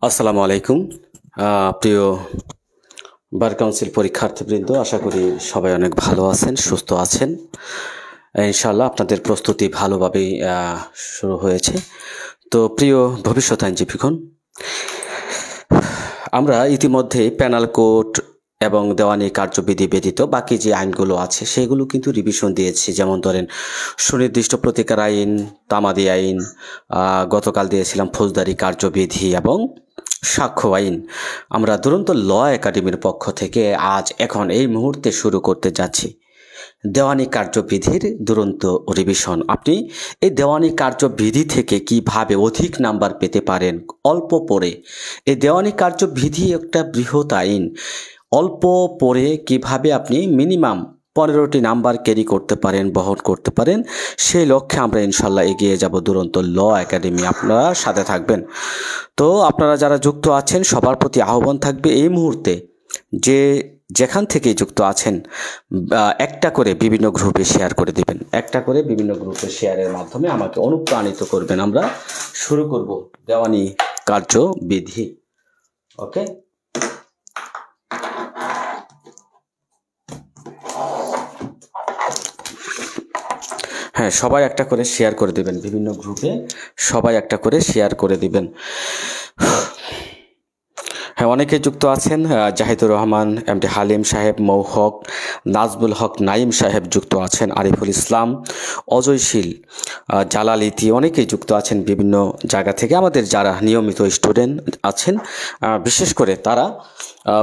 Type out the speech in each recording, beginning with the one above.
আসসালামু আলাইকুম প্রিয় বার কাউন্সিল পরীক্ষার্থীবৃন্দ, আশা করি সবাই অনেক ভালো আছেন, সুস্থ আছেন। ইনশাআল্লাহ আপনাদের প্রস্তুতি ভালোভাবেই শুরু হয়েছে। তো প্রিয় ভবিষ্যৎ আইনজীবীগণ, আমরা ইতিমধ্যে প্যানাল কোড এবং দেওয়ানি কার্যবিধি ব্যতীত বাকি যে আইনগুলো আছে সেগুলো কিন্তু রিভিশন দিয়েছি। যেমন ধরেন সুনির্দিষ্ট প্রতিকার আইন, তামাদি আইন, গতকাল দিয়েছিলাম ফৌজদারি কার্যবিধি এবং সাক্ষ্য আইন। আমরা দুরন্ত ল একাডেমির পক্ষ থেকে এখন এই মুহূর্তে শুরু করতে যাচ্ছি দেওয়ানি কার্যবিধির দুরন্ত রিভিশন। আপনি এই দেওয়ানি কার্যবিধি থেকে কিভাবে অধিক নাম্বার পেতে পারেন অল্প পড়ে। এই দেওয়ানি কার্যবিধি একটা বৃহৎ আইন, অল্প পড়ে কিভাবে আপনি মিনিমাম 15টি নাম্বার ক্যারি করতে পারেন, বহন করতে পারেন, সেই লক্ষ্যে আমরা ইনশাল্লাহ এগিয়ে যাব দুরন্ত ল একাডেমি। আপনারা সাথে থাকবেন। তো আপনারা যারা যুক্ত আছেন সবার প্রতি আহ্বান থাকবে এই মুহূর্তে যে যেখান থেকে যুক্ত আছেন একটা করে বিভিন্ন গ্রুপে শেয়ার করে দিবেন, একটা করে বিভিন্ন গ্রুপে শেয়ারের মাধ্যমে আমাকে অনুপ্রাণিত করবেন। আমরা শুরু করব দেওয়ানি কার্যবিধি। ওকে, হ্যাঁ, সবাই একটা করে শেয়ার করে দিবেন বিভিন্ন গ্রুপে, সবাই একটা করে শেয়ার করে দিবেন। হ্যাঁ, অনেকে যুক্ত আছেন। জাহিদুর রহমান, এমডি হালিম সাহেব, মৌহক, নাজবুল হক নাইম সাহেব যুক্ত আছেন, আরিফুল ইসলাম, অজয়শীল, জালাল ইতি, অনেকেই যুক্ত আছেন বিভিন্ন জায়গা থেকে। আমাদের যারা নিয়মিত স্টুডেন্ট আছেন বিশেষ করে তারা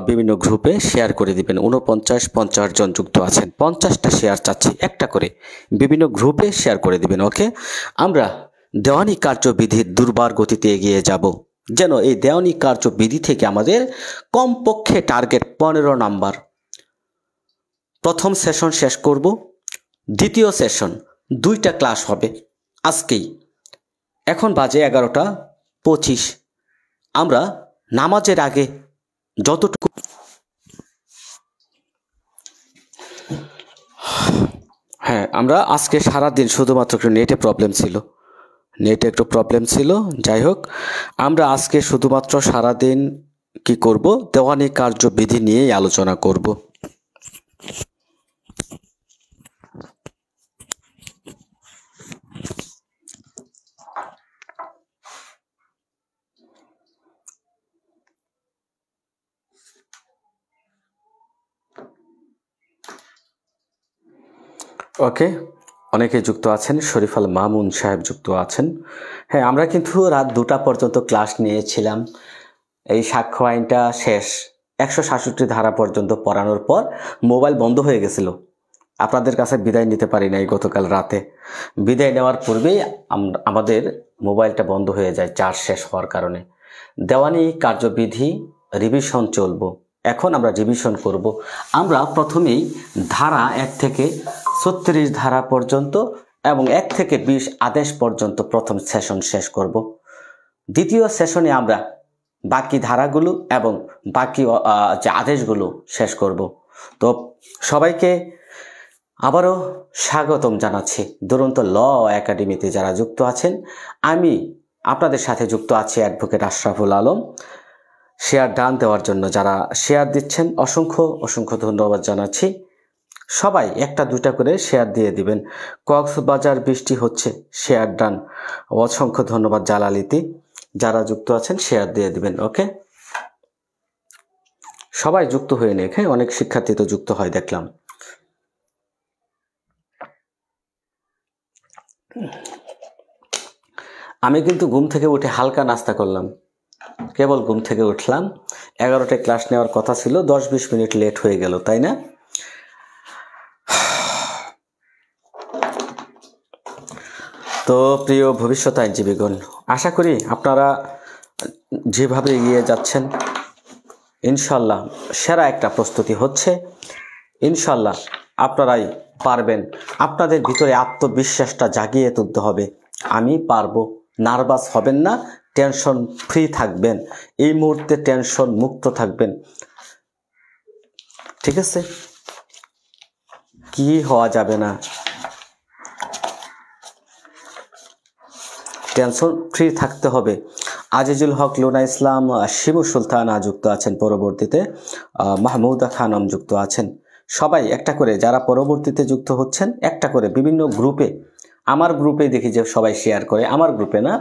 বিভিন্ন গ্রুপে শেয়ার করে দিবেন। 49-50 জন যুক্ত আছেন, 50টা শেয়ার চাচ্ছি, একটা করে বিভিন্ন গ্রুপে শেয়ার করে দিবেন। ওকে, আমরা দেওয়ানি কার্যবিধির দুর্বার গতিতে এগিয়ে যাব, যেন এই দেওয়ানি কার্যবিধি থেকে আমাদের কমপক্ষে টার্গেট 15 নাম্বার। প্রথম সেশন শেষ করব, দ্বিতীয় সেশন 2টা ক্লাস হবে আজকেই। এখন বাজে 11টা 25। আমরা নামাজের আগে যতটুকু, হ্যাঁ, আমরা আজকে সারাদিন শুধুমাত্র একটু নেটে প্রবলেম ছিল, যাই হোক আমরা আজকে শুধুমাত্র সারাদিন কি করব, দেওয়ানি কার্যবিধি নিয়েই আলোচনা করব। ওকে, অনেকে যুক্ত আছেন। শরীফ আল মামুন সাহেব যুক্ত আছেন। হ্যাঁ, আমরা কিন্তু রাত 2টা পর্যন্ত ক্লাস নিয়েছিলাম। এই সাক্ষ্য আইনটা শেষ 166 ধারা পর্যন্ত পড়ানোর পর মোবাইল বন্ধ হয়ে গেছিল। আপনাদের কাছে বিদায় নিতে পারি নাই গতকাল রাতে। বিদায় নেওয়ার পূর্বেই আমাদের মোবাইলটা বন্ধ হয়ে যায় চার্জ শেষ হওয়ার কারণে। দেওয়ানি কার্যবিধি রিভিশন চলবো, এখন আমরা রিভিশন করব। আমরা প্রথমেই ধারা 1 থেকে 36 ধারা পর্যন্ত এবং 1 থেকে 20 আদেশ পর্যন্ত প্রথম সেশন শেষ করব। দ্বিতীয় সেশনে আমরা বাকি ধারাগুলো এবং বাকি যে আদেশগুলো শেষ করব। তো সবাইকে আবারও স্বাগতম জানাচ্ছি দুরন্ত ল একাডেমিতে। যারা যুক্ত আছেন, আমি আপনাদের সাথে যুক্ত আছি advocate Ashraful Alam. Share done দেওয়ার জন্য যারা শেয়ার দিচ্ছেন অসংখ্য ধন্যবাদ জানাচ্ছি। সবাই 1-2টা করে শেয়ার দিয়ে দিবেন। কক্সবাজার বৃষ্টি হচ্ছে, শেয়ার ডান, অসংখ্য ধন্যবাদ জালালিতে। যারা যুক্ত আছেন শেয়ার দিয়ে দিবেন। ওকে, সবাই যুক্ত হয়ে নিক। হ্যাঁ, অনেক শিক্ষার্থী তো যুক্ত হয় দেখলাম। আমি কিন্তু ঘুম থেকে উঠে হালকা নাস্তা করলাম, কেবল ঘুম থেকে উঠলাম। 11টায় ক্লাস নেওয়ার কথা ছিল, 10-20 মিনিট লেট হয়ে গেল, তাই না? তো প্রিয় ভবিষ্যৎ আইনজীবীগণ, আশা করি আপনারা যেভাবে এগিয়ে যাচ্ছেন ইনশাল্লাহ সেরা একটা প্রস্তুতি হচ্ছে। ইনশাল্লাহ আপনারাই পারবেন। আপনাদের ভিতরে আত্মবিশ্বাসটা জাগিয়ে তুলতে হবে। আমি পারবো, নার্ভাস হবেন না, টেনশন ফ্রি থাকবেন, এই মুহূর্তে টেনশন মুক্ত থাকবেন, ঠিক আছে? কি হওয়া যাবে না, টেনশন ফ্রি থাকতে হবে। আজিজুল হক, লুনা ইসলাম, শিবু সুলতানা যুক্ত আছেন, পরবর্তীতে মাহমুদা খানম যুক্ত আছেন। সবাই একটা করে, যারা পরবর্তীতে যুক্ত হচ্ছেন, একটা করে বিভিন্ন গ্রুপে, আমার গ্রুপে দেখি যে সবাই শেয়ার করে, আমার গ্রুপে না,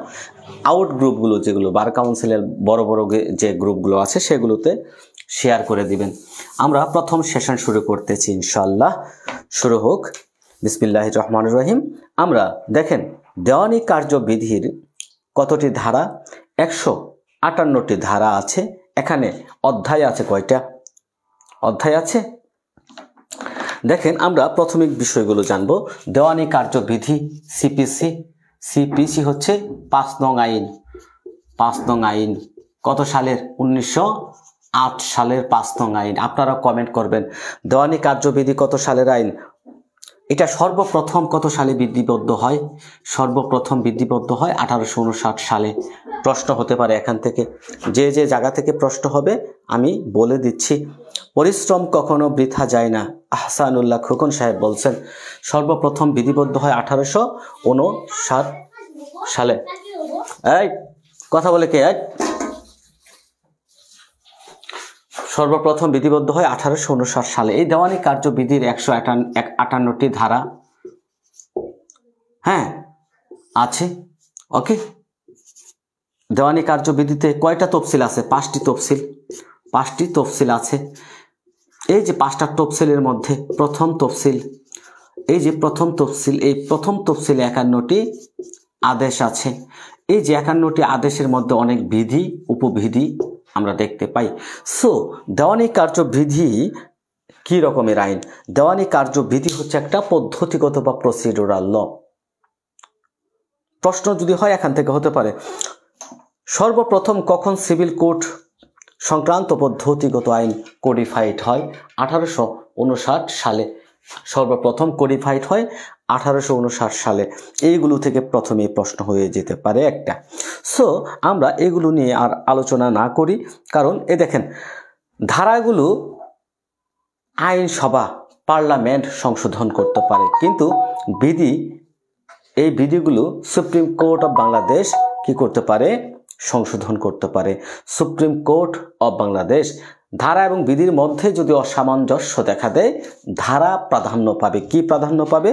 আউট গ্রুপগুলো যেগুলো বার কাউন্সিলের বড় বড় যে গ্রুপগুলো আছে সেগুলোতে শেয়ার করে দিবেন। আমরা প্রথম সেশন শুরু করতেছি ইনশাআল্লাহ। শুরু হোক, বিসমিল্লাহির রহমানির রহিম। আমরা দেখেন দেওয়ানি কার্যবিধির কতটি ধারা? 158টি ধারা আছে। এখানে অধ্যায় আছে কয়টা? অধ্যায় আছে। দেখেন আমরা প্রাথমিক বিষয়গুলো জানবো। দেওয়ানি কার্যবিধি সিপিসি হচ্ছে 5 নং আইন। 5 নং আইন কত সালের? 19 8 সালের 5 নং আইন। আপনারা কমেন্ট করবেন দেওয়ানি কার্যবিধি কত সালের আইন। এটা সর্বপ্রথম কত সালে বিধিবদ্ধ হয়? সর্বপ্রথম বিধিবদ্ধ হয় 1859 সালে। প্রশ্ন হতে পারে এখান থেকে, যে যে জায়গা থেকে প্রশ্ন হবে আমি বলে দিচ্ছি। পরিশ্রম কখনো বৃথা যায় না, আহসানুল্লাহ খোকন সাহেব বলছেন। সর্বপ্রথম বিধিবদ্ধ হয় 1859 সালে। এই কথা বলে কে? সর্বপ্রথম বিধিবদ্ধ হয় 1859 সালে। এই দেওয়ানি কার্যবিধির 158টি ধারা হ্যাঁ আছে। ওকে, দেওয়ানি কার্যবিধিতে কয়টা তফসিল আছে? 5টি তফসিল। 5টি তফসিল আছে। এই যে 5টা তফসিলের মধ্যে প্রথম তফসিল, এই যে প্রথম তফসিল, এই প্রথম তফসিলে 51টি আদেশ আছে। এই যে 51টি আদেশের মধ্যে অনেক বিধি উপবিধি আমরা দেখতে পাই। সো দেওয়ানি কার্যবিধি কি রকমের আইন? দেওয়ানি কার্যবিধি হচ্ছে একটা পদ্ধতিগত বা প্রসিডিউরাল ল। প্রশ্ন যদি হয় এখান থেকে হতে পারে, সর্বপ্রথম কখন সিভিল কোড সংক্রান্ত পদ্ধতিগত আইন কোডিফাইড হয়? 1859 সালে সর্বপ্রথম কোডিফাইড হয় 1859 সালে। এইগুলো থেকে প্রথমেই প্রশ্ন হয়ে যেতে পারে একটা। সো আমরা এগুলো নিয়ে আর আলোচনা না করি, কারণ এ দেখেন ধারাগুলো আইনসভা পার্লামেন্ট সংশোধন করতে পারে, কিন্তু বিধি, এই বিধিগুলো সুপ্রিম কোর্ট অফ বাংলাদেশ কি করতে পারে? সংশোধন করতে পারে। সুপ্রিম কোর্ট অফ বাংলাদেশ ধারা এবং বিধির মধ্যে যদি অসামঞ্জস্য দেখা দেয়, ধারা প্রাধান্য পাবে। কি প্রাধান্য পাবে?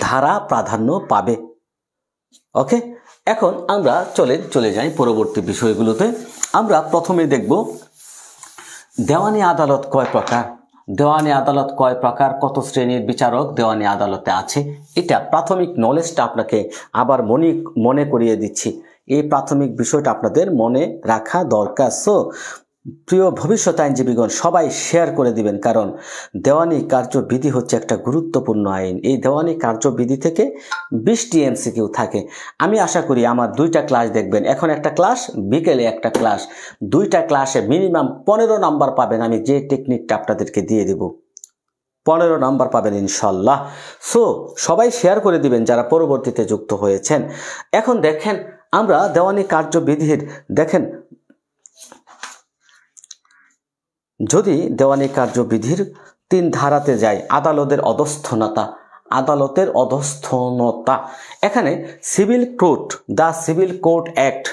ধারা প্রাধান্য পাবে। ওকে, এখন আমরা চলে যাই পরবর্তী বিষয়গুলোতে। আমরা প্রথমে দেখব দেওয়ানি আদালত কয় প্রকার। দেওয়ানি আদালত কয় প্রকার, কত শ্রেণীর বিচারক দেওয়ানি আদালতে আছে, এটা প্রাথমিক নলেজটা আপনাকে আবার মনে করিয়ে দিচ্ছি। এই প্রাথমিক বিষয়টা আপনাদের মনে রাখা দরকার। সো প্রিয় ভবিষ্যৎ আইনজীবীগণ সবাই শেয়ার করে দিবেন, কারণ দেওয়ানি কার্যবিধি হচ্ছে একটা গুরুত্বপূর্ণ আইন। এই দেওয়ানি কার্যবিধি থেকে 20টি এমসিকিউ থাকে। আমি আশা করি আমার 2টা ক্লাস দেখবেন, এখন একটা ক্লাস, বিকেলে একটা ক্লাস, 2টা ক্লাসে মিনিমাম 15 নাম্বার পাবেন। আমি যে টেকনিকটা আপনাদেরকে দিয়ে দেব 15 নাম্বার পাবেন ইনশাল্লাহ। সো সবাই শেয়ার করে দিবেন যারা পরবর্তীতে যুক্ত হয়েছেন। এখন দেখেন আমরা দেওয়ানি কার্যবিধির, দেখেন যদি দেওয়ানি কার্যবিধির 3 ধারাতে যাই, আদালতের অধস্থনতা, আদালতের অধস্থনতা, এখানে civil code, the civil code act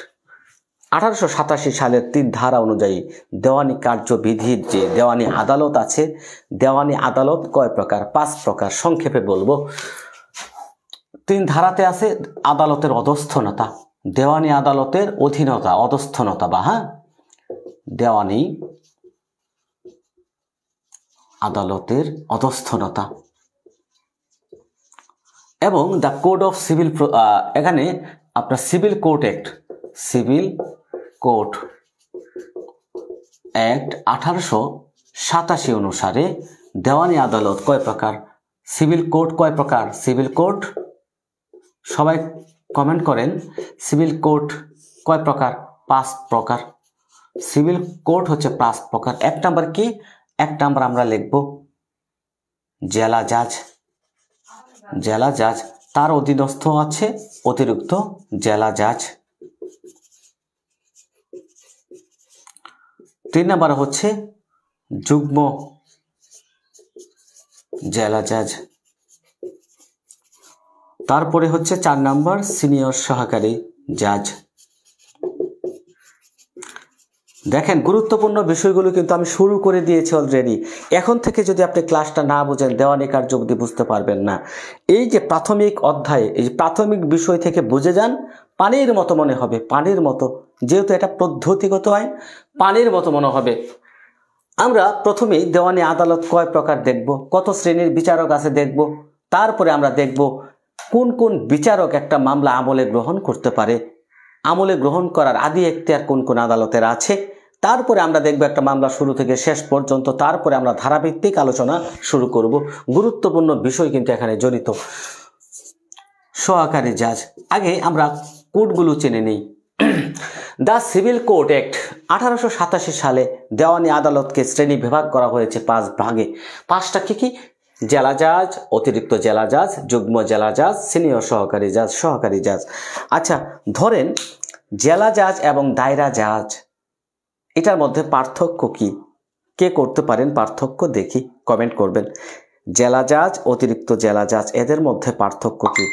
1887 সালের 3 ধারা অনুযায়ী দেওয়ানি কার্যবিধির যে দেওয়ানি আদালত আছে, দেওয়ানি আদালত কয় প্রকার? 5 প্রকার। সংক্ষেপে বলবো, 3 ধারাতে আছে আদালতের অধস্থনতা, দেওয়ানি আদালতের অধীনতা, অধস্থনতা বা দেওয়ানি আদালতের অধস্থনতা, এবং দ্য কোড অফ সিভিল, এখানে আপনার civil code act, civil code act 1887 অনুসারে দেওয়ানি আদালত কয় প্রকার? সিভিল কোড কয় প্রকার? সিভিল কোড সবাই কমেন্ট করেন, সিভিল কোড কয় প্রকার? 5 প্রকার। সিভিল কোড হচ্ছে 5 প্রকার। 1 নাম্বার কি? 1 নাম্বার আমরা লিখব জেলা জাজ। জেলা জাজ, তার অধীনস্থ আছে অতিরিক্ত জেলা জাজ। 3 নাম্বার হচ্ছে যুগ্ম জেলা জাজ। তারপরে হচ্ছে 4 নাম্বার সিনিয়র সহকারী জাজ। দেখেন গুরুত্বপূর্ণ বিষয়গুলো কিন্তু আমি শুরু করে দিয়েছি অলরেডি। এখন থেকে যদি আপনি ক্লাসটা না বুঝেন, দেওয়ানি কার্যবিধি বুঝতে পারবেন না। এই যে প্রাথমিক অধ্যায়ে, এই প্রাথমিক বিষয় থেকে বুঝে যান, পানির মতো মনে হবে, পানির মতো, যেহেতু এটা পদ্ধতিগত আইন, পানির মতো মনে হবে। আমরা প্রথমেই দেওয়ানি আদালত কয় প্রকার দেখব, কত শ্রেণীর বিচারক আছে দেখব, তারপরে আমরা দেখব কোন কোন বিচারক একটা মামলা আমলে গ্রহণ করতে পারে, আমলে গ্রহণ করার আদি এখতিয়ার কোন কোন আদালতের আছে, তারপরে আমরা দেখব একটা মামলা শুরু থেকে শেষ পর্যন্ত, তারপরে আমরা ধারাভিত্তিক আলোচনা শুরু করব। গুরুত্বপূর্ণ বিষয় কিন্তু এখানে জড়িত। সহকারী জাজ, আগে আমরা কোডগুলো চেনে নিই। দ্য সিভিল কোড অ্যাক্ট 1887 সালে দেওয়ানি আদালতকে শ্রেণী বিভাগ করা হয়েছে 5 ভাগে। 5টা কি? জেলা জাজ, অতিরিক্ত জেলা জাজ, যুগ্ম জেলা জাজ, সিনিয়র সহকারী জাজ, সহকারী জাজ। আচ্ছা, ধরেন জেলা জাজ এবং দায়রা জাজ, এটার মধ্যে পার্থক্য কি? কে করতে পারেন পার্থক্য? দেখি, কমেন্ট করবেন। জেলা জাজ, অতিরিক্ত জেলা জাজ, এদের মধ্যে পার্থক্য কি?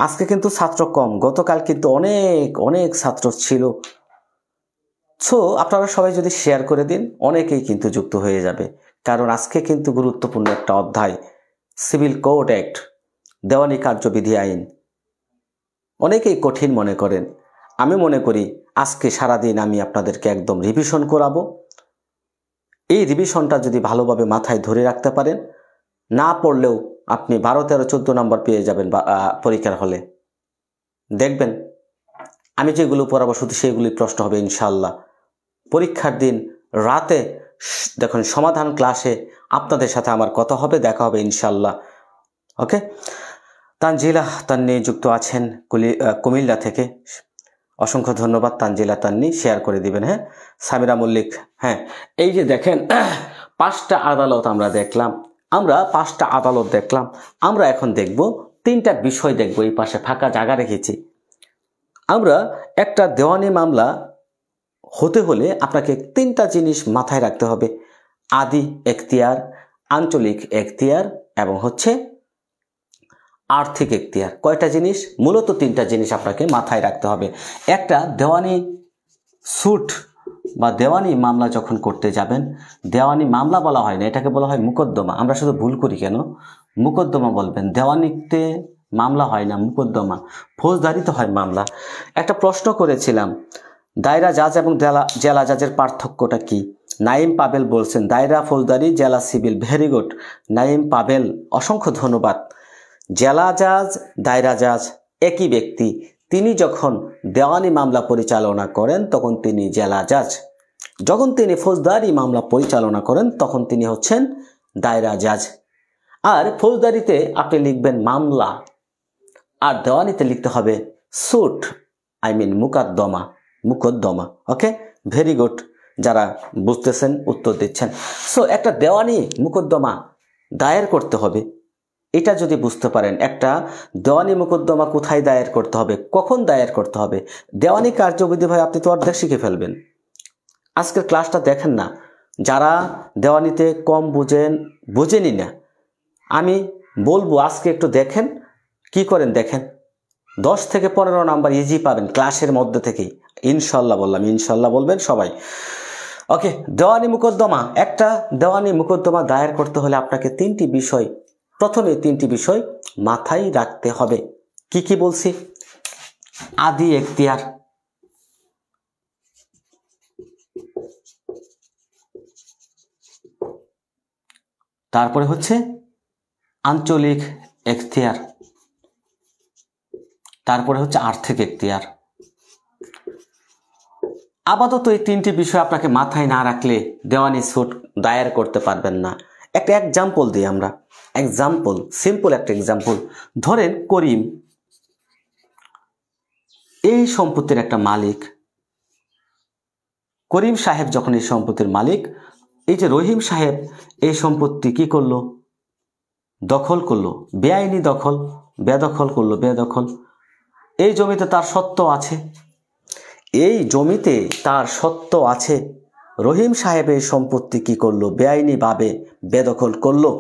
আজকে কিন্তু ছাত্র কম, গতকাল কিন্তু অনেক অনেক ছাত্র ছিল। সো আপনারা সবাই যদি শেয়ার করে দিন, অনেকেই কিন্তু যুক্ত হয়ে যাবে, কারণ আজকে কিন্তু গুরুত্বপূর্ণ একটা অধ্যায়, সিভিল কোড অ্যাক্ট, দেওয়ানি কার্যবিধি আইন। অনেকেই কঠিন মনে করেন, আমি মনে করি আজকে সারাদিন আমি আপনাদেরকে একদম রিভিশন করাবো। এই রিভিশনটা যদি ভালোভাবে মাথায় ধরে রাখতে পারেন, না পড়লেও আপনি 12, 13, 14 নম্বর পেয়ে যাবেন পরীক্ষার হলে। দেখবেন আমি যেগুলো পড়াবো শুধু সেগুলি প্রশ্ন হবে ইনশাল্লাহ। পরীক্ষার দিন রাতে দেখুন সমাধান ক্লাসে আপনাদের সাথে আমার কথা হবে, দেখা হবে ইনশাল্লাহ। ওকে, তানজিলা তান্নি যুক্ত আছেন কুমিল্লা থেকে, অসংখ্য ধন্যবাদ তানজিলা তান্নি, শেয়ার করে দিবেন। হ্যাঁ, সামিরা মল্লিক, হ্যাঁ, এই যে দেখেন 5টা আদালত আমরা দেখলাম, আমরা 5টা আদালত দেখলাম। আমরা এখন দেখব 3টা বিষয় দেখব। এই পাশে ফাঁকা জায়গা রেখেছি। আমরা একটা দেওয়ানি মামলা হতে হলে আপনাকে 3টা জিনিস মাথায় রাখতে হবে: আদি এখতিয়ার, আঞ্চলিক এখতিয়ার এবং আর্থিক এখতিয়ার। কয়টা জিনিস? মূলত 3টা জিনিস আপনাকে মাথায় রাখতে হবে। একটা দেওয়ানি সুট বা দেওয়ানি মামলা যখন করতে যাবেন, দেওয়ানি মামলা বলা হয় না, এটাকে বলা হয় মুকদ্দমা। আমরা শুধু ভুল করি কেন? মুকদ্দমা বলবেন। দেওয়ানিতে মামলা হয় না, মুকদ্দমা। ফৌজদারিতে হয় মামলা। একটা প্রশ্ন করেছিলাম, দায়রা জাজ এবং জেলা জাজের পার্থক্যটা কি? নাইম পাবেল বলছেন দায়রা ফৌজদারি, জেলা civil. Very good Naim Pavel, অসংখ্য ধন্যবাদ। জেলা জাজ, দায়রা জাজ একই ব্যক্তি। তিনি যখন দেওয়ানি মামলা পরিচালনা করেন তখন তিনি জেলা জাজ, যখন তিনি ফৌজদারি মামলা পরিচালনা করেন তখন তিনি হচ্ছেন দায়রা জাজ। আর ফৌজদারিতে আপনি লিখবেন মামলা, আর দেওয়ানিতে লিখতে হবে সুট, মুকদ্দমা। ওকে, ভেরি গুড, যারা বুঝতেছেন উত্তর দিচ্ছেন। সো একটা দেওয়ানি মুকদ্দমা দায়ের করতে হবে, এটা যদি বুঝতে পারেন, একটা দেওয়ানি মুকদ্দমা কোথায় দায়ের করতে হবে, কখন দায়ের করতে হবে, দেওয়ানি কার্যবিধি ভাই আপনি তো অর্ধেক শিখে ফেলবেন। আজকের ক্লাসটা দেখেন না, যারা দেওয়ানিতে কম বুঝেনি না, আমি বলবো আজকে একটু দেখেন, কি করেন দেখেন, 10 থেকে 15 নাম্বার ইজি পাবেন ক্লাসের মধ্যে থেকেই ইনশাল্লাহ। বললাম ইনশাল্লাহ বলবেন সবাই। ওকে, দেওয়ানি মুকদ্দমা, একটা দেওয়ানি মুকদ্দমা দায়ের করতে হলে আপনাকে 3টি বিষয়, প্রথমে 3টি বিষয় মাথায় রাখতে হবে। কি কি বলছি? আদি এখতিয়ার, তারপরে আঞ্চলিক এখতিয়ার, তারপরে আর্থিক এখতিয়ার। আপাতত এই 3টি বিষয় আপনাকে মাথায় না রাখলে দেওয়ানি সুট দায়ের করতে পারবেন না। একটা এক্সাম্পল দিই আমরা, সিম্পল একটা এক্সাম্পল। ধরেন করিম এই সম্পত্তির একটা মালিক। করিম সাহেব যখন এই সম্পত্তির মালিক, এই যে রহিম সাহেব এই সম্পত্তি কি করলো? দখল করলো, বেআইনি দখল, বেদখল করলো, বেদখল। এই জমিতে তার সত্ত্ব আছে, এই জমিতে তার সত্ত্ব আছে। রহিম সাহেব এই সম্পত্তি কি করলো? বেআইনিভাবে বেদখল করলো।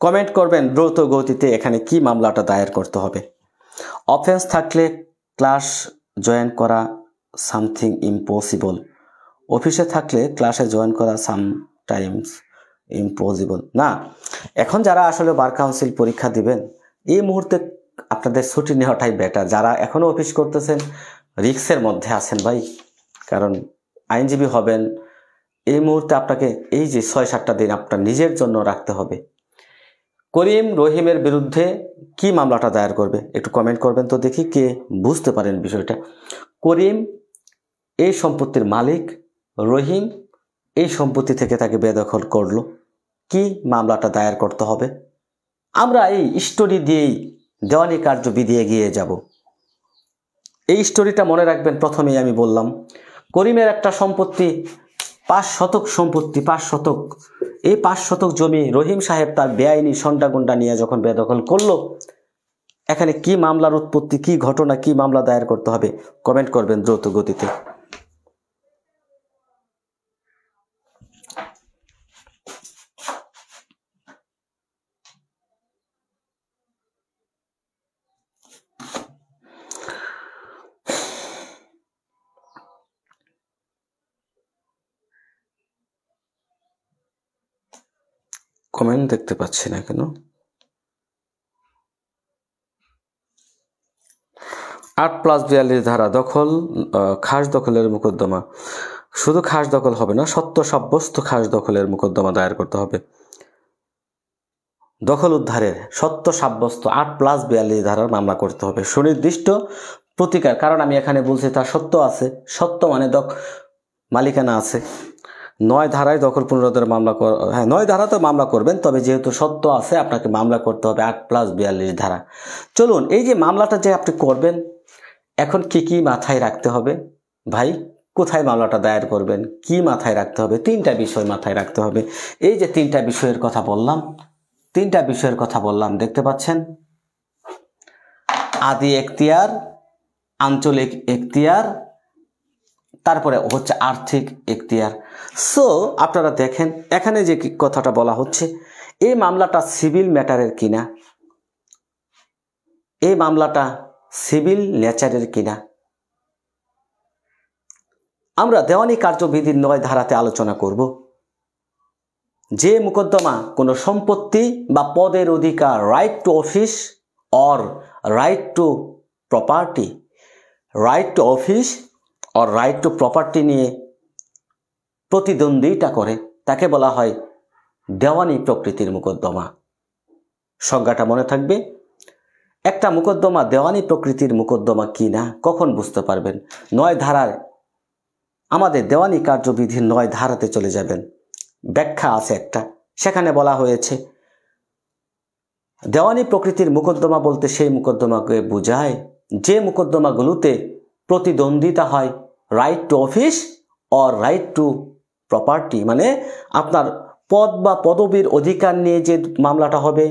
কমেন্ট করবেন দ্রুত গতিতে এখানে কি মামলাটা দায়ের করতে হবে। অফেন্স থাকলে ক্লাস জয়েন করা সামথিং ইম্পসিবল। অফিসে থাকলে ক্লাসে জয়েন করা সামটাইমস ইম্পসিবল না। এখন যারা আসলে বার কাউন্সিল পরীক্ষা দিবেন, এই মুহূর্তে আপনাদের ছুটি নেওয়াটাই বেটার। যারা এখনো অফিস করতেছেন রিস্কের মধ্যে আছেন ভাই, কারণ আইনজীবী হবেন, এই মুহূর্তে আপনাকে এই যে 6-7টা দিন আপনার নিজের জন্য রাখতে হবে। করিম রহিমের বিরুদ্ধে কি মামলাটা দায়ের করবে একটু কমেন্ট করবেন তো দেখি কে বুঝতে পারেন বিষয়টা। করিম এই সম্পত্তির মালিক, রহিম এই সম্পত্তি থেকে তাকে বেদখল করলো, কি মামলাটা দায়ের করতে হবে? আমরা এই স্টোরি দিয়েই দেওয়ানি কার্যবিধি এগিয়ে যাব। এই স্টোরিটা মনে রাখবেন। প্রথমেই আমি বললাম করিমের একটা সম্পত্তি 5 শতক সম্পত্তি, 5 শতক। এই 5 শতক জমি রহিম সাহেব তার বেআইনি সন্ডাগুন্ডা নিয়ে যখন বেদখল করলো, এখানে কি মামলার উৎপত্তি, কি ঘটনা, কি মামলা দায়ের করতে হবে কমেন্ট করবেন দ্রুত গতিতে। কমেন্ট দেখতে পাচ্ছি না কেন? 8+42 ধারা দখল, খাস দখলের মোকদ্দমা। শুধু খাস দখল হবে না, সত্য সাব্যস্ত খাস দখলের মোকদ্দমা দায়ের করতে হবে। দখল উদ্ধারের সত্য সাব্যস্ত 8+42 ধারার মামলা করতে হবে। সুনির্দিষ্ট প্রতিকার, কারণ আমি এখানে বলছি তার সত্য আছে, সত্য মানে মালিকানা আছে। 9 ধারায় দখল পুনরুদ্ধারের মামলা, হ্যাঁ 9 ধারাতে মামলা করবেন, তবে যেহেতু সত্য আছে আপনাকে মামলা করতে হবে 8+42 ধারা। চলুন, এই যে মামলাটা যে আপনি করবেন, এখন কি কি মাথায় রাখতে হবে ভাই? কোথায় মামলাটা দায়ের করবেন, কি মাথায় রাখতে হবে? 3টা বিষয় মাথায় রাখতে হবে। এই যে 3টা বিষয়ের কথা বললাম, 3টা বিষয়ের কথা বললাম, দেখতে পাচ্ছেন? আদি এখতিয়ার, আঞ্চলিক এখতিয়ার, তারপরে হচ্ছে আর্থিক এখতিয়ার। সো আপনারা দেখেন এখানে যে কথাটা বলা হচ্ছে, এই মামলাটা সিভিল ম্যাটারের কিনা, এই মামলাটা সিভিল নেচারের কিনা। আমরা দেওয়ানি কার্যবিধির 9 ধারাতে আলোচনা করব। যে মোকদ্দমা কোনো সম্পত্তি বা পদের অধিকার, right to office or right two property, right to office or right two property নিয়ে প্রতিদ্বন্দ্বিতা করে, তাকে বলা হয় দেওয়ানি প্রকৃতির মোকদ্দমা। সংজ্ঞাটা মনে থাকবে। একটা মোকদ্দমা দেওয়ানি প্রকৃতির মোকদ্দমা কি না কখন বুঝতে পারবেন? 9 ধারায়, আমাদের দেওয়ানি কার্যবিধির 9 ধারাতে চলে যাবেন, ব্যাখ্যা আছে একটা, সেখানে বলা হয়েছে দেওয়ানি প্রকৃতির মোকদ্দমা বলতে সেই মোকদ্দমাকে বোঝায় যে মোকদ্দমাগুলোতে প্রতিদ্বন্দ্বিতা হয় right to office or right two property, মানে আপনার পদ বা পদবীর অধিকার নিয়ে যে মামলাটা হবে,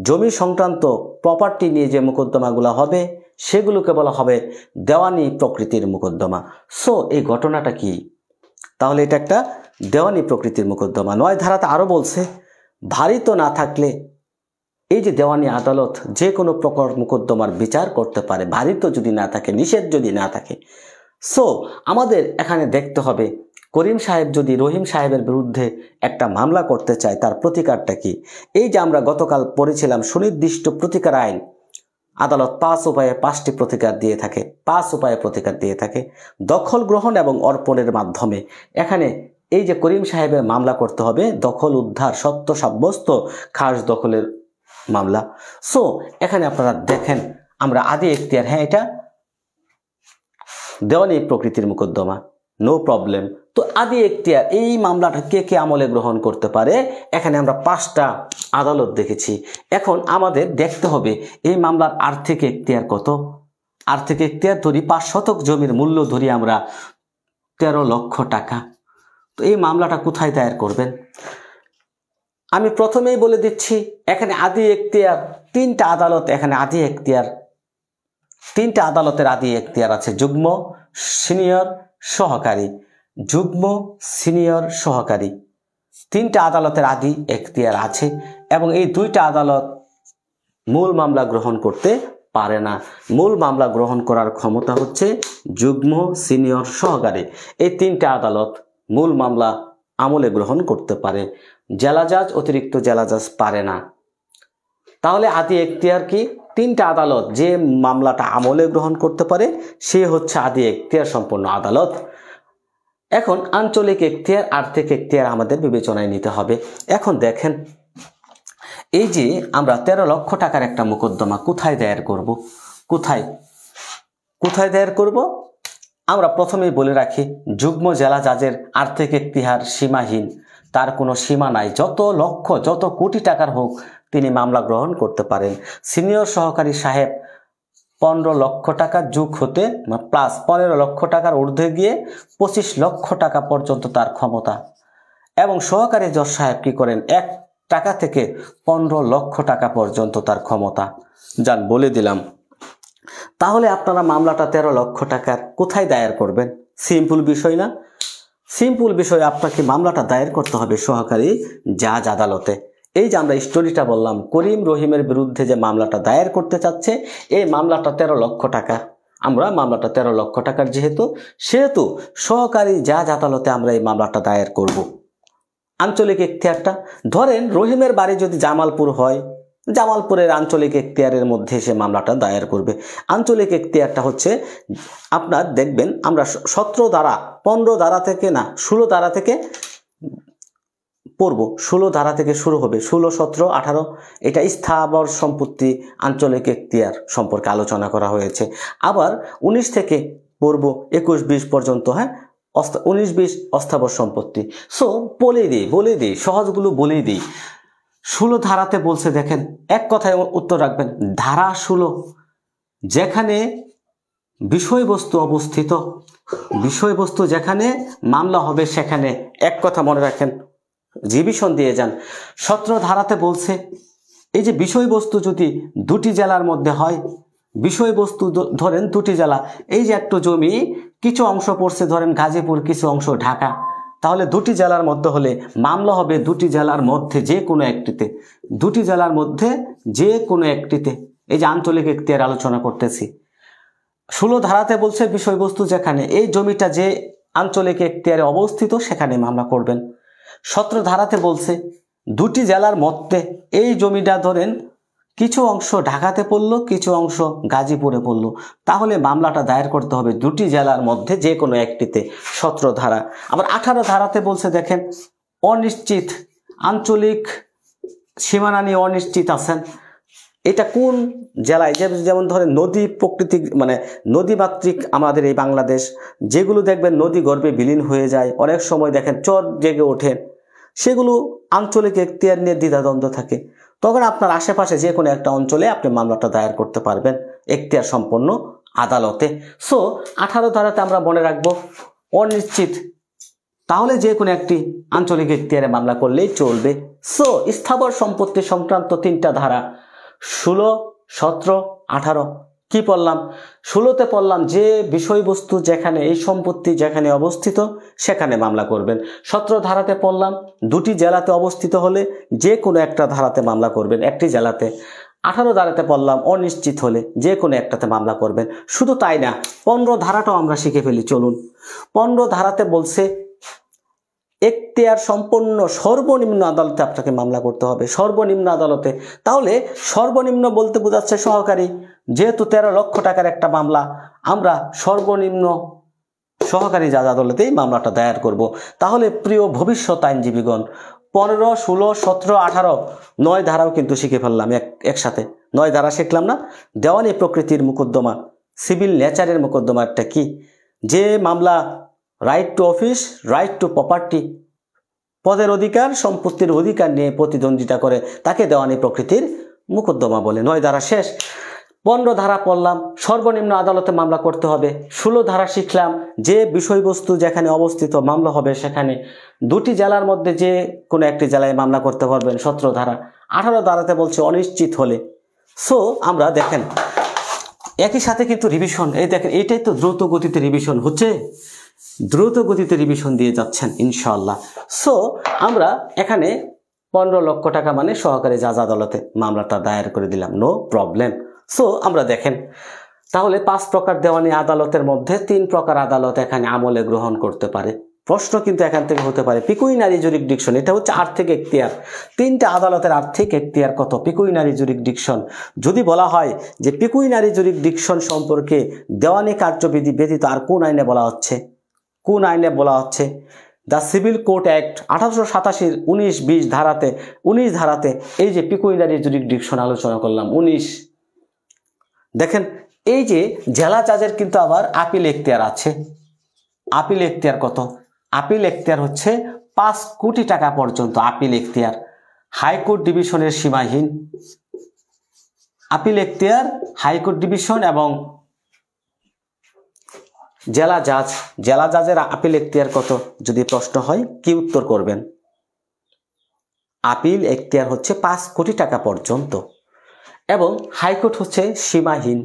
জমি সংক্রান্ত প্রপার্টি নিয়ে যে মোকদ্দমাগুলো হবে, সেগুলোকে বলা হবে দেওয়ানি প্রকৃতির মোকদ্দমা। সো এই ঘটনাটা কি? তাহলে এটা একটা দেওয়ানি প্রকৃতির মোকদ্দমা। 9 ধারাতে আরও বলছে ভারিত না থাকলে এই যে দেওয়ানি আদালত যে কোনো প্রকার মোকদ্দমার বিচার করতে পারে, ভারিত যদি না থাকে, নিষেধ যদি না থাকে। সো আমাদের এখানে দেখতে হবে করিম সাহেব যদি রহিম সাহেবের বিরুদ্ধে একটা মামলা করতে চায়, তার প্রতিকারটা কি? এই যে আমরা গতকাল পড়েছিলাম সুনির্দিষ্ট প্রতিকার আইন, আদালত 5 উপায়ে 5টি প্রতিকার দিয়ে থাকে, 5 উপায়ে প্রতিকার দিয়ে থাকে। দখল গ্রহণ এবং অর্পণের মাধ্যমে এখানে এই যে করিম সাহেবের মামলা করতে হবে দখল উদ্ধার সত্য সাব্যস্ত খাস দখলের মামলা। সো এখানে আপনারা দেখেন আমরা আদি এখতিয়ার, হ্যাঁ এটা দেওয়ানি প্রকৃতির মোকদ্দমা, নো প্রবলেম। তো আদি এখতিয়ার এই মামলাটা কে কে আমলে গ্রহণ করতে পারে? এখানে আমরা 5টা আদালত দেখেছি। এখন আমাদের দেখতে হবে এই মামলার আর্থিক এখতিয়ার কত। আর্থিক এখতিয়ার ধরি 5 শতক জমির মূল্য ধরি আমরা 13 লক্ষ টাকা। তো এই মামলাটা কোথায় দায়ের করবেন? আমি প্রথমেই বলে দিচ্ছি এখানে আদি এখতিয়ার 3টা আদালত, এখানে আদি এখতিয়ার 3টা আদালতের আদি এখতিয়ার আছে, যুগ্ম, সিনিয়র, সহকারী। যুগ্ম, সিনিয়র, সহকারী 3টা আদালতের আদি এখতিয়ার আছে, এবং এই 2টা আদালত মূল মামলা গ্রহণ করতে পারে না। মূল মামলা গ্রহণ করার ক্ষমতা হচ্ছে যুগ্ম, সিনিয়র, সহকারী। এই 3টা আদালত মূল মামলা আমলে গ্রহণ করতে পারে, জেলা জাজ, অতিরিক্ত জেলা জাজ পারে না। তাহলে আদি এখতিয়ার কি? 3টা আদালত যে মামলাটা আমলে গ্রহণ করতে পারে সে হচ্ছে আদি এখতিয়ার সম্পন্ন আদালত। এখন আঞ্চলিক এখতিয়ার, আর্থিক এখতিয়ার আমাদের বিবেচনায় নিতে হবে। এখন দেখেন এই যে আমরা 13 লক্ষ টাকার একটা মোকদ্দমা কোথায় দায়ের করব? কোথায় দায়ের করব? আমরা প্রথমেই বলে রাখি যুগ্ম জেলা জাজের আর্থিক এখতিয়ার সীমাহীন, তার কোনো সীমা নাই, যত লক্ষ যত কোটি টাকার হোক তিনি মামলা গ্রহণ করতে পারেন। সিনিয়র সহকারী সাহেব 15 লক্ষ টাকা যোগ হতে প্লাস 15 লক্ষ টাকার ঊর্ধ্বে গিয়ে 25 লক্ষ টাকা পর্যন্ত তার ক্ষমতা। এবং সহকারী জজ সাহেব কি করেন, 1 টাকা থেকে 15 লক্ষ টাকা পর্যন্ত তার ক্ষমতা। যান বলে দিলাম। তাহলে আপনারা মামলাটা 13 লক্ষ টাকার কোথায় দায়ের করবেন? সিম্পল বিষয় না? সিম্পল বিষয়, আপনাকে মামলাটা দায়ের করতে হবে সহকারী জাজ আদালতে। এই যে আমরা স্টোরিটা বললাম, করিম রহিমের বিরুদ্ধে যে মামলাটা দায়ের করতে চাচ্ছে, এই মামলাটা 13 লক্ষ টাকা। আমরা মামলাটা 13 লক্ষ টাকার সেহেতু সহকারী জাজ আদালতে আমরা এই মামলাটা দায়ের করব। আঞ্চলিক এখতিয়ারটা ধরেন রহিমের বাড়ি যদি জামালপুর হয়, জামালপুরের আঞ্চলিক এখতিয়ারের মধ্যে সে মামলাটা দায়ের করবে। আঞ্চলিক এখতিয়ারটা হচ্ছে আপনার দেখবেন আমরা 17 ধারা 15 ধারা থেকে না 16 ধারা থেকে পড়ব, 16 ধারা থেকে শুরু হবে, 16, 17, 18 এটা স্থাবর সম্পত্তি আঞ্চলিক এখতিয়ার সম্পর্কে আলোচনা করা হয়েছে। আবার 19 থেকে পড়ব 21, 20 পর্যন্ত, হ্যাঁ 19, 20 অস্থাবর সম্পত্তি। সো বলে দিই সহজগুলো বলেই দিই। 16 ধারাতে বলছে, দেখেন এক কথায় উত্তর রাখবেন, ধারা 16 যেখানে বিষয়বস্তু অবস্থিত, বিষয়বস্তু যেখানে মামলা হবে সেখানে, এক কথা মনে রাখেন, রিভিশন দিয়ে যান। 17 ধারাতে বলছে এই যে বিষয়বস্তু যদি 2টি জেলার মধ্যে হয়, বিষয়বস্তু ধরেন 2টি জেলা, এই যে একটা জমি কিছু অংশ পড়ছে ধরেন গাজীপুর, কিছু অংশ ঢাকা, তাহলে 2টি জেলার মধ্যে হলে মামলা হবে 2টি জেলার মধ্যে যে কোনো একটিতে, 2টি জেলার মধ্যে যে কোনো একটিতে। এই যে আঞ্চলিক এখতিয়ার আলোচনা করতেছি। 16 ধারাতে বলছে বিষয়বস্তু যেখানে, এই জমিটা যে আঞ্চলিক এখতিয়ারে অবস্থিত সেখানে মামলা করবেন। 17 ধারাতে বলছে 2টি জেলার মধ্যে, এই জমিটা ধরেন কিছু অংশ ঢাকাতে পড়লো, কিছু অংশ গাজীপুরে পড়লো, তাহলে মামলাটা দায়ের করতে হবে 2টি জেলার মধ্যে যে কোনো একটিতে, 17 ধারা। আবার 18 ধারাতে বলছে দেখেন অনিশ্চিত আঞ্চলিক সীমানা নিয়ে অনিশ্চিত আছেন, এটা কোন জেলায়, যেমন ধরেন নদী প্রকৃতি মানে নদীমাতৃক আমাদের এই বাংলাদেশ, যেগুলো দেখবেন নদী গর্ভে বিলীন হয়ে যায়, অনেক সময় দেখেন চর জেগে ওঠে, সেগুলো আঞ্চলিক এখতিয়ার নিয়ে দ্বিধাদ্বন্দ্ব থাকে, তখন আপনার আশেপাশে যে কোনো একটা অঞ্চলে আপনি মামলাটা দায়ের করতে পারবেন এখতিয়ার সম্পন্ন আদালতে। সো 18 ধারাতে আমরা মনে রাখবো অনিশ্চিত, তাহলে যে কোনো একটি আঞ্চলিক এখতিয়ারে মামলা করলেই চলবে। সো স্থাবর সম্পত্তি সংক্রান্ত 3টা ধারা 16, 17, 18 কি পড়লাম? 16তে পড়লাম যে বিষয়বস্তু যেখানে, এই সম্পত্তি যেখানে অবস্থিত সেখানে মামলা করবেন। 17 ধারাতে পড়লাম 2টি জেলাতে অবস্থিত হলে যে কোনো একটা ধারাতে মামলা করবেন, একটি জেলাতে। 18 ধারাতে পড়লাম অনিশ্চিত হলে যে কোনো একটাতে মামলা করবেন। শুধু তাই না, 15 ধারাটাও আমরা শিখে ফেলি, চলুন। 15 ধারাতে বলছে এখতিয়ার সম্পন্ন সর্বনিম্ন আদালতে আপনাকে মামলা করতে হবে, সর্বনিম্ন আদালতে। তাহলে সর্বনিম্ন বলতে বোঝাচ্ছে সহকারী, যেহেতু 13 লক্ষ টাকার একটা মামলা, আমরা সর্বনিম্ন সহকারী জাজ আদালতেই মামলাটা দায়ের করব। তাহলে প্রিয় ভবিষ্যৎ আইনজীবীগণ, 15, 16, 17, 18 9 ধারাও কিন্তু শিখে ফেললাম একসাথে। 9 ধারা শিখলাম না? দেওয়ানি প্রকৃতির মোকদ্দমা, সিভিল নেচারের মোকদ্দমাটা কি, যে মামলা right to office, right two property, পদের অধিকার, সম্পত্তির অধিকার নিয়ে প্রতিদ্বন্দ্বিতা করে, তাকে দেওয়ানি প্রকৃতির মোকদ্দমা বলে। 9 ধারা শেষ। 15 ধারা পড়লাম সর্বনিম্ন আদালতে মামলা করতে হবে। 16 ধারা শিখলাম যে বিষয়বস্তু যেখানে অবস্থিত মামলা হবে সেখানে, 2টি জেলার মধ্যে যে কোনো একটি জেলায় মামলা করতে পারবেন, 17 ধারা। 18 ধারাতে বলছে অনিশ্চিত হলে। সো আমরা দেখেন একই সাথে কিন্তু রিভিশন, এই দেখেন এটাই তো দ্রুত গতিতে রিভিশন হচ্ছে, দ্রুত গতিতে রিভিশন দিয়ে যাচ্ছেন ইনশাআল্লাহ। সো আমরা এখানে 15 লক্ষ টাকা মানে সহকারী জাজ আদালতে মামলাটা দায়ের করে দিলাম, নো প্রবলেম। সো আমরা দেখেন তাহলে 5 প্রকার দেওয়ানি আদালতের মধ্যে 3 প্রকার আদালত এখানে আমলে গ্রহণ করতে পারে। প্রশ্ন কিন্তু এখান থেকে হতে পারে পিকুইনারি জুরিসডিকশন, এটা হচ্ছে আর্থিক এখতিয়ার। 3টা আদালতের আর্থিক এখতিয়ার কত? পিকুইনারি জুরিসডিকশন। যদি বলা হয় যে পিকুইনারি জুরিসডিকশন সম্পর্কে দেওয়ানি কার্যবিধি ব্যতীত আর কোন আইনে বলা হচ্ছে, কোন আইনে বলা হচ্ছে? দ্য সিভিল কোর্ট অ্যাক্ট 1887 19-20 ধারাতে, 19 ধারাতে এই যে পিকুইনারি জুরিসডিকশন আলোচনা করলাম 19। দেখেন এই যে জেলা জাজের কিন্তু আবার আপিল এখতিয়ার আছে। আপিল এখতিয়ার কত? আপিল এখতিয়ার হচ্ছে 5 কোটি টাকা পর্যন্ত আপিল এখতিয়ার। হাইকোর্ট ডিভিশনের সীমাহীন, আপিল এখতিয়ার হাইকোর্ট ডিভিশন এবং জেলা জাজ। জেলা জাজের আপিল এখতিয়ার কত যদি প্রশ্ন হয় কি উত্তর করবেন? আপিল এখতিয়ার হচ্ছে 5 কোটি টাকা পর্যন্ত এবং হাইকোর্ট হচ্ছে সীমাহীন।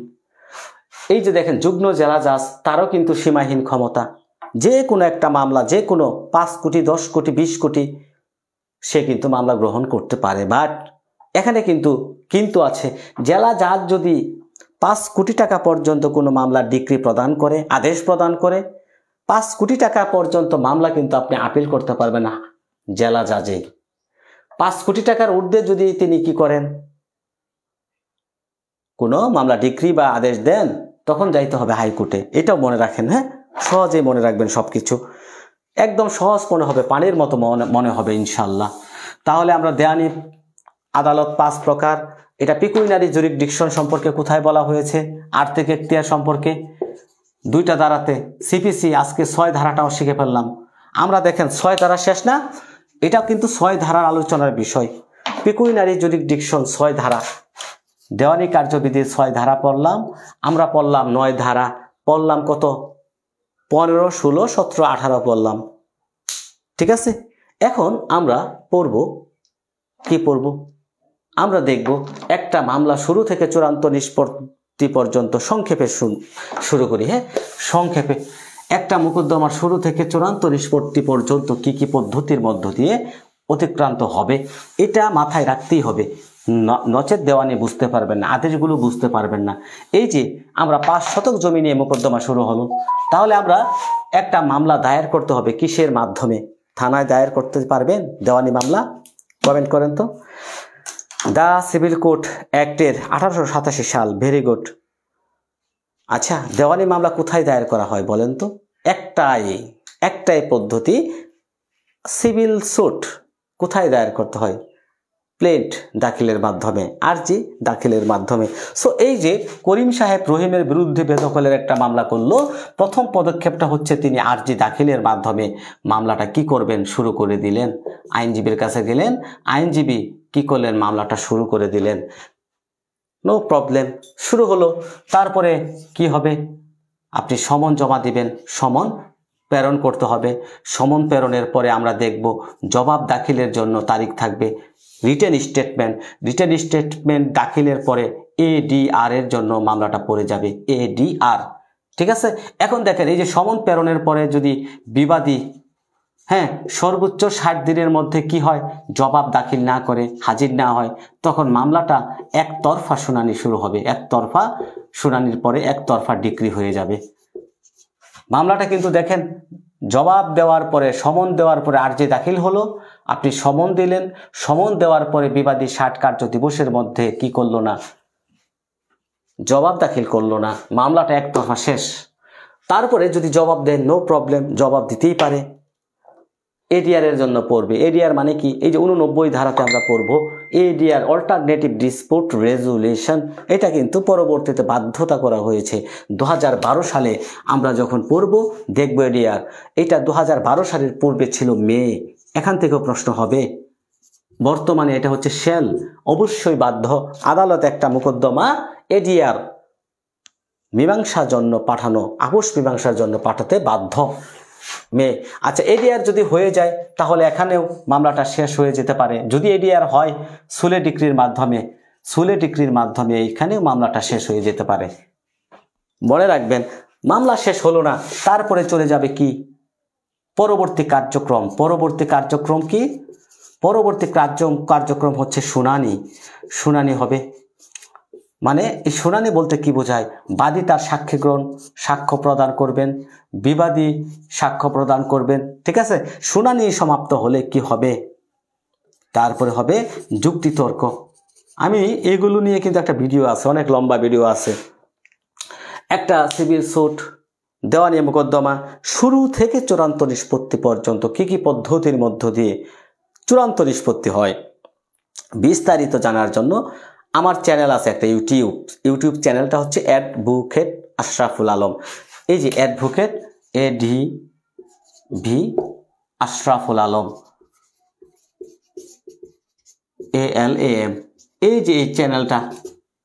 এই যে দেখেন যুগ্ম জেলা জাজ, তারও কিন্তু সীমাহীন ক্ষমতা। যে কোনো একটা মামলা, যে কোনো 5 কোটি 10 কোটি 20 কোটি সে কিন্তু মামলা গ্রহণ করতে পারে। বাট এখানে কিন্তু আছে, জেলা জাজ যদি 5 কোটি টাকা পর্যন্ত কোনো মামলার ডিক্রি প্রদান করে, আদেশ প্রদান করে, 5 কোটি টাকা পর্যন্ত মামলা কিন্তু আপনি আপিল করতে পারবেন না জেলা জাজে। 5 কোটি টাকার ঊর্ধ্বে যদি তিনি কি করেন, কোনো মামলা ডিক্রি বা আদেশ দেন, তখন যাইতে হবে হাইকোর্টে। এটাও মনে রাখেন, হ্যাঁ, সহজে মনে রাখবেন সবকিছু, একদম সহজ মনে হবে, পানির মতো মনে হবে ইনশাল্লাহ। তাহলে আমরা দেওয়ানি আদালত 5 প্রকার। এটা পিকুইনারি জুরিসডিকশন সম্পর্কে কোথায় বলা হয়েছে? আর্থিক এখতিয়ার সম্পর্কে 2টা ধারাতে। সিপিসি আজকে 6 ধারাটাও শিখে ফেললাম আমরা। দেখেন 6 ধারা শেষ না, এটাও কিন্তু 6 ধারার আলোচনার বিষয়। পিকুইনারি জুরিসডিকশন 6 ধারা, দেওয়ানি কার্যবিধির 6 ধারা পড়লাম আমরা। পড়লাম 9 ধারা, পড়লাম কত? 15, 16, 17, 18 পড়লাম, ঠিক আছে। এখন আমরা পড়ব, কি পড়ব? আমরা দেখব একটা মামলা শুরু থেকে চূড়ান্ত নিষ্পত্তি পর্যন্ত সংক্ষেপে শুরু করি। হ্যাঁ, সংক্ষেপে একটা মোকদ্দমার শুরু থেকে চূড়ান্ত নিষ্পত্তি পর্যন্ত কি কি পদ্ধতির মধ্য দিয়ে অতিক্রান্ত হবে, এটা মাথায় রাখতেই হবে। নচেত দেওয়ানি বুঝতে পারবেন না, আদেশগুলো বুঝতে পারবেন না। এই যে আমরা 5 শতক জমি নিয়ে মোকদ্দমা শুরু হলো, তাহলে আমরা একটা মামলা দায়ের করতে হবে কিসের মাধ্যমে? থানায় দায়ের করতে পারবেন দেওয়ানি মামলা? কমেন্ট করেন তো। দ্য সিভিল কোড অ্যাক্টের 1887 সাল, ভেরি গুড। আচ্ছা, দেওয়ানি মামলা কোথায় দায়ের করা হয় বলেন তো? একটাই পদ্ধতি, সিভিল সুট। কোথায় দায়ের করতে হয়? প্লেট দাখিলের মাধ্যমে, আরজি দাখিলের মাধ্যমে। সো এই যে করিম সাহেব রহিমের বিরুদ্ধে বেদখলের একটা মামলা করলো, প্রথম পদক্ষেপটা হচ্ছে তিনি আরজি দাখিলের মাধ্যমে মামলাটা কি করবেন, শুরু করে দিলেন। আইনজীবীর কাছে গেলেন, আইনজীবী কি করলেন, মামলাটা শুরু করে দিলেন। নো প্রবলেম, শুরু হলো। তারপরে কি হবে? আপনি সমন জমা দিবেন, সমন প্রেরণ করতে হবে। সমন প্রেরণের পরে আমরা দেখব জবাব দাখিলের জন্য তারিখ থাকবে। রিটেন স্টেটমেন্ট দাখিলের পরে এডিআর এর জন্য মামলাটা পড়ে যাবে, এডিআর, ঠিক আছে। এখন দেখেন, এই যে সমন প্রেরণের পরে যদি বিবাদী সর্বোচ্চ 60 দিনের মধ্যে কি হয়, জবাব দাখিল না করে, হাজির না হয়, তখন মামলাটা একতরফা শুনানি শুরু হবে। একতরফা শুনানির পরে একতরফা ডিক্রি হয়ে যাবে মামলাটা। কিন্তু দেখেন, জবাব দেওয়ার পরে, সমন দেওয়ার পরে আরজি দাখিল হলো, আপনি সমন দিলেন, সমন দেওয়ার পরে বিবাদী 60 কার্য দিবসের মধ্যে কি করলো না, জবাব দাখিল করলো না, মামলাটা একতরফা শেষ। তারপরে যদি জবাব দেন, নো প্রবলেম, জবাব দিতেই পারে। এডিআর এর জন্য পড়বে। এডিআর মানে কি? এই যে 89 ধারাতে আমরা পড়বো এডিআর, অল্টারনেটিভ ডিসপিউট রেজুলেশন। এটা কিন্তু পরবর্তীতে বাধ্যতা করা হয়েছে 2012 সালে। আমরা যখন পড়বো দেখবো এডিআর, এটা 2012 সালের পূর্বে ছিল মে। এখান থেকেও প্রশ্ন হবে। বর্তমানে এটা হচ্ছে শেল, অবশ্যই বাধ্য। আদালত একটা মোকদ্দমা এডিআর মীমাংসার জন্য পাঠানো, আপোষ মীমাংসার জন্য পাঠাতে বাধ্য মে। আচ্ছা, এডিআর যদি হয়ে যায় তাহলে এখানেও মামলাটা শেষ হয়ে যেতে পারে। যদি এডিআর হয় সুলে ডিক্রির মাধ্যমে এইখানেও মামলাটা শেষ হয়ে যেতে পারে। মনে রাখবেন, মামলা শেষ হলো না, তারপরে চলে যাবে কি, পরবর্তী কার্যক্রম। পরবর্তী কার্যক্রম কি? পরবর্তী কার্যক্রম হচ্ছে শুনানি হবে। মানে এই শুনানি বলতে কি বোঝায়? বাদী তার সাক্ষ্য প্রদান করবেন, বিবাদী সাক্ষ্য প্রদান করবেন, ঠিক আছে। শুনানি সমাপ্ত হলে কি হবে? তারপরে হবে যুক্তিতর্ক। আমি এগুলো নিয়ে কিন্তু একটা ভিডিও আছে, অনেক লম্বা ভিডিও আছে। একটা সিভিল সুট, দেওয়ানি মোকদ্দমা শুরু থেকে চূড়ান্ত নিষ্পত্তি পর্যন্ত কি কি পদ্ধতির মধ্য দিয়ে চূড়ান্ত নিষ্পত্তি হয়, বিস্তারিত জানার জন্য আমার চ্যানেল আছে একটা, ইউটিউব চ্যানেলটা হচ্ছে অ্যাডভোকেট আশরাফুল আলম। এই যে advocate ADV Ashraful Alam, ALAM, এই যে এই চ্যানেলটা,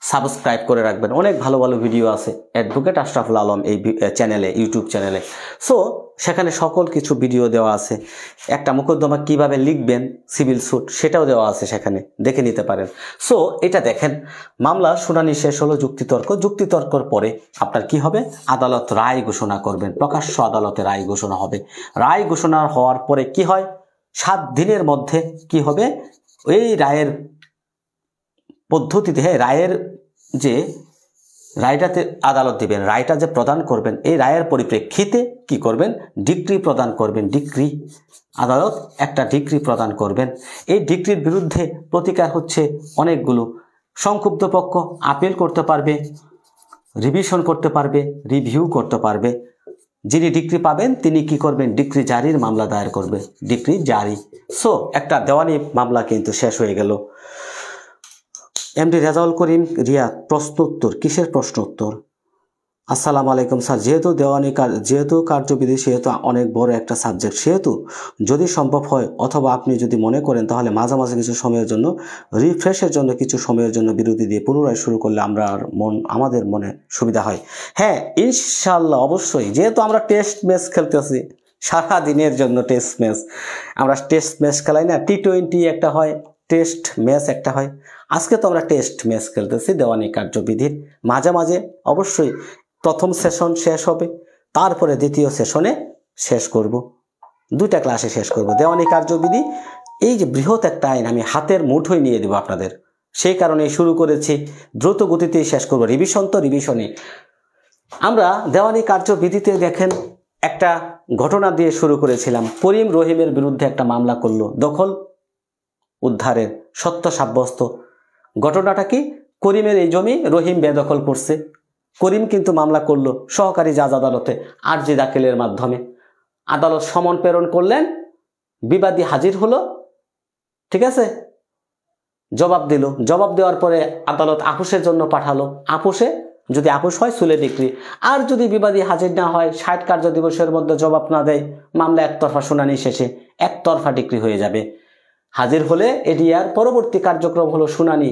সাবস্ক্রাইব করে রাখবেন, অনেক ভালো ভালো ভিডিও আছে অ্যাডভোকেট আশরাফুল আলম এই চ্যানেলে, ইউটিউব চ্যানেলে। সো সেখানে সকল কিছু ভিডিও দেওয়া আছে। একটা মোকদ্দমা কিভাবে লিখবেন সিভিল স্যুট সেটাও দেওয়া আছে, সেখানে দেখে নিতে পারেন। সো এটা দেখেন, মামলা শুনানি শেষ হলো, যুক্তিতর্কর পরে আপনার কি হবে, আদালত রায় ঘোষণা করবেন, প্রকাশ্য আদালতে রায় ঘোষণা হবে। রায় ঘোষণা হওয়ার পরে কি হয়, 7 দিনের মধ্যে কি হবে, এই রায়ের পদ্ধতিতে, রায়ের যে রায়টাতে আদালত দিবেন, রায়টা যে প্রদান করবেন, এই রায়ের পরিপ্রেক্ষিতে কি করবেন, ডিক্রি প্রদান করবেন। ডিক্রি, আদালত একটা ডিক্রি প্রদান করবেন। এই ডিক্রির বিরুদ্ধে প্রতিকার হচ্ছে অনেকগুলো। সংক্ষুব্ধ পক্ষ আপিল করতে পারবে, রিভিশন করতে পারবে, রিভিউ করতে পারবে। যিনি ডিক্রি পাবেন তিনি কি করবেন, ডিক্রি জারির মামলা দায়ের করবে, ডিক্রি জারি। সো একটা দেওয়ানি মামলা কিন্তু শেষ হয়ে গেল। এমডি রেজাউল করিম রিয়াদ, প্রশ্ন উত্তর, কিসের প্রশ্ন উত্তর? আসসালামু আলাইকুম স্যার, যেহেতু কার্যবিধি সেহেতু অনেক বড় একটা সাবজেক্ট, সেহেতু যদি সম্ভব হয় অথবা আপনি যদি মনে করেন তাহলে মাঝামাঝি কিছু সময়ের জন্য রিফ্রেশের জন্য কিছু সময়ের জন্য বিরতি দিয়ে পুনরায় শুরু করলে আমাদের মনে সুবিধা হয়। হ্যাঁ ইনশাআল্লাহ, অবশ্যই। যেহেতু আমরা টেস্ট ম্যাচ খেলতেছি, সারা দিনের জন্য টেস্ট ম্যাচ, আমরা টেস্ট ম্যাচ খেলাই না, T20 একটা হয়, টেস্ট ম্যাচ একটা হয়। আজকে তো আমরা টেস্ট ম্যাচ খেলতেছি দেওয়ানি কার্যবিধির। মাঝে মাঝে অবশ্যই প্রথম সেশন শেষ হবে, তারপরে দ্বিতীয় সেশনে শেষ করব, 2টা ক্লাসে শেষ করব দেওয়ানি কার্যবিধি। এই যে বৃহৎ একটা আইন আমি হাতের মুঠোয় নিয়ে দেব আপনাদের, সেই কারণে শুরু করেছি, দ্রুত গতিতেই শেষ করব। রিভিশন তো রিভিশনে। আমরা দেওয়ানি কার্যবিধিতে দেখেন একটা ঘটনা দিয়ে শুরু করেছিলাম। করিম রহিমের বিরুদ্ধে একটা মামলা করলো, দখল উদ্ধারের সত্য সাব্যস্ত। ঘটনাটা কি, করিমের এই জমি রহিম বেদখল করছে। করিম কিন্তু মামলা করলো সহকারী জাজ আদালতে আরজি দাখিলের মাধ্যমে। আদালত সমন প্রেরণ করলেন, বিবাদী হাজির হলো, ঠিক আছে, জবাব দিল। জবাব দেওয়ার পরে আদালত আপোষের জন্য পাঠালো। আপোষে যদি আপোষ হয় সুলে ডিক্রি, আর যদি বিবাদী হাজির না হয় 60 কার্য দিবসের মধ্যে জবাব না দেয়, মামলা একতরফা শুনানি শেষে একতরফা ডিক্রি হয়ে যাবে। হাজির হলে এডিআর, পরবর্তী কার্যক্রম হলো শুনানি,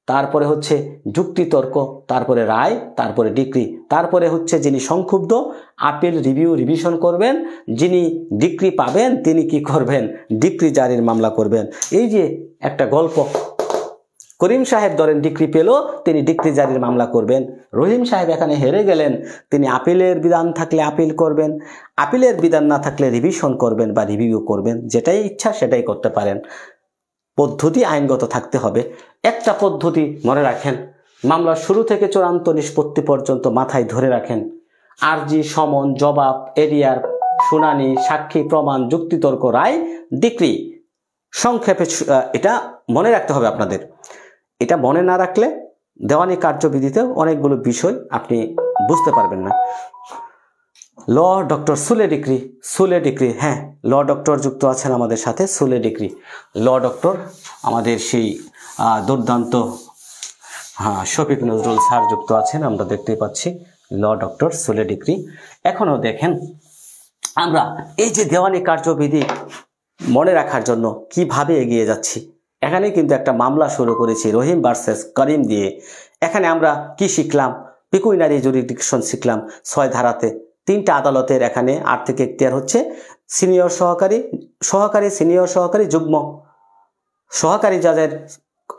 তারপরে হচ্ছে যুক্তিতর্ক, তারপরে রায়, তারপরে ডিক্রি, তারপরে হচ্ছে যিনি সংক্ষুব্ধ আপিল রিভিউ রিভিশন করবেন, যিনি ডিক্রি পাবেন তিনি কি করবেন, ডিক্রি জারির মামলা করবেন। এই যে একটা গল্প, করিম সাহেব ধরেন ডিক্রি পেল, তিনি ডিক্রি জারির মামলা করবেন। রহিম সাহেব এখানে হেরে গেলেন, তিনি আপিলের বিধান থাকলে আপিল করবেন, আপিলের বিধান না থাকলে রিভিশন করবেন বা রিভিউ করবেন, যেটাই ইচ্ছা সেটাই করতে পারেন। পদ্ধতি আইনগত থাকতে হবে। একটা পদ্ধতি মনে রাখেন, মামলার শুরু থেকে চূড়ান্ত নিষ্পত্তি পর্যন্ত মাথায় ধরে রাখেন। আরজি, সমন, জবাব, এরিয়ার, শুনানি, সাক্ষী, প্রমাণ, যুক্তিতর্ক, রায়, ডিক্রি। সংক্ষেপে এটা মনে রাখতে হবে আপনাদের। এটা মনে না রাখলে দেওয়ানি কার্যবিধিতে অনেকগুলো বিষয় আপনি বুঝতে পারবেন না। ল ডক্টর সুলে ডিক্রি, সুলে ডিক্রি, হ্যাঁ ল ডক্টর যুক্ত আছেন আমাদের সাথে, সুলে ডিক্রি। ল ডক্টর আমাদের সেই দুর্দান্ত শফিক নজরুল স্যার যুক্ত আছেন, আমরা দেখতেই পাচ্ছি, ল ডক্টর সুলে ডিক্রি। এখনও দেখেন আমরা এই যে দেওয়ানি কার্যবিধি মনে রাখার জন্য কিভাবে এগিয়ে যাচ্ছি। এখানে কিন্তু একটা মামলা শুরু করেছি রহিম ভার্সেস করিম দিয়ে। এখানে আমরা কি শিখলাম, পিকুইনারি জুরিডিকশন শিখলাম 6 ধারাতে। 3টা আদালতের এখানে আর্থিক এখতিয়ার হচ্ছে সিনিয়র সহকারী, সহকারী, সিনিয়র সহকারী, যুগ্ম। সহকারী জাজের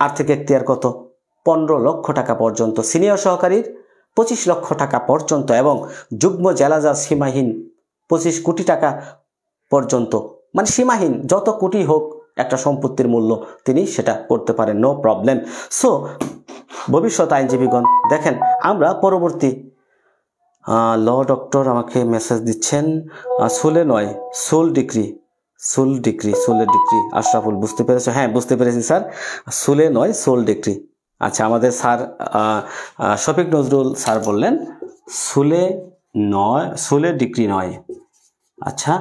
আর্থিক এখতিয়ার কত, 15 লক্ষ টাকা পর্যন্ত, সিনিয়র সহকারীর 25 লক্ষ টাকা পর্যন্ত, এবং যুগ্ম জেলা জাজ সীমাহীন 25 কোটি টাকা পর্যন্ত। মানে সীমাহীন, যত কোটি হোক একটা সম্পত্তির মূল্য তিনি সেটা করতে পারেন, নো প্রবলেম। সো ভবিষ্যৎ আইনজীবীগণ দেখেন, আমরা পরবর্তী ল ডক্টর আমাকে মেসেজ দিচ্ছেন, সুলে নয় সোল ডিক্রি, সোল ডিক্রি, সোলের ডিক্রি। আশরাফুল বুঝতে পেরেছো? হ্যাঁ বুঝতে পেরেছি স্যার, সুলে নয় সোল ডিক্রি। আচ্ছা, আমাদের স্যার শফিক নজরুল স্যার বললেন সুলে নয়, সোলে ডিক্রি নয়। আচ্ছা,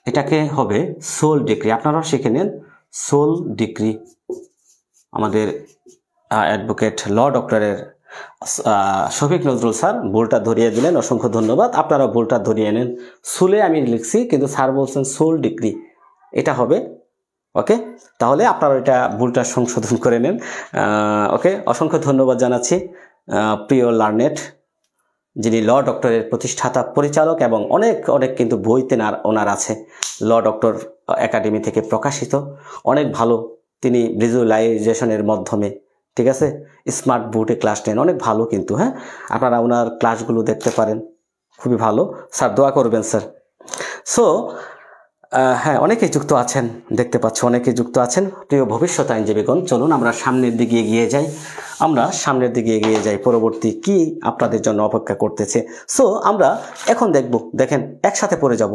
এটাকে হবে সোল ডিক্রি, আপনারাও শিখে নেন, সোল ডিক্রি। আমাদের অ্যাডভোকেট ল ডক্টরের শফিক নজরুল স্যার ভুলটা ধরিয়ে দিলেন, অসংখ্য ধন্যবাদ। আপনারা ভুলটা ধরিয়ে নেন, সুলে আমি লিখছি কিন্তু স্যার বলছেন সোল ডিক্রি, এটা হবে ওকে, তাহলে আপনারা ওইটা ভুলটা সংশোধন করে নেন। ওকে, অসংখ্য ধন্যবাদ জানাচ্ছি প্রিয় লার্নেড, যিনি ল ডক্টরের প্রতিষ্ঠাতা পরিচালক এবং অনেক অনেক কিন্তু বইতে ওনার আছে, ল ডক্টর একাডেমি থেকে প্রকাশিত, অনেক ভালো তিনি ভিজুয়ালাইজেশনের মাধ্যমে, ঠিক আছে, স্মার্ট বোর্ডে ক্লাস নেন, অনেক ভালো কিন্তু। হ্যাঁ, আপনারা ওনার ক্লাসগুলো দেখতে পারেন, খুবই ভালো। স্যার দোয়া করবেন স্যার। সো হ্যাঁ, অনেকেই যুক্ত আছেন, দেখতে পাচ্ছ অনেকেই যুক্ত আছেন। প্রিয় ভবিষ্যৎ আইনজীবীগণ, চলুন আমরা সামনের দিকে এগিয়ে যাই, পরবর্তী কি আপনাদের জন্য অপেক্ষা করতেছে। সো আমরা এখন দেখেন একসাথে পড়ে যাব,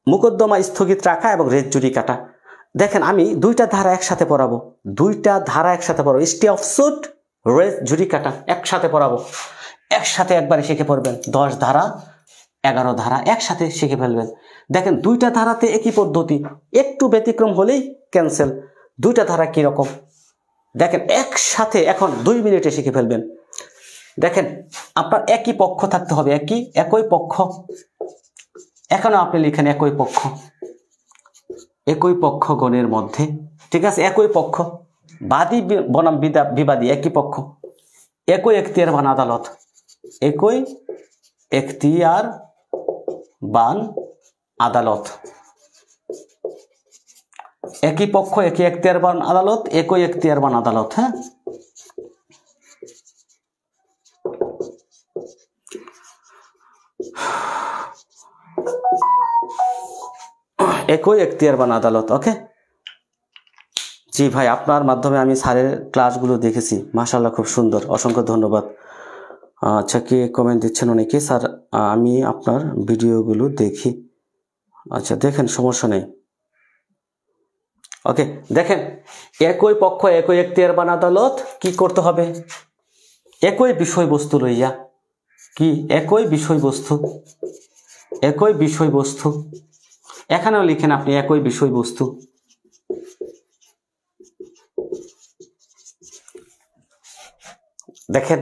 মোকদ্দমা স্থগিত রাখা এবং রেজ জুরি কাটা। দেখেন আমি দুইটা ধারা একসাথে পড়াবো, স্টে অফ সুট, রেজ জুরি কাটা একসাথে পড়াবো, একসাথে একবারে শিখে পড়বেন। 10 ধারা 11 ধারা একসাথে শিখে ফেলবেন। দেখেন দুইটা ধারাতে একই পদ্ধতি, একটু ব্যতিক্রম হলেই ক্যান্সেল। দুইটা ধারা কিরকম দেখেন, একসাথে এখন 2 মিনিটে শিখে ফেলবেন। দেখেন আপনার একই পক্ষ থাকতে হবে, একই পক্ষ। এখানে আপনি লিখেন একই পক্ষ গণের মধ্যে, ঠিক আছে, একই পক্ষ, বাদী বনাম বিবাদী একই পক্ষ, একই এখতিয়ারবান আদালত, একই এখতিয়ারবান আদালত, একই পক্ষ, একই এখতিয়ারবান আদালত, একই এখতিয়ারবান আদালত। হ্যাঁ, একই এখতিয়ারবান আদালত। ওকে জি ভাই, আপনার মাধ্যমে আমি স্যারের ক্লাসগুলো দেখেছি, মাশাআল্লাহ খুব সুন্দর, অসংখ্য ধন্যবাদ। আচ্ছা, কে কমেন্ট দিচ্ছেন অনেকে, স্যার আমি আপনার ভিডিওগুলো দেখি। আচ্ছা দেখেন, সমস্যা নেই। ওকে দেখেন, একই পক্ষ একই এখতিয়ারবান আদালত কি করতে হবে, একই বিষয়বস্তু লইয়া, কি একই বিষয়বস্তু, এখানেও লিখেন আপনি একই বিষয়বস্তু। দেখেন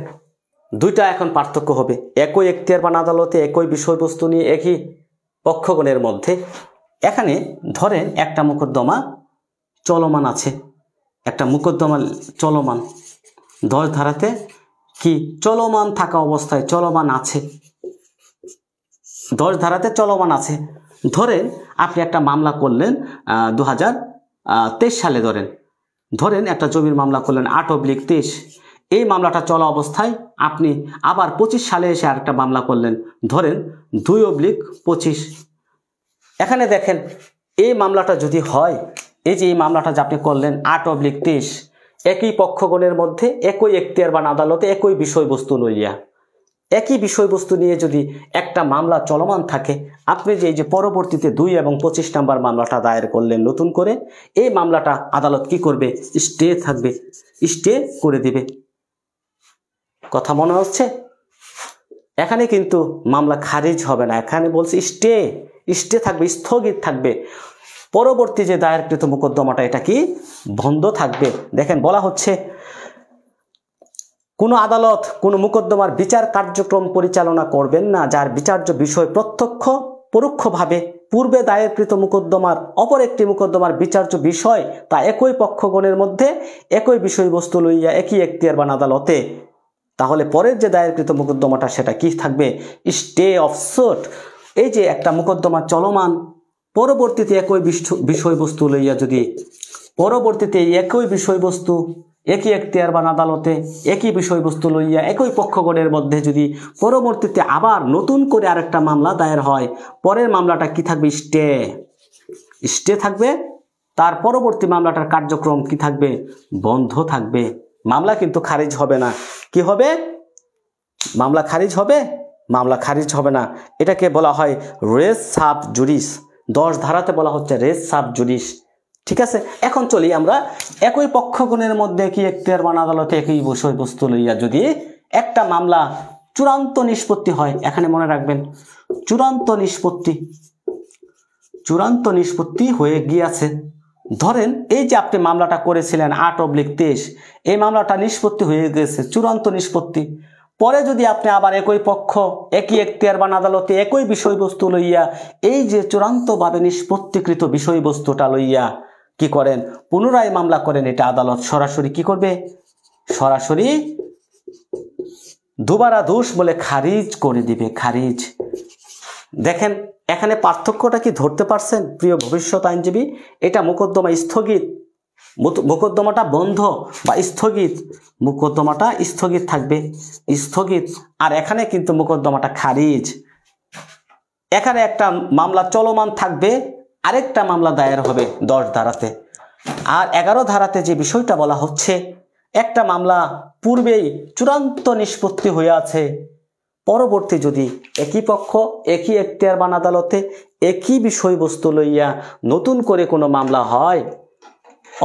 দুইটা এখন পার্থক্য হবে, একই এখতিয়ারবান আদালতে একই বিষয়বস্তু নিয়ে একই পক্ষগণের মধ্যে। এখানে ধরেন একটা মোকদ্দমা চলমান আছে, একটা মোকদ্দমা চলমান, 10 ধারাতে কি চলমান থাকা অবস্থায় চলমান আছে, 10 ধারাতে চলমান আছে। ধরেন আপনি একটা মামলা করলেন 2023 সালে, ধরেন একটা জমির মামলা করলেন 8/23, এই মামলাটা চলা অবস্থায় আপনি আবার 25 সালে এসে আরেকটা মামলা করলেন, ধরেন 2/25। এখানে দেখেন এই মামলাটা যদি হয়, এই যে এই মামলাটা যে আপনি করলেন 8/23, একই পক্ষগণের মধ্যে একই এখতিয়ারবান আদালতে একই বিষয়বস্তু লইয়া, একই বিষয়বস্তু নিয়ে যদি একটা মামলা চলমান থাকে, আপনি যে এই যে পরবর্তীতে 2 এবং 25 নম্বর মামলাটা দায়ের করলেন নতুন করে, এই মামলাটা আদালত কি করবে, স্টে করে দিবে। কথা মনে হচ্ছে? এখানে কিন্তু মামলা খারিজ হবে না, এখানে বলছে স্টে থাকবে, স্থগিত থাকবে। পরবর্তী যে দায়েরকৃত মোকদ্দমাটা এটা কি বন্ধ থাকবে। দেখেন বলা হচ্ছে, কোন আদালত কোন মোকদ্দমার বিচার কার্যক্রম পরিচালনা করবেন না যার বিচার্য বিষয় প্রত্যক্ষ পরোক্ষভাবে পূর্বে দায়েরকৃত মোকদ্দমার অপর একটি মোকদ্দমার বিচার্য বিষয় তা একই পক্ষগণের মধ্যে একই বিষয়বস্তু লইয়া একই এখতিয়ারবান আদালতে। তাহলে পরের যে দায়েরকৃত মোকদ্দমাটা সেটা কি থাকবে, স্টে অফ সুট। এই যে একটা মোকদ্দমা চলমান, পরবর্তীতে একই বিষয়বস্তু লইয়া যদি পরবর্তীতে একই বিষয়বস্তু একই এখতিয়ারবান আদালতে একই বিষয়বস্তু লইয়া একই পক্ষগণের মধ্যে যদি পরবর্তীতে আবার নতুন করে আরেকটা মামলা দায়ের হয়, পরের মামলাটা কি থাকবে, স্টে থাকবে। তার পরবর্তী মামলাটার কার্যক্রম কি থাকবে, বন্ধ থাকবে। মামলা কিন্তু খারিজ হবে না। কি হবে, মামলা খারিজ হবে না। এটাকে বলা হয় রেস সাব জুডিস, 10 ধারাতে বলা হচ্ছে রেস সাব জুডিস। ঠিক আছে, এখন চলি আমরা একই পক্ষগণের মধ্যে কি এখতিয়ারবান আদালতে একই বিষয়বস্তু লইয়া যদি একটা মামলা চূড়ান্ত নিষ্পত্তি হয়, এখানে মনে রাখবেন চূড়ান্ত নিষ্পত্তি হয়ে গিয়েছে। ধরেন এই যে আপনি মামলাটা করেছিলেন 8/23, এই মামলাটা নিষ্পত্তি হয়ে গেছে, চূড়ান্ত নিষ্পত্তি। পরে যদি আপনি আবার একই পক্ষ একই এখতিয়ারবান আদালতে একই বিষয়বস্তু লইয়া এই যে চূড়ান্তভাবে নিষ্পত্তিকৃত বিষয়বস্তুটা লইয়া কি করেন, পুনরায় মামলা করেন, এটা আদালত সরাসরি কি করবে, সরাসরি দুবারা দোষ বলে খারিজ করে দিবে, খারিজ। দেখেন এখানে পার্থক্যটা কি ধরতে পারছেন প্রিয় ভবিষ্যৎ আইনজীবী? এটা মোকদ্দমা স্থগিত, মোকদ্দমাটা বন্ধ বা স্থগিত, মোকদ্দমাটা স্থগিত থাকবে, স্থগিত। আর এখানে কিন্তু মোকদ্দমাটা খারিজ। এখানে একটা মামলা চলমান থাকবে, আরেকটা মামলা দায়ের হবে 10 ধারাতে। আর 11 ধারাতে যে বিষয়টা বলা হচ্ছে, একটা মামলা পূর্বেই চূড়ান্ত নিষ্পত্তি হয়ে আছে, পরবর্তী যদি একই পক্ষ একই এখতিয়ারবান আদালতে একই বিষয়বস্তু লইয়া নতুন করে কোনো মামলা হয়,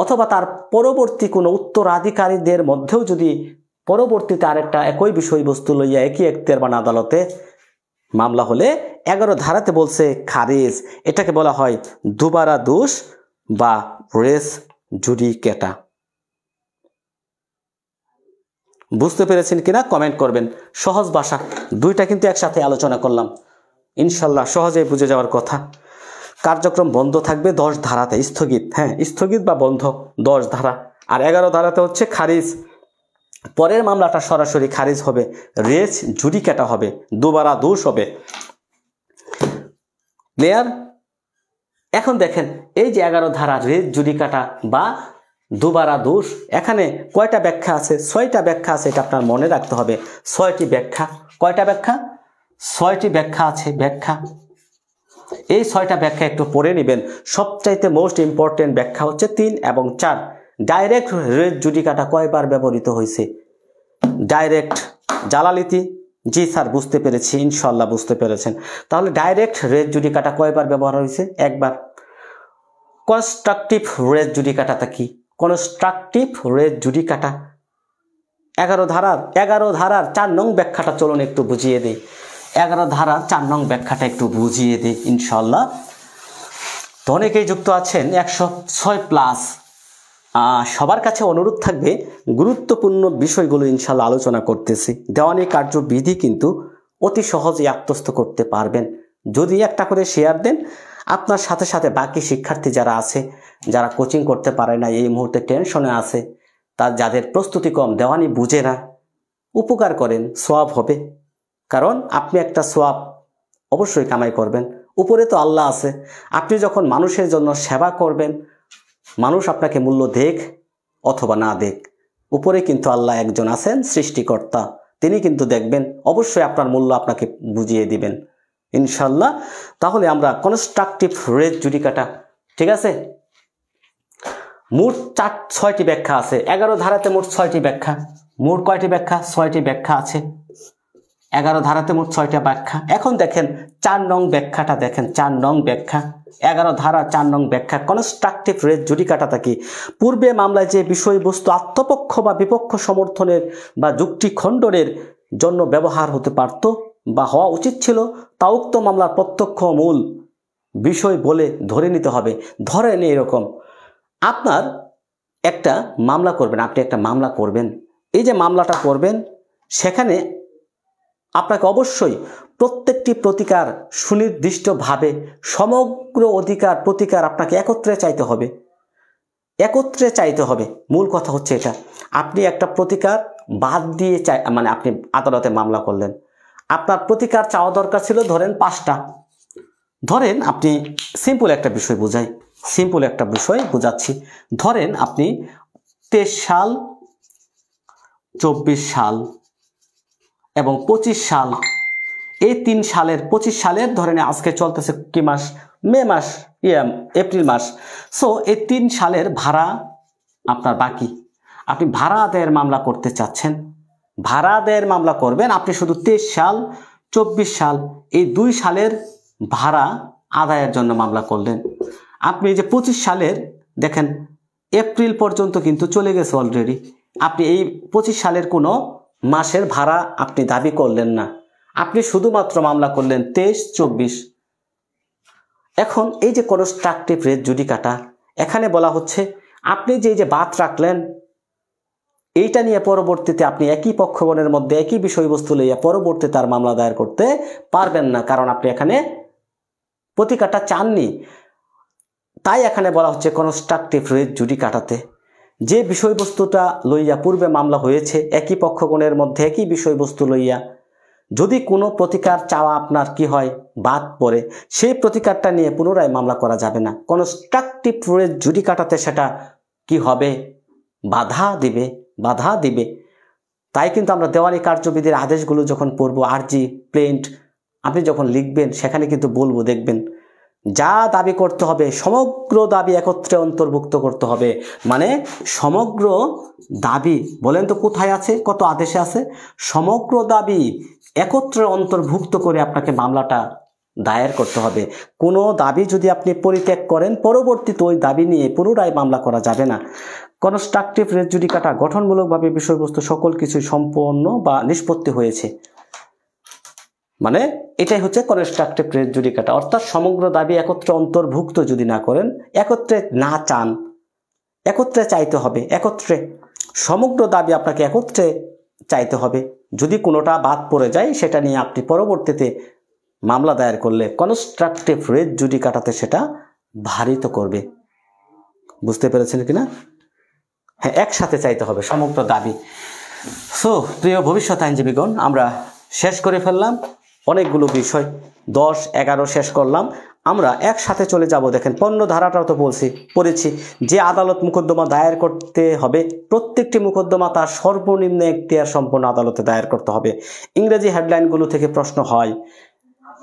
অথবা তার পরবর্তী কোনো উত্তরাধিকারীদের মধ্যেও যদি পরবর্তীতে আরেকটা একই বিষয়বস্তু লইয়া একই এখতিয়ারবান আদালতে মামলা হলে 11 ধারাতে বলছে খারিজ। এটাকে বলা হয় দুবারা দোষ বা রেস জুডিকেটা। বুঝতে পেরেছেন কিনা কমেন্ট করবেন। সহজ ভাষা, দুইটা কিন্তু একসাথে আলোচনা করলাম, ইনশাল্লাহ সহজেই বুঝে যাওয়ার কথা। কার্যক্রম বন্ধ থাকবে 10 ধারাতে, স্থগিত, হ্যাঁ স্থগিত বা বন্ধ 10 ধারা। আর 11 ধারাতে হচ্ছে খারিজ, পরের মামলাটা সরাসরি খারিজ হবে, রেস জুডিকেটা হবে, দুবারা দোষ হবে। ক্লিয়ার? এখন দেখেন এই যে 11 ধারা রেস জুডিকেটা বা দুবারা দোষ, এখানে কয়টা ব্যাখ্যা আছে? 6টা ব্যাখ্যা আছে, এটা আপনার মনে রাখতে হবে। 6টি ব্যাখ্যা। কয়টা ব্যাখ্যা? 6টি ব্যাখ্যা আছে, ব্যাখ্যা। এই 6টা ব্যাখ্যা একটু পড়ে নেবেন। সবচাইতে মোস্ট ইম্পর্টেন্ট ব্যাখ্যা হচ্ছে 3 এবং 4। ডাইরেক্ট রেস জুডিকেটা কয়বার ব্যবহৃত হয়েছে? ডাইরেক্ট জালালিতি, জি স্যার বুঝতে পেরেছি, ইনশাল্লাহ বুঝতে পেরেছেন। তাহলে ডাইরেক্ট রেস জুডিকেটা কয়বার ব্যবহার হয়েছে? একবার। কনস্ট্রাকটিভ রেস জুডিকেটাটা কি? কনস্ট্রাকটিভ রেস জুডিকেটা 11 ধারার 4 নং ব্যাখ্যাটা চলুন একটু বুঝিয়ে দেই। 11 ধারার 4 নং ব্যাখ্যাটা একটু বুঝিয়ে দেই ইনশাল্লাহ। তো অনেকেই যুক্ত আছেন 106+। সবার কাছে অনুরোধ থাকবে, গুরুত্বপূর্ণ বিষয়গুলো ইনশাল্লাহ আলোচনা করতেছি। দেওয়ানি কার্যবিধি কিন্তু অতি সহজেই আত্মস্থ করতে পারবেন যদি একটা করে শেয়ার দেন। আপনার সাথে সাথে বাকি শিক্ষার্থী যারা আছে, যারা কোচিং করতে পারে না, এই মুহূর্তে টেনশনে আছে, তার যাদের প্রস্তুতি কম, দেওয়ানি বুঝে না, উপকার করেন, সোয়াব হবে। কারণ আপনি একটা সোয়াব অবশ্যই কামাই করবেন। উপরে তো আল্লাহ আছে, আপনি যখন মানুষের জন্য সেবা করবেন, মানুষ আপনাকে মূল্য দেখ অথবা না দেখ, উপরে কিন্তু আল্লাহ একজন আছেন সৃষ্টিকর্তা, তিনি কিন্তু দেখবেন, অবশ্যই আপনার মূল্য আপনাকে বুঝিয়ে দিবেন ইনশাল্লাহ। তাহলে আমরা কনস্ট্রাকটিভ রেস জুডিকেটা, ঠিক আছে, মোট 6টি ব্যাখ্যা আছে। 11 ধারাতে মোট 6টি ব্যাখ্যা। মোট কয়টি ব্যাখ্যা? 6টি ব্যাখ্যা আছে 11 ধারাতে, মোট 6টা ব্যাখ্যা। এখন দেখেন 4 নং ব্যাখ্যাটা দেখেন, 4 নং ব্যাখ্যা, 11 ধারা 4 নং ব্যাখ্যা। কনস্ট্রাকটিভ রেস জুডিকেটাটা কি? পূর্বে মামলায় যে বিষয়বস্তু আত্মপক্ষ বা বিপক্ষ সমর্থনের বা যুক্তি খণ্ডনের জন্য ব্যবহার হতে পারত বা হওয়া উচিত ছিল, তা উক্ত মামলার প্রত্যক্ষ মূল বিষয় বলে ধরে নিতে হবে। ধরেন এরকম, আপনার একটা মামলা করবেন, আপনি একটা মামলা করবেন, এই যে মামলাটা করবেন, সেখানে আপনাকে অবশ্যই প্রত্যেকটি প্রতিকার সুনির্দিষ্টভাবে সমগ্র অধিকার প্রতিকার আপনাকে একত্রে চাইতে হবে, একত্রে চাইতে হবে। মূল কথা হচ্ছে এটা। আপনি একটা প্রতিকার বাদ দিয়ে মানে আপনি আদালতে মামলা করলেন, আপনার প্রতিকার চাওয়া দরকার ছিল ধরেন 5টা। ধরেন আপনি সিম্পল একটা বিষয় বোঝাই, সিম্পল একটা বিষয় বোঝাচ্ছি। ধরেন আপনি 23 সাল, 24 সাল এবং 25 সাল, এই 3 সালের 25 সালের ধরেন আজকে চলতেছে কি মাস? মে মাস, এপ্রিল মাস। সো এই 3 সালের ভাড়া আপনার বাকি, আপনি ভাড়া আদায়ের মামলা করতে চাচ্ছেন, ভাড়া আদায়ের মামলা করবেন। আপনি শুধু 23 সাল, 24 সাল এই 2 সালের ভাড়া আদায়ের জন্য মামলা করলেন। আপনি যে 25 সালের দেখেন এপ্রিল পর্যন্ত কিন্তু চলে গেছে অলরেডি, আপনি এই 25 সালের কোনো মাসের ভাড়া আপনি দাবি করলেন না, আপনি শুধুমাত্র মামলা করলেন 23, 24। এখন এই যে কনস্ট্রাকটিভ রেস জুডিকেটা, এখানে বলা হচ্ছে আপনি যে বাদ রাখলেন, এইটা নিয়ে পরবর্তীতে আপনি একই পক্ষগণের মধ্যে একই বিষয়বস্তু লইয়া পরবর্তী তার মামলা দায়ের করতে পারবেন না, কারণ আপনি এখানে প্রতিকারটা চাননি। তাই এখানে বলা হচ্ছে কনস্ট্রাকটিভ রেজ জুডিকাটাতে যে বিষয়বস্তুটা লইয়া পূর্বে মামলা হয়েছে একই পক্ষগণের মধ্যে একই বিষয়বস্তু লইয়া যদি কোনো প্রতিকার চাওয়া আপনার কি হয় বাদ পড়ে সেই প্রতিকারটা নিয়ে পুনরায় মামলা করা যাবে না। কনস্ট্রাকটিভ রেজ জুডিকাটাতে সেটা কি হবে, বাধা দিবে। তাই কিন্তু আমরা দেওয়ানি কার্যবিধির আদেশগুলো যখন পড়ব, আরজি প্লেন্ট আপনি যখন লিখবেন সেখানে কিন্তু বলবো, দেখবেন যা দাবি করতে হবে সমগ্র দাবি একত্রে অন্তর্ভুক্ত করতে হবে। মানে সমগ্র দাবি বলেন তো কোথায় আছে, কত আদেশে আছে? সমগ্র দাবি একত্রে অন্তর্ভুক্ত করে আপনাকে মামলাটা দায়ের করতে হবে। কোনো দাবি যদি আপনি পরিত্যাগ করেন পরবর্তীতে ওই দাবি নিয়ে পুনরায় মামলা করা যাবে না। কনস্ট্রাকটিভ রেজ জুডিকাটা গঠনমূলকভাবে বিষয়বস্তু সকল কিছু সম্পন্ন বা নিষ্পত্তি হয়েছে, মানে এটাই হচ্ছে কনস্ট্রাকটিভ রেজ জুডিকাটা। অর্থাৎ সমগ্র দাবি একত্রে অন্তর্ভুক্ত যদি না করেন, একত্রে না চান, একত্রে চাইতে হবে, একত্রে সমগ্র দাবি আপনাকে একত্রে চাইতে হবে। যদি কোনোটা বাদ পড়ে যায় সেটা নিয়ে আপনি পরবর্তীতে মামলা দায়ের করলে কনস্ট্রাকটিভ রেজ জুডিকাটাতে সেটা ভারিত করবে। বুঝতে পেরেছেন কিনা? হ্যাঁ, একসাথে চাইতে হবে সমগ্র দাবি। সো প্রিয় ভবিষ্যৎ আইনজীবীগণ, আমরা শেষ করে ফেললাম অনেকগুলো বিষয়, 10, 11 শেষ করলাম। আমরা একসাথে চলে যাব। দেখেন 15 ধারাটাও তো পড়েছি যে আদালত মোকদ্দমা দায়ের করতে হবে, প্রত্যেকটি মোকদ্দমা তার সর্বনিম্ন এখতিয়ার সম্পন্ন আদালতে দায়ের করতে হবে। ইংরেজি হেডলাইনগুলো থেকে প্রশ্ন হয়,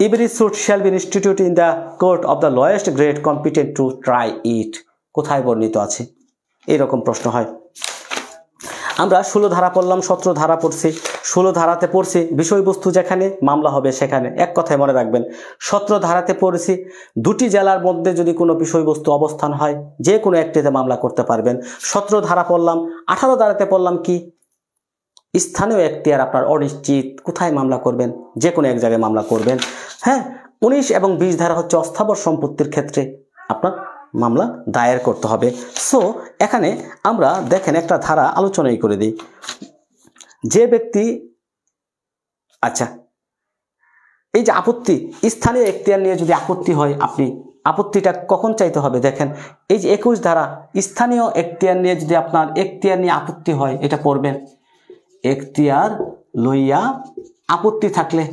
every suit shall be institute in the court of the lowest grade competent to try it, কোথায় বর্ণিত আছে? এইরকম প্রশ্ন হয়। আমরা 16 ধারা পড়লাম, 17 ধারা পড়ছি। 16 ধারাতে পড়ছি বিষয়বস্তু যেখানে মামলা হবে সেখানে, এক কথায় মনে রাখবেন। 17 ধারাতে পড়ছি দুটি জেলার মধ্যে যদি কোনো বিষয়বস্তু অবস্থান হয় যে কোনো একটিতে মামলা করতে পারবেন। 17 ধারা পড়লাম। 18 ধারাতে পড়লাম কি, স্থানীয় এখতিয়ার আপনার অনিশ্চিত, কোথায় মামলা করবেন? যে কোনো এক জায়গায় মামলা করবেন। হ্যাঁ, 19 এবং 20 ধারা হচ্ছে অস্থাবর সম্পত্তির ক্ষেত্রে আপনার মামলা দায়ের করতে হবে। সো এখানে আমরা দেখেন একটা ধারা আলোচনাই করে দিই। যে ব্যক্তি, আচ্ছা, এই যে আপত্তি, স্থানীয় এখতিয়ার নিয়ে যদি আপত্তি হয়, আপনি আপত্তিটা কখন চাইতে হবে? দেখেন এই যে 21 ধারা, স্থানীয় এখতিয়ার নিয়ে যদি আপনার এখতিয়ার নিয়ে আপত্তি হয়, এটা পড়বেন। এখতিয়ার লইয়া আপত্তি থাকলে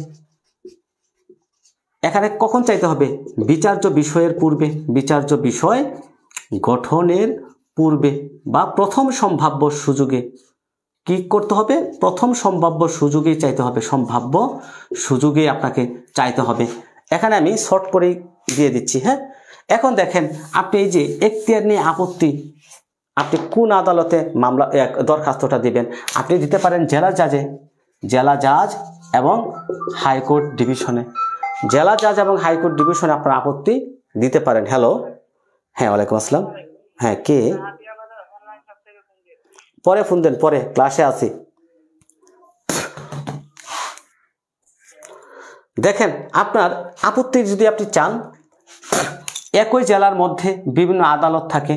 এখানে কখন চাইতে হবে? বিচার্য বিষয়ের পূর্বে, বিচার্য বিষয় গঠনের পূর্বে বা প্রথম সম্ভাব্য সুযোগে। কি করতে হবে? প্রথম সম্ভাব্য সুযোগেই চাইতে হবে, সম্ভাব্য সুযোগে আপনাকে চাইতে হবে। এখানে আমি শর্ট করে দিয়ে দিচ্ছি। হ্যাঁ, এখন দেখেন আপনি এই যে এখতিয়ার নিয়ে আপত্তি, আপনি কোন আদালতে মামলা দরখাস্তটা দিবেন? আপনি দিতে পারেন জেলা জাজে, জেলা জাজ এবং হাইকোর্ট ডিভিশনে। জেলা জাজ এবং হাইকোর্ট ডিভিশনে আপনার আপত্তি দিতে পারেন। হ্যালো, হ্যাঁ, ওয়ালাইকুম আসসালাম। হ্যাঁ, কে? পরে ফোন দেন, পরে ক্লাসে আছি। দেখেন আপনার আপত্তি যদি আপনি চান, একই জেলার মধ্যে বিভিন্ন আদালত থাকে,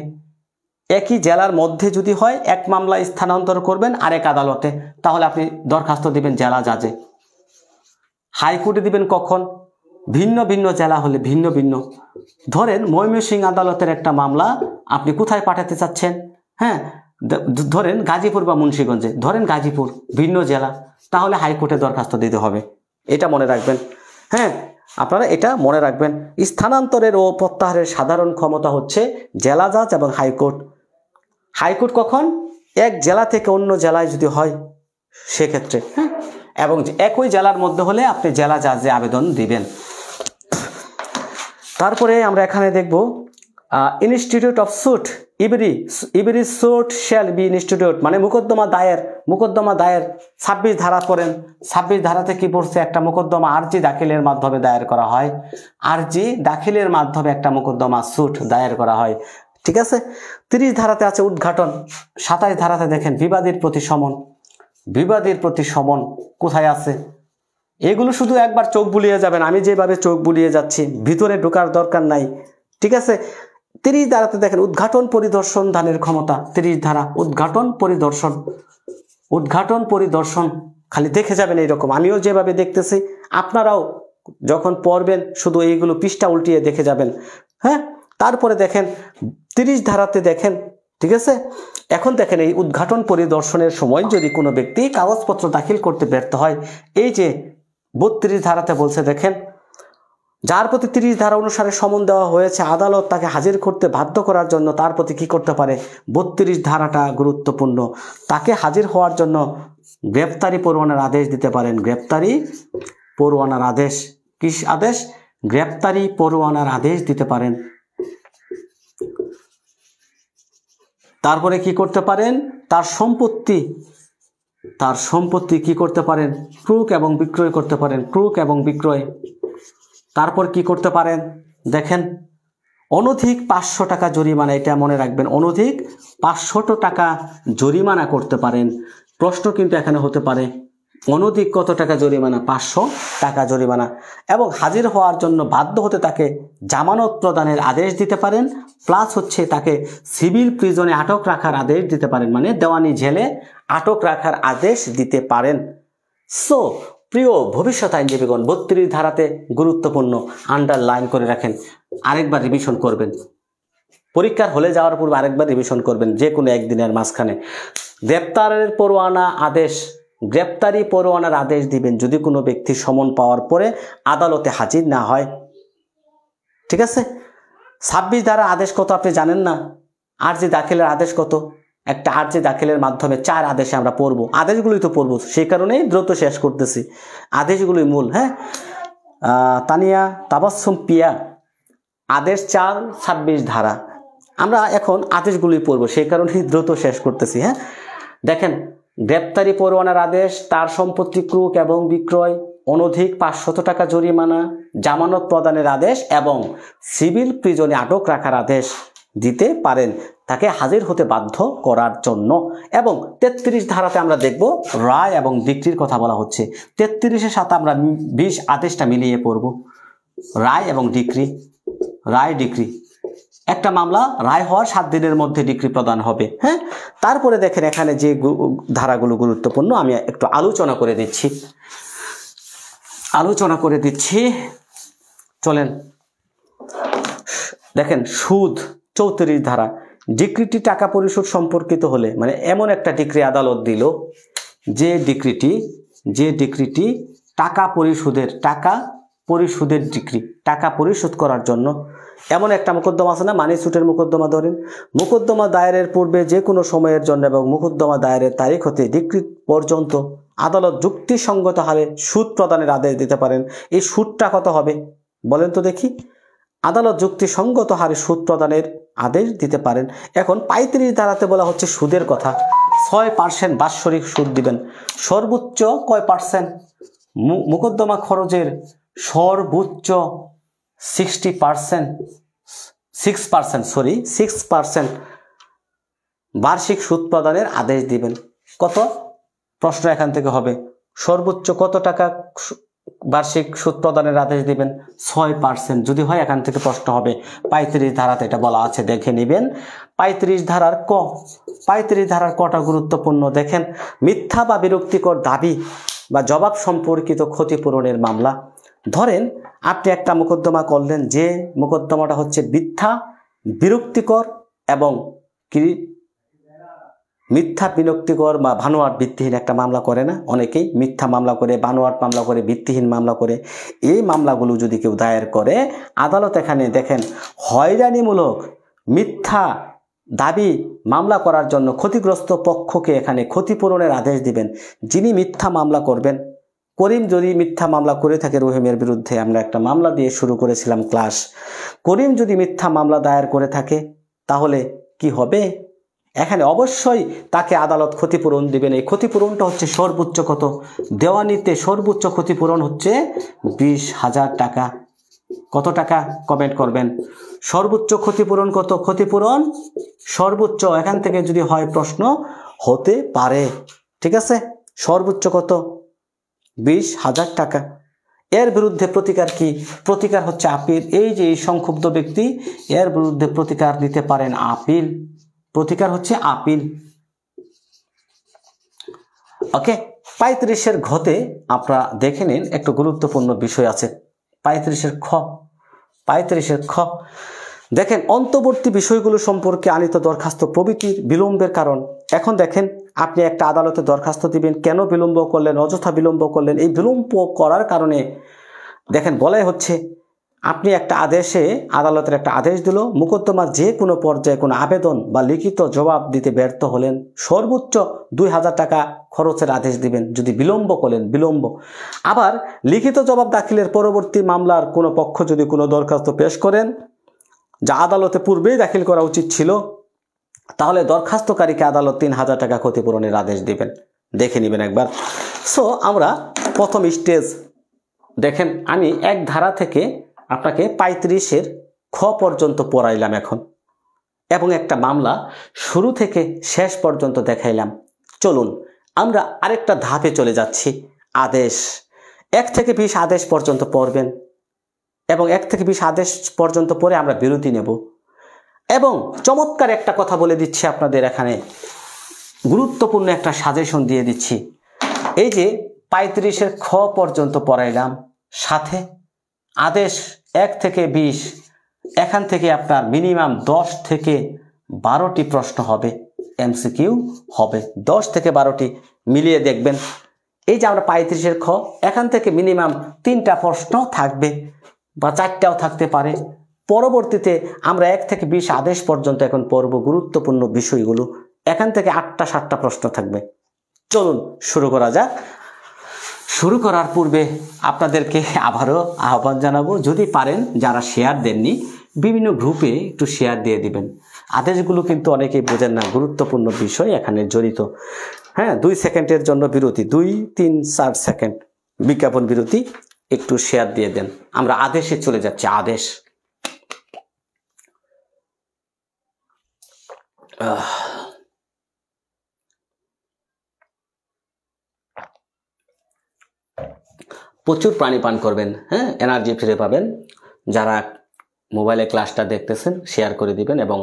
একই জেলার মধ্যে যদি হয় এক মামলা স্থানান্তর করবেন আরেক আদালতে, তাহলে আপনি দরখাস্ত দিবেন জেলা জাজে। হাইকোর্টে দিবেন কখন? ভিন্ন ভিন্ন জেলা হলে ভিন্ন ভিন্ন। ধরেন ময়মনসিংহ আদালতের একটা মামলা আপনি কোথায় পাঠাতে চাচ্ছেন? হ্যাঁ, ধরেন গাজীপুর বা মুন্সিগঞ্জে, ধরেন গাজীপুর, ভিন্ন জেলা, তাহলে হাইকোর্টে দরখাস্ত দিতে হবে। এটা মনে রাখবেন। হ্যাঁ, আপনারা এটা মনে রাখবেন। স্থানান্তরের ও প্রত্যাহারের সাধারণ ক্ষমতা হচ্ছে জেলা জাজ এবং হাইকোর্ট। হাইকোর্ট কখন? এক জেলা থেকে অন্য জেলায় যদি হয় সেক্ষেত্রে। হ্যাঁ, এবং একই জেলার মধ্যে হলে আপনি জেলা জাজে আবেদন দিবেন। তারপরে আমরা এখানে দেখব institute of suit, every suit shall be institute, মানে মোকদ্দমা দায়ের। মোকদ্দমা দায়ের 26 ধারা পড়েন। 26 ধারাতে কি পড়ছে? একটা মোকদ্দমা আরজি দাখিলের মাধ্যমে দায়ের করা হয়। আরজি দাখিলের মাধ্যমে একটা মোকদ্দমা সুট দায়ের করা হয়। ঠিক আছে। 30 ধারাতে আছে উদ্ঘাটন। 27 ধারাতে দেখেন বিবাদীর প্রতি সমন। বিবাদীর প্রতি সমন কোথায় আছে? এগুলো শুধু একবার চোখ বুলিয়ে যাবেন, আমি যেভাবে চোখ বুলিয়ে যাচ্ছি, ভিতরে ঢোকার দরকার নাই। ঠিক আছে। 30 ধারাতে দেখেন উদ্ঘাটন পরিদর্শন দানের ক্ষমতা। 30 ধারা উদ্ঘাটন পরিদর্শন, উদ্ঘাটন পরিদর্শন খালি দেখে যাবেন এইরকম। আমিও যেভাবে দেখতেছি আপনারাও যখন পড়বেন শুধু এইগুলো পৃষ্ঠা উল্টিয়ে দেখে যাবেন। হ্যাঁ, তারপরে দেখেন 30 ধারাতে দেখেন, ঠিক আছে। এখন দেখেন এই উদ্ঘাটন পরিদর্শনের সময় যদি কোনো ব্যক্তি কাগজপত্র দাখিল করতে ব্যর্থ হয়, এই যে 32 ধারাতে বলছে দেখেন, যার প্রতি 30 ধারা অনুসারে সমন দেওয়া হয়েছে, আদালত তাকে হাজির করতে বাধ্য করার জন্য তার প্রতি কি করতে পারে, 32 ধারাটা গুরুত্বপূর্ণ, তাকে হাজির হওয়ার জন্য গ্রেপ্তারি পরোয়ানার আদেশ দিতে পারেন। গ্রেপ্তারি পরোয়ানার আদেশ, কি আদেশ? গ্রেপ্তারি পরোয়ানার আদেশ দিতে পারেন। তারপরে কি করতে পারেন, তার সম্পত্তি কি করতে পারেন, ক্রুক এবং বিক্রয় করতে পারেন, ক্রুক এবং বিক্রয়। তারপর কি করতে পারেন দেখেন, অনধিক 500 টাকা জরিমানা, এটা মনে রাখবেন, অনধিক 500 টাকা জরিমানা করতে পারেন। প্রশ্ন কিন্তু এখানে হতে পারে অনধিক কত টাকা জরিমানা, 500 টাকা জরিমানা। এবং হাজির হওয়ার জন্য বাধ্য হতে তাকে জামানত প্রদানের আদেশ দিতে পারেন, প্লাস হচ্ছে তাকে সিভিল প্রিজনে আটক রাখার আদেশ দিতে পারেন, মানে দেওয়ানি জেলে আটক রাখার আদেশ দিতে পারেন। সো প্রিয় ভবিষ্যৎ আইনজীবীগণ, 32 ধারাতে গুরুত্বপূর্ণ, আন্ডারলাইন করে রাখেন, আরেকবার রিভিশন করবেন, পরীক্ষার হলে যাওয়ার পূর্বে আরেকবার রিভিশন করবেন, যে কোনো একদিনের মাঝখানে। গ্রেপ্তারের পরোয়ানা আদেশ, গ্রেপ্তারি পরোয়ানার আদেশ দিবেন যদি কোনো ব্যক্তি সমন পাওয়ার পরে আদালতে হাজির না হয়, ঠিক আছে। 26 ধারা আদেশ কত আপনি জানেন না? আর্জি দাখিলের আদেশ কত? একটা আর্জি দাখিলের মাধ্যমে 4 আদেশে আমরা পড়বো, আদেশগুলোই তো পড়বো, সেই কারণেই দ্রুত শেষ করতেছি, আদেশগুলোই মূল। হ্যাঁ, তানিয়া তাবাসসুম পিয়া আদেশ 4, 26 ধারা, আমরা এখন আদেশগুলোই পড়বো, সেই কারণেই দ্রুত শেষ করতেছি। হ্যাঁ, দেখেন, গ্রেপ্তারি পরোয়ানার আদেশ, তার সম্পত্তি ক্রুক এবং বিক্রয়, অনধিক 500 টাকা জরিমানা, জামানত প্রদানের আদেশ এবং সিভিল প্রিজনে আটক রাখার আদেশ দিতে পারেন তাকে হাজির হতে বাধ্য করার জন্য। এবং 33 ধারাতে আমরা দেখব রায় এবং ডিক্রির কথা বলা হচ্ছে। 33-এর সাথে আমরা 20 আদেশটা মিলিয়ে পড়ব, রায় এবং ডিক্রি। রায় ডিক্রি, একটা মামলা রায় হওয়ার 7 দিনের মধ্যে ডিক্রি প্রদান হবে। হ্যাঁ, তারপরে দেখেন এখানে যে ধারাগুলো গুরুত্বপূর্ণ আমি একটু আলোচনা করে দিচ্ছি, চলেন দেখেন। সুদ 34 ধারা, ডিক্রিটি টাকা পরিশোধ সম্পর্কিত হলে, মানে এমন একটা ডিক্রি আদালত দিল যে ডিক্রিটি টাকা পরিশোধের ডিক্রি, টাকা পরিশোধ করার জন্য। এমন একটা মোকদ্দমা আছে না, মানি সুটের মোকদ্দমা ধরেন, মোকদ্দমা দায়েরের পূর্বে যে কোনো সময়ের জন্য এবং মোকদ্দমা দায়েরের তারিখ হতে ডিক্রি পর্যন্ত আদালত যুক্তিসঙ্গত হারে সুদ প্রদানের আদেশ দিতে পারেন। এই সুদটা কত হবে বলেন তো দেখি? আদালত যুক্তিসঙ্গত হারে সুদ প্রদানের আদেশ দিতে পারেন। এখন 35 ধারাতে বলা হচ্ছে সুদের কথা, 6% বাৎসরিক সুদ দিবেন। সর্বোচ্চ কয় পার্সেন্ট? মোকদ্দমা খরচের সর্বোচ্চ 6% বার্ষিক সুদ প্রদানের আদেশ দিবেন। কত? প্রশ্ন এখান থেকে হবে, সর্বোচ্চ কত টাকা বার্ষিক সুদ প্রদানের আদেশ দিবেন? 6%। যদি হয় এখান থেকে প্রশ্ন হবে। 35 ধারাতে এটা বলা আছে, দেখে নেবেন। 35 ধারার কটা গুরুত্বপূর্ণ দেখেন। মিথ্যা বা বিরক্তিকর দাবি বা জবাব সম্পর্কিত ক্ষতিপূরণের মামলা। ধরেন আপনি একটা মোকদ্দমা করলেন, যে মোকদ্দমাটা হচ্ছে মিথ্যা, বিরক্তিকর এবং মিথ্যা, বিরক্তিকর বা বানোয়াট ভিত্তিহীন একটা মামলা করে না অনেকেই? মিথ্যা মামলা করে, বানোয়াট মামলা করে, ভিত্তিহীন মামলা করে। এই মামলাগুলো যদি কেউ দায়ের করে, আদালত এখানে দেখেন হয়রানিমূলক মিথ্যা দাবি মামলা করার জন্য ক্ষতিগ্রস্ত পক্ষকে এখানে ক্ষতিপূরণের আদেশ দিবেন। যিনি মিথ্যা মামলা করবেন, করিম যদি মিথ্যা মামলা করে থাকে রহিমের বিরুদ্ধে, আমরা একটা মামলা দিয়ে শুরু করেছিলাম ক্লাস, করিম যদি মিথ্যা মামলা দায়ের করে থাকে তাহলে কি হবে? এখানে অবশ্যই তাকে আদালত ক্ষতিপূরণ দিবেন। এই ক্ষতিপূরণটা হচ্ছে সর্বোচ্চ কত? দেওয়ানিতে সর্বোচ্চ ক্ষতিপূরণ হচ্ছে 20,000 টাকা। কত টাকা? কমেন্ট করবেন। সর্বোচ্চ ক্ষতিপূরণ কত? ক্ষতিপূরণ সর্বোচ্চ, এখান থেকে যদি হয় প্রশ্ন হতে পারে, ঠিক আছে? সর্বোচ্চ কত? 20,000 টাকা। এর বিরুদ্ধে প্রতিকার কি? প্রতিকার হচ্ছে আপিল। এই যে এই সংক্ষুব্ধ ব্যক্তি, এর বিরুদ্ধে প্রতিকার দিতে পারেন আপিল। প্রতিকার হচ্ছে আপিল। ওকে, 35-এর ঘতে আপনারা দেখে নিন, একটু গুরুত্বপূর্ণ বিষয় আছে। 35-এর খ দেখেন অন্তর্বর্তী বিষয়গুলো সম্পর্কে আনিত দরখাস্ত প্রভৃতির বিলম্বের কারণ। এখন দেখেন আপনি একটা আদালতে দরখাস্ত দিবেন, কেন বিলম্ব করলেন, অযথা বিলম্ব করলেন। এই বিলম্ব করার কারণে দেখেন বলাই হচ্ছে আপনি একটা আদেশে, আদালতের একটা আদেশ দিল, মোকদ্দমার যে কোনো পর্যায়ে কোনো আবেদন বা লিখিত জবাব দিতে ব্যর্থ হলেন, সর্বোচ্চ 2000 টাকা খরচের আদেশ দিবেন যদি বিলম্ব করেন, বিলম্ব। আবার লিখিত জবাব দাখিলের পরবর্তী মামলার কোনো পক্ষ যদি কোনো দরখাস্ত পেশ করেন যা আদালতে পূর্বেই দাখিল করা উচিত ছিল, তাহলে দরখাস্তকারীকে আদালত 3000 টাকা ক্ষতিপূরণের আদেশ দিবেন। দেখে নেবেন একবার। সো আমরা প্রথম স্টেজ দেখেন, আমি এক ধারা থেকে আপনাকে 35-এর খ পর্যন্ত পড়াইলাম এখন, এবং একটা মামলা শুরু থেকে শেষ পর্যন্ত দেখাইলাম। চলুন আমরা আরেকটা ধাপে চলে যাচ্ছি। আদেশ 1 থেকে 20 আদেশ পর্যন্ত পড়বেন, এবং 1 থেকে 20 আদেশ পর্যন্ত পড়ে আমরা বিরতি নেব। এবং চমৎকার একটা কথা বলে দিচ্ছি আপনাদের, এখানে গুরুত্বপূর্ণ একটা সাজেশন দিয়ে দিচ্ছি। এই যে 35-এর খ পর্যন্ত পড়াইলাম, সাথে আদেশ 1 থেকে 20, এখান থেকে আপনার মিনিমাম 10 থেকে 12টি প্রশ্ন হবে, এমসিকিউ হবে 10 থেকে 12টি, মিলিয়ে দেখবেন। এই যে আমরা 35-এর খ, এখান থেকে মিনিমাম 3টা প্রশ্ন থাকবে বা 4টাও থাকতে পারে। পরবর্তীতে আমরা 1 থেকে 20 আদেশ পর্যন্ত এখন পড়ব গুরুত্বপূর্ণ বিষয়গুলো, এখান থেকে 8টা 7টা প্রশ্ন থাকবে। চলুন শুরু করা যাক। শুরু করার পূর্বে আপনাদেরকে আবারও আহ্বান জানাবো, যদি পারেন যারা শেয়ার দেননি বিভিন্ন গ্রুপে একটু শেয়ার দিয়ে দিবেন। আদেশগুলো কিন্তু অনেকেই বোঝেন না, গুরুত্বপূর্ণ বিষয় এখানে জড়িত। হ্যাঁ, 2 সেকেন্ডের জন্য বিরতি, 2, 3, 4 সেকেন্ড বিজ্ঞাপন বিরতি, একটু শেয়ার দিয়ে দেন। আমরা আদেশে চলে যাচ্ছি। আদেশ প্রচুর পানি পান করবেন, হ্যাঁ, এনার্জি ফিরে পাবেন। যারা মোবাইলে ক্লাসটা দেখতেছেন শেয়ার করে দিবেন এবং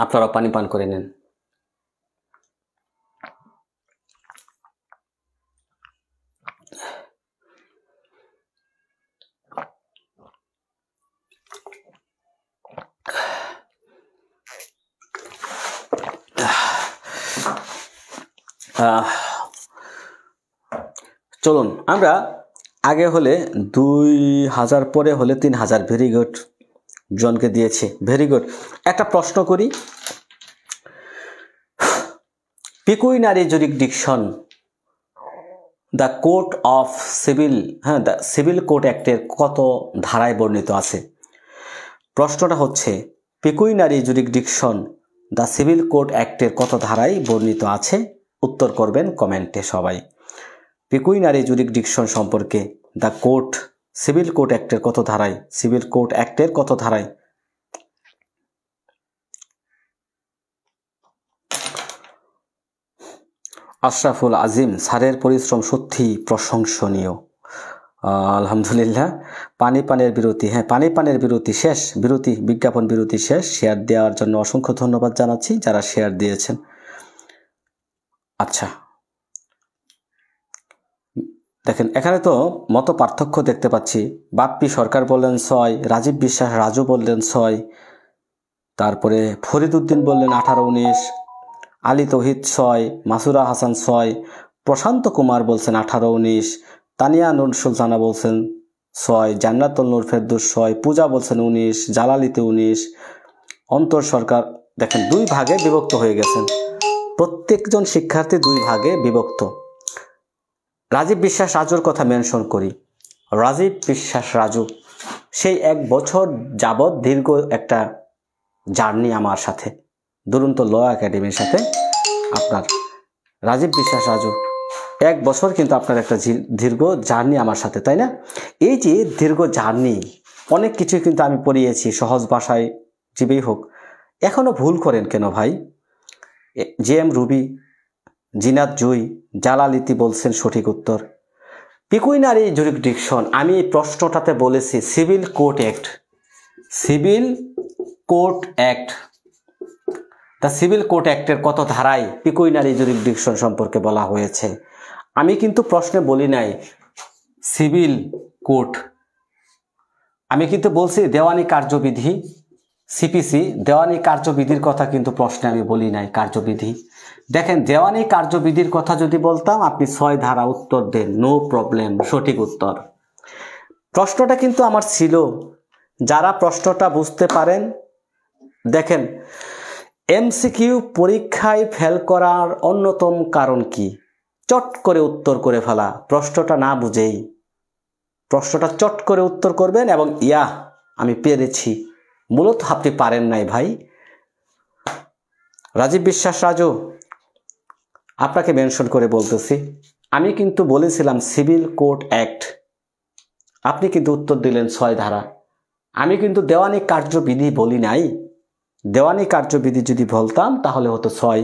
আপনারা পানি পান করে নেন। চলুন আমরা আগে হলে 2000, পরে হলে 3000। ভেরি গুড, জনকে দিয়েছে, ভেরি গুড। একটা প্রশ্ন করি, pecuniary jurisdiction the court of civil, হ্যাঁ, দ্য সিভিল কোড অ্যাক্টের কত ধারায় বর্ণিত আছে? প্রশ্নটা হচ্ছে pecuniary jurisdiction the civil code অ্যাক্টের কত ধারায় বর্ণিত আছে? উত্তর করবেন কমেন্টে সবাই। পিকুইনারি জুরিসডিকশন সম্পর্কে দ্য কোর্ট সিভিল কোড অ্যাক্টের কত ধারায়, সিভিল কোড অ্যাক্টের কত ধারায়? আশরাফুল আজিম স্যারের পরিশ্রম সত্যি প্রশংসনীয়। আলহামদুলিল্লাহ। পানির বিরতি, হ্যাঁ, পানির বিরতি শেষ, বিরতি, বিজ্ঞাপন বিরতি শেষ। শেয়ার দেওয়ার জন্য অসংখ্য ধন্যবাদ জানাচ্ছি যারা শেয়ার দিয়েছেন। আচ্ছা দেখেন, এখানে তো মত পার্থক্য দেখতে পাচ্ছি। বাপ্পি সরকার বললেন 6, রাজীব বিশ্বাস রাজু বললেন 6, তারপরে ফরিদ উদ্দিন বললেন 18-19, আলী তৌহিদ 6, মাসুরা হাসান 6, প্রশান্ত কুমার বলছেন 18-19, তানিয়া নুর সুলতানা বলছেন 6, জান্নাতুল নূর ফেরদৌস 6, পূজা বলছেন 19, জালালিতে 19, অন্তর সরকার। দেখেন 2 ভাগে বিভক্ত হয়ে গেছেন, প্রত্যেকজন শিক্ষার্থী 2 ভাগে বিভক্ত। রাজীব বিশ্বাস রাজুর কথা মেনশন করি। রাজীব বিশ্বাস রাজু সেই 1 বছর যাবৎ দীর্ঘ একটা জার্নি আমার সাথে, দুরন্ত ল একাডেমির সাথে। আপনার রাজীব বিশ্বাস রাজু 1 বছর কিন্তু আপনার একটা দীর্ঘ জার্নি আমার সাথে, তাই না? এই যে দীর্ঘ জার্নি, অনেক কিছু কিন্তু আমি পড়িয়েছি সহজ ভাষায়, যেভাবেই হোক। এখনো ভুল করেন কেন ভাই? JM রুবি, জিনাত জুই, জালালিতি বলছেন সঠিক উত্তর। পিকুইনারি জুরিসডিকশন, আমি প্রশ্নটাতে বলেছি civil code act, civil code act, the civil code অ্যাক্টের কত ধারায় পিকুইনারি জুরিসডিকশন সম্পর্কে বলা হয়েছে। আমি কিন্তু প্রশ্নে বলি নাই সিভিল কোড, আমি কিন্তু বলছি দেওয়ানি কার্যবিধি, সিপিসি দেওয়ানি কার্যবিধির কথা কিন্তু প্রশ্নে আমি বলি নাই। কার্যবিধি দেখেন, দেওয়ানি কার্যবিধির কথা যদি বলতাম আপনি 6 ধারা উত্তর দেন, নো প্রবলেম, সঠিক উত্তর। প্রশ্নটা কিন্তু আমার ছিল, যারা প্রশ্নটা বুঝতে পারেন, দেখেন এমসিকিউ পরীক্ষায় ফেল করার অন্যতম কারণ কি? চট করে উত্তর করে ফেলা, প্রশ্নটা না বুঝেই প্রশ্নটা চট করে উত্তর করবেন এবং আমি পেরেছি। মূলত আপনি পারেন নাই ভাই। রাজীব বিশ্বাস রাজু, আপনাকে মেনশন করে বলতেছি, আমি কিন্তু বলেছিলাম সিভিল কোড অ্যাক্ট, আপনি কিন্তু উত্তর দিলেন 6 ধারা। আমি কিন্তু দেওয়ানি কার্যবিধি বলি নাই। দেওয়ানি কার্যবিধি যদি বলতাম তাহলে হতো 6।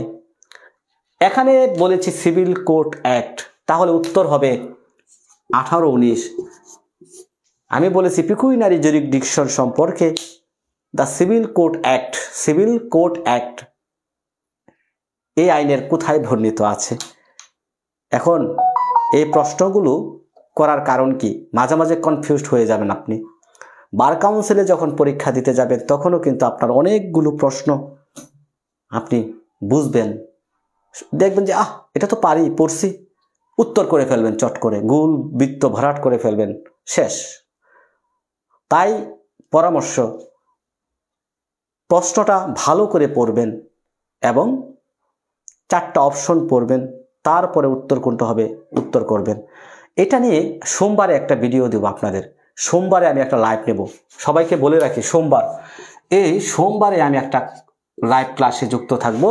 এখানে বলেছি সিভিল কোড অ্যাক্ট, তাহলে উত্তর হবে 18, 19। আমি বলেছি পিকুইনারি জুরিসডিকশন সম্পর্কে the civil code act, civil code act এই আইনের কোথায় বর্ণিত আছে? এখন এই প্রশ্নগুলো করার কারণ কি? মাঝে মাঝে কনফিউজড হয়ে যাবেন আপনি। বার কাউন্সিলে যখন পরীক্ষা দিতে যাবেন তখনও কিন্তু আপনার অনেকগুলো প্রশ্ন আপনি বুঝবেন, দেখবেন যে এটা তো পারি, পড়ছি, উত্তর করে ফেলবেন চট করে, গুল বৃত্ত ভরাট করে ফেলবেন, শেষ। তাই পরামর্শ, প্রশ্নটা ভালো করে পড়বেন এবং 4টা অপশন পড়বেন, তারপরে উত্তর কোনটা হবে উত্তর করবেন। এটা নিয়ে সোমবারে একটা ভিডিও দেব আপনাদের। সোমবারে আমি একটা লাইভ নেব, সবাইকে বলে রাখি সোমবারে আমি একটা লাইভ ক্লাসে যুক্ত থাকব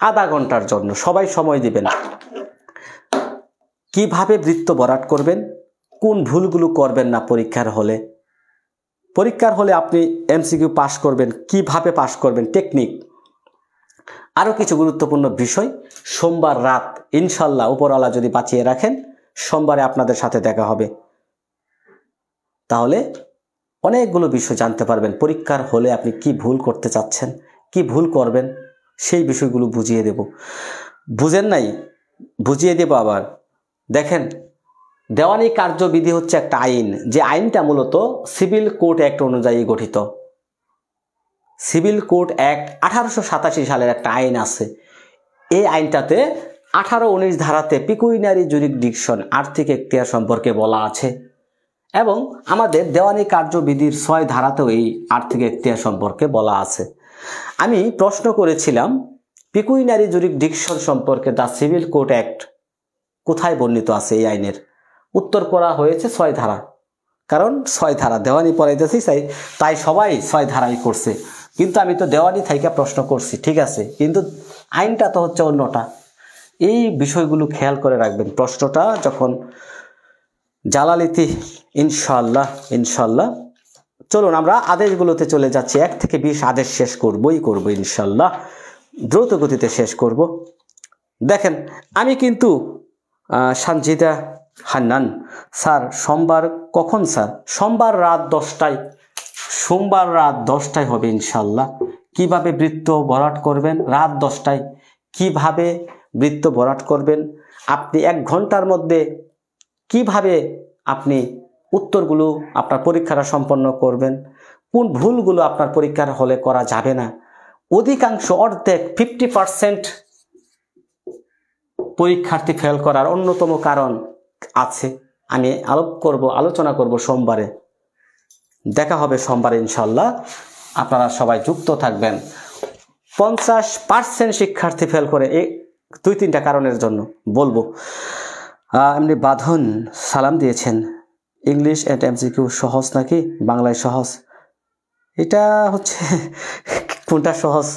আধা ঘন্টার জন্য। সবাই সময় দিবেন। কিভাবে বৃত্ত ভরাট করবেন, কোন ভুলগুলো করবেন না পরীক্ষার হলে আপনি এমসিকিউ পাস করবেন, কিভাবে পাস করবেন, টেকনিক, আরও কিছু গুরুত্বপূর্ণ বিষয় সোমবার রাত ইনশাল্লাহ উপরওয়ালা যদি বাঁচিয়ে রাখেন সোমবারে আপনাদের সাথে দেখা হবে। তাহলে অনেকগুলো বিষয় জানতে পারবেন। পরীক্ষার হলে আপনি কি ভুল করতে চাচ্ছেন, কি ভুল করবেন, সেই বিষয়গুলো বুঝিয়ে দেব। বুঝেন নাই, বুঝিয়ে দেব আবার। দেখেন, দেওয়ানি কার্যবিধি হচ্ছে একটা আইন, যে আইনটা মূলত সিভিল কোড অ্যাক্ট অনুযায়ী গঠিত। সিভিল কোড অ্যাক্ট 1887 সালের একটা আইন আছে। এই আইনটাতে 18, 19 ধারাতে পিকুইনারি জুরিসডিকশন, আর্থিক এখতিয়ার সম্পর্কে বলা আছে এবং আমাদের দেওয়ানি কার্যবিধির 6 ধারাতেও এই আর্থিক এখতিয়ার সম্পর্কে বলা আছে। আমি প্রশ্ন করেছিলাম পিকুইনারি জুরিসডিকশন সম্পর্কে দ্য সিভিল কোড অ্যাক্ট কোথায় বর্ণিত আছে এই আইনের? উত্তর করা হয়েছে 6 ধারা। কারণ 6 ধারা দেওয়ানি পড়াইতেছি, তাই সবাই 6 ধারাই করছে। কিন্তু আমি তো দেওয়ানি থাইকা প্রশ্ন করছি, ঠিক আছে, কিন্তু আইনটা তো হচ্ছে অন্যটা। এই বিষয়গুলো খেয়াল করে রাখবেন প্রশ্নটা যখন জালালিতে। ইনশাল্লাহ চলুন আমরা আদেশগুলোতে চলে যাচ্ছি। 1 থেকে 20 আদেশ শেষ করবই ইনশাল্লাহ, দ্রুত গতিতে শেষ করব। দেখেন, আমি কিন্তু সানজিদা হান্নান স্যার, সোমবার কখন স্যার? সোমবার রাত 10টায়, সোমবার রাত 10টায় হবে ইনশাল্লাহ। কিভাবে বৃত্ত ভরাট করবেন? রাত 10টায়। কিভাবে বৃত্ত ভরাট করবেন আপনি 1 ঘন্টার মধ্যে, কিভাবে আপনি উত্তরগুলো আপনার পরীক্ষাটা সম্পন্ন করবেন, কোন ভুলগুলো আপনার পরীক্ষার হলে করা যাবে না। অধিকাংশ, অর্ধেক 50% পরীক্ষার্থী ফেল করার অন্যতম কারণ আছে। আমি আলোচনা করব সোমবারে। দেখা হবে সোমবারে ইনশাল্লাহ। আপনারা সবাই যুক্ত থাকবেন। 50% শিক্ষার্থী ফেল করে এই 2-3টা কারণের জন্য বলবো। এমনি বাঁধন সালাম দিয়েছেন, ইংলিশ এন্ড এমসিকিউ সহজ নাকি বাংলায় সহজ? এটা হচ্ছে কোনটা সহজ?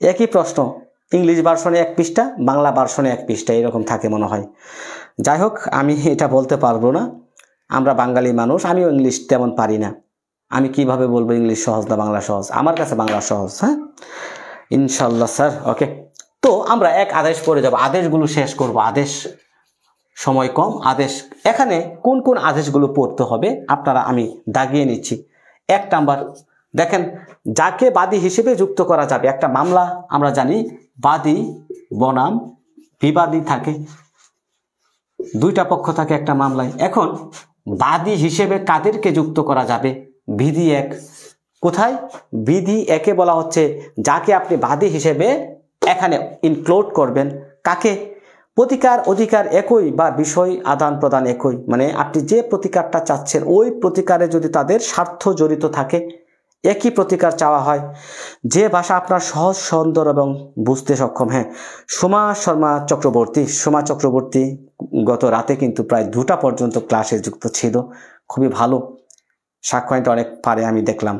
একই প্রশ্ন, ইংলিশ ভার্সনে 1 পৃষ্ঠা, বাংলা ভার্সনে 1 পৃষ্ঠা, এরকম থাকে মনে হয়। যাই হোক, আমি এটা বলতে পারবো না, আমরা বাঙালি মানুষ, আমিও ইংলিশ তেমন পারি না। আমি কিভাবে বলবো ইংলিশ সহজ না বাংলা সহজ? আমার কাছে বাংলা সহজ। হ্যাঁ ইনশাল্লাহ স্যার, ওকে। তো আমরা 1 আদেশ পড়ে যাব, আদেশগুলো শেষ করব। আদেশ, সময় কম। আদেশ, এখানে কোন কোন আদেশগুলো পড়তে হবে আপনারা আমি দাগিয়ে নিচ্ছি। 1 নাম্বার, দেখেন, যাকে বাদী হিসেবে যুক্ত করা যাবে। একটা মামলা আমরা জানি বাদী বনাম বিবাদী থাকে, 2টা পক্ষ থাকে একটা মামলায়। এখন বাদী হিসেবে কাদেরকে যুক্ত করা যাবে? বিধি 1, কোথায়? বিধি একে বলা হচ্ছে যাকে আপনি বাদী হিসেবে এখানে ইনক্লুড করবেন। কাকে? প্রতিকার অধিকার একই বা বিষয় আদান প্রদান একই, মানে আপনি যে প্রতিকারটা চাচ্ছেন ওই প্রতিকারে যদি তাদের স্বার্থ জড়িত থাকে, একই প্রতিকার চাওয়া হয়। যে ভাষা আপনার সহজ সুন্দর এবং বুঝতে সক্ষম। হ্যাঁ, সোমা চক্রবর্তী গত রাতে কিন্তু প্রায় 2টা পর্যন্ত ক্লাসে যুক্ত ছিল, খুবই ভালো, সাক্ষ্যটা অনেক পারে আমি দেখলাম।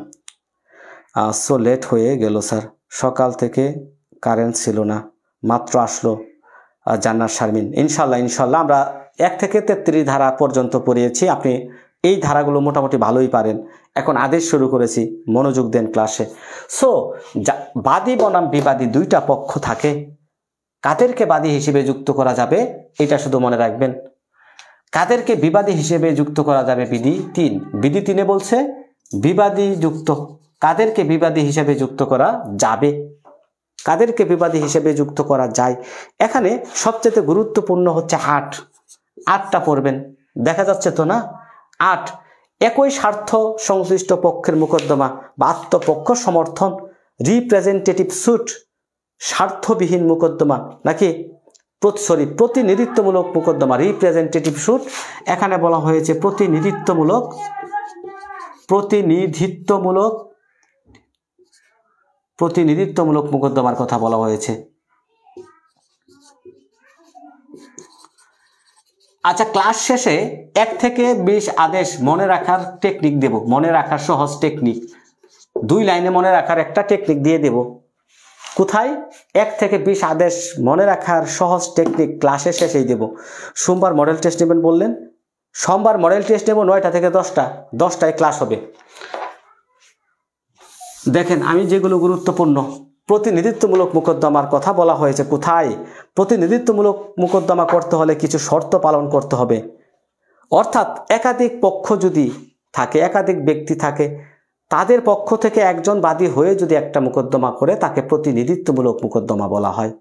সো লেট হয়ে গেল স্যার, সকাল থেকে কারেন্ট ছিল না, মাত্র আসলো। জান্নাত শারমিন, ইনশাল্লাহ আমরা 1 থেকে 33 ধারা পর্যন্ত পড়িয়েছি, আপনি এই ধারাগুলো মোটামুটি ভালোই পারেন। এখন আদেশ শুরু করেছি, মনোযোগ দেন ক্লাসে। সো বাদী বনাম বিবাদী 2টা পক্ষ থাকে, কাদেরকে বাদী হিসেবে যুক্ত করা যাবে এটা শুধু মনে রাখবেন। কাদেরকে বিবাদী হিসেবে যুক্ত করা যাবে? বিধি 3। বিধি 3 বলছে বিবাদী যুক্ত, কাদেরকে বিবাদী হিসেবে যুক্ত করা যাবে, কাদেরকে বিবাদী হিসেবে যুক্ত করা যায়। এখানে সবচেয়ে গুরুত্বপূর্ণ হচ্ছে 8টা পড়বেন, দেখা যাচ্ছে তো না? 8, একই স্বার্থ সংশ্লিষ্ট পক্ষের মোকদ্দমা বা আত্মপক্ষ সমর্থন, রিপ্রেজেন্টেটিভ সুট, স্বার্থবিহীন মোকদ্দমা নাকি প্রতিনিধিত্বমূলক মোকদ্দমা, রিপ্রেজেন্টেটিভ সুট। এখানে বলা হয়েছে প্রতিনিধিত্বমূলক মোকদ্দমার কথা বলা হয়েছে। আচ্ছা, ক্লাস শেষে 1 থেকে 20 আদেশ মনে রাখার টেকনিক দেব, মনে রাখার সহজ টেকনিক, 2 লাইনে মনে রাখার একটা টেকনিক দিয়ে দেব। কোথায়? 1 থেকে 20 আদেশ মনে রাখার সহজ টেকনিক ক্লাসের শেষেই দেব। সোমবার মডেল টেস্ট নেবেন বললেন, সোমবার মডেল টেস্ট নেব 9টা থেকে 10টায় ক্লাস হবে। দেখেন আমি যেগুলো গুরুত্বপূর্ণ, প্রতিনিধিত্বমূলক মোকদ্দমার কথা বলা হয়েছে। কোথায়? প্রতিনিধিত্বমূলক মোকদ্দমা করতে হলে কিছু শর্ত পালন করতে হবে, অর্থাৎ একাধিক পক্ষ যদি থাকে, একাধিক ব্যক্তি থাকে, তাদের পক্ষ থেকে একজন বাদী হয়ে যদি একটা মোকদ্দমা করে তাকে প্রতিনিধিত্বমূলক মোকদ্দমা বলা হয়।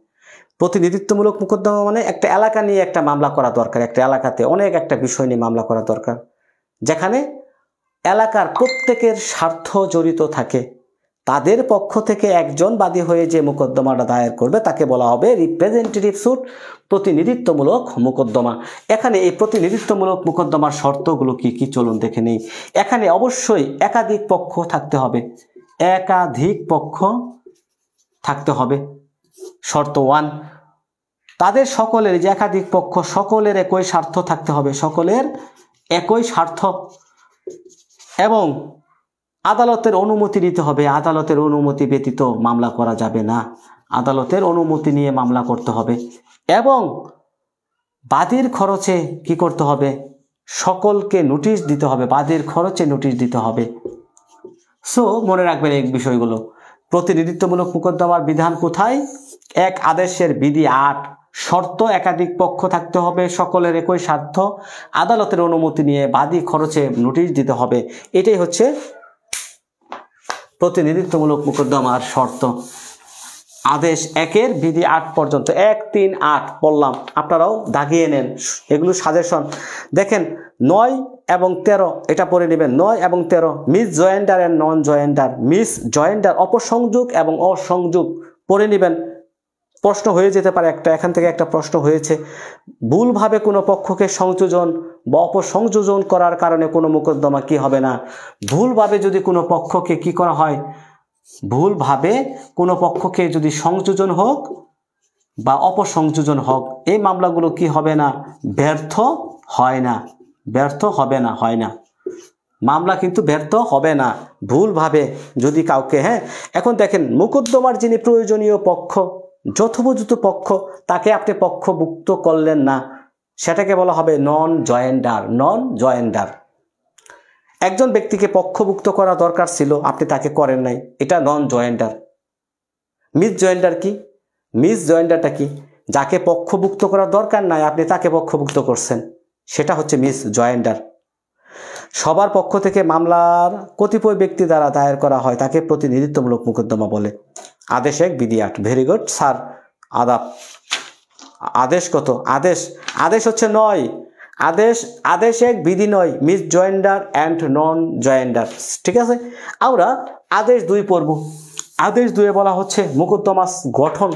প্রতিনিধিত্বমূলক মোকদ্দমা মানে একটা এলাকা নিয়ে একটা মামলা করা দরকার, একটা এলাকাতে অনেক একটা বিষয় নিয়ে মামলা করা দরকার, যেখানে এলাকার প্রত্যেকের স্বার্থ জড়িত থাকে। তাদের পক্ষ থেকে একজন বাদী হয়ে যে মোকদ্দমাটা দায়ের করবে তাকে বলা হবে রিপ্রেজেন্টেটিভ সুট, প্রতিনিধিত্বমূলক মোকদ্দমা। এখানে এই প্রতিনিধিত্বমূলক মোকদ্দমার শর্তগুলো কি কি চলুন দেখে নেই। এখানে অবশ্যই একাধিক পক্ষ থাকতে হবে, একাধিক পক্ষ থাকতে হবে। শর্ত 1, তাদের সকলের, যে একাধিক পক্ষ সকলের একই স্বার্থ থাকতে হবে, সকলের একই স্বার্থ, এবং আদালতের অনুমতি নিতে হবে। আদালতের অনুমতি ব্যতীত মামলা করা যাবে না, আদালতের অনুমতি নিয়ে মামলা করতে হবে। এবং বাদীর খরচে কি করতে হবে? সকলকে নোটিশ দিতে হবে, বাদীর খরচে নোটিশ দিতে হবে। সো মনে রাখবেন এই বিষয়গুলো। প্রতিনিধিত্বমূলক মোকদ্দমার বিধান কোথায়? 1 আদেশের বিধি 8, শর্ত একাধিক পক্ষ থাকতে হবে, সকলের একই স্বার্থ, আদালতের অনুমতি নিয়ে বাদী খরচে নোটিশ দিতে হবে। এটাই হচ্ছে প্রতিনিধিত্বমূলক মোকদ্দমার শর্ত। আদেশ 1-এর বিধি 8 পর্যন্ত, 1, 3, 8 বললাম, আপনারাও দাগিয়ে নেন, এগুলো সাজেশন। দেখেন 9 এবং 13 এটা পড়ে নেবেন। 9 এবং 13, miss joinder and non joinder. Miss joinder অপসংযোগ এবং অসংযোগ পড়ে নেবেন, প্রশ্ন হয়ে যেতে পারে একটা, এখান থেকে একটা প্রশ্ন হয়েছে। ভুলভাবে কোনো পক্ষকে সংযোজন বা অপসংযোজন করার কারণে কোনো মোকদ্দমা কি হবে না? ভুলভাবে যদি কোনো পক্ষকে কি করা হয়, ভুলভাবে কোনো পক্ষকে যদি সংযোজন হোক বা অপসংযোজন হোক, এই মামলাগুলো কি হবে না? ব্যর্থ হয় না, ব্যর্থ হবে না, হয় না, মামলা কিন্তু ব্যর্থ হবে না ভুলভাবে যদি কাউকে। হ্যাঁ, এখন দেখেন মোকদ্দমার যিনি প্রয়োজনীয় পক্ষ, যথোপযুক্ত পক্ষ, তাকে আপনি পক্ষভুক্ত করলেন না, সেটাকে বলা হবে নন জয়েন্ডার। নন জয়েন্ডার, একজন ব্যক্তিকে পক্ষভুক্ত করা দরকার ছিল, আপনি তাকে করেন নাই, এটা নন জয়েন্ডার। মিস জয়েন্ডার কি? মিস জয়েন্ডারটা কি? যাকে পক্ষভুক্ত করা দরকার নাই আপনি তাকে পক্ষভুক্ত করছেন, সেটা হচ্ছে মিস জয়েন্ডার। সবার পক্ষ থেকে মামলার কতিপয় ব্যক্তি দ্বারা দায়ের করা হয় তাকে প্রতিনিধিত্বমূলক মোকদ্দমা বলে। আদেশ 1 বিধি 8। ভেরি গুড স্যার, আদাব। আদেশ কত? আদেশ হচ্ছে 9। আদেশ আদেশ এক বিধি নয়, miss joinder and non joinder. ঠিক আছে, আমরা আদেশ 2 পড়ব। আদেশ 2-এ বলা হচ্ছে মোকদ্দমা গঠন।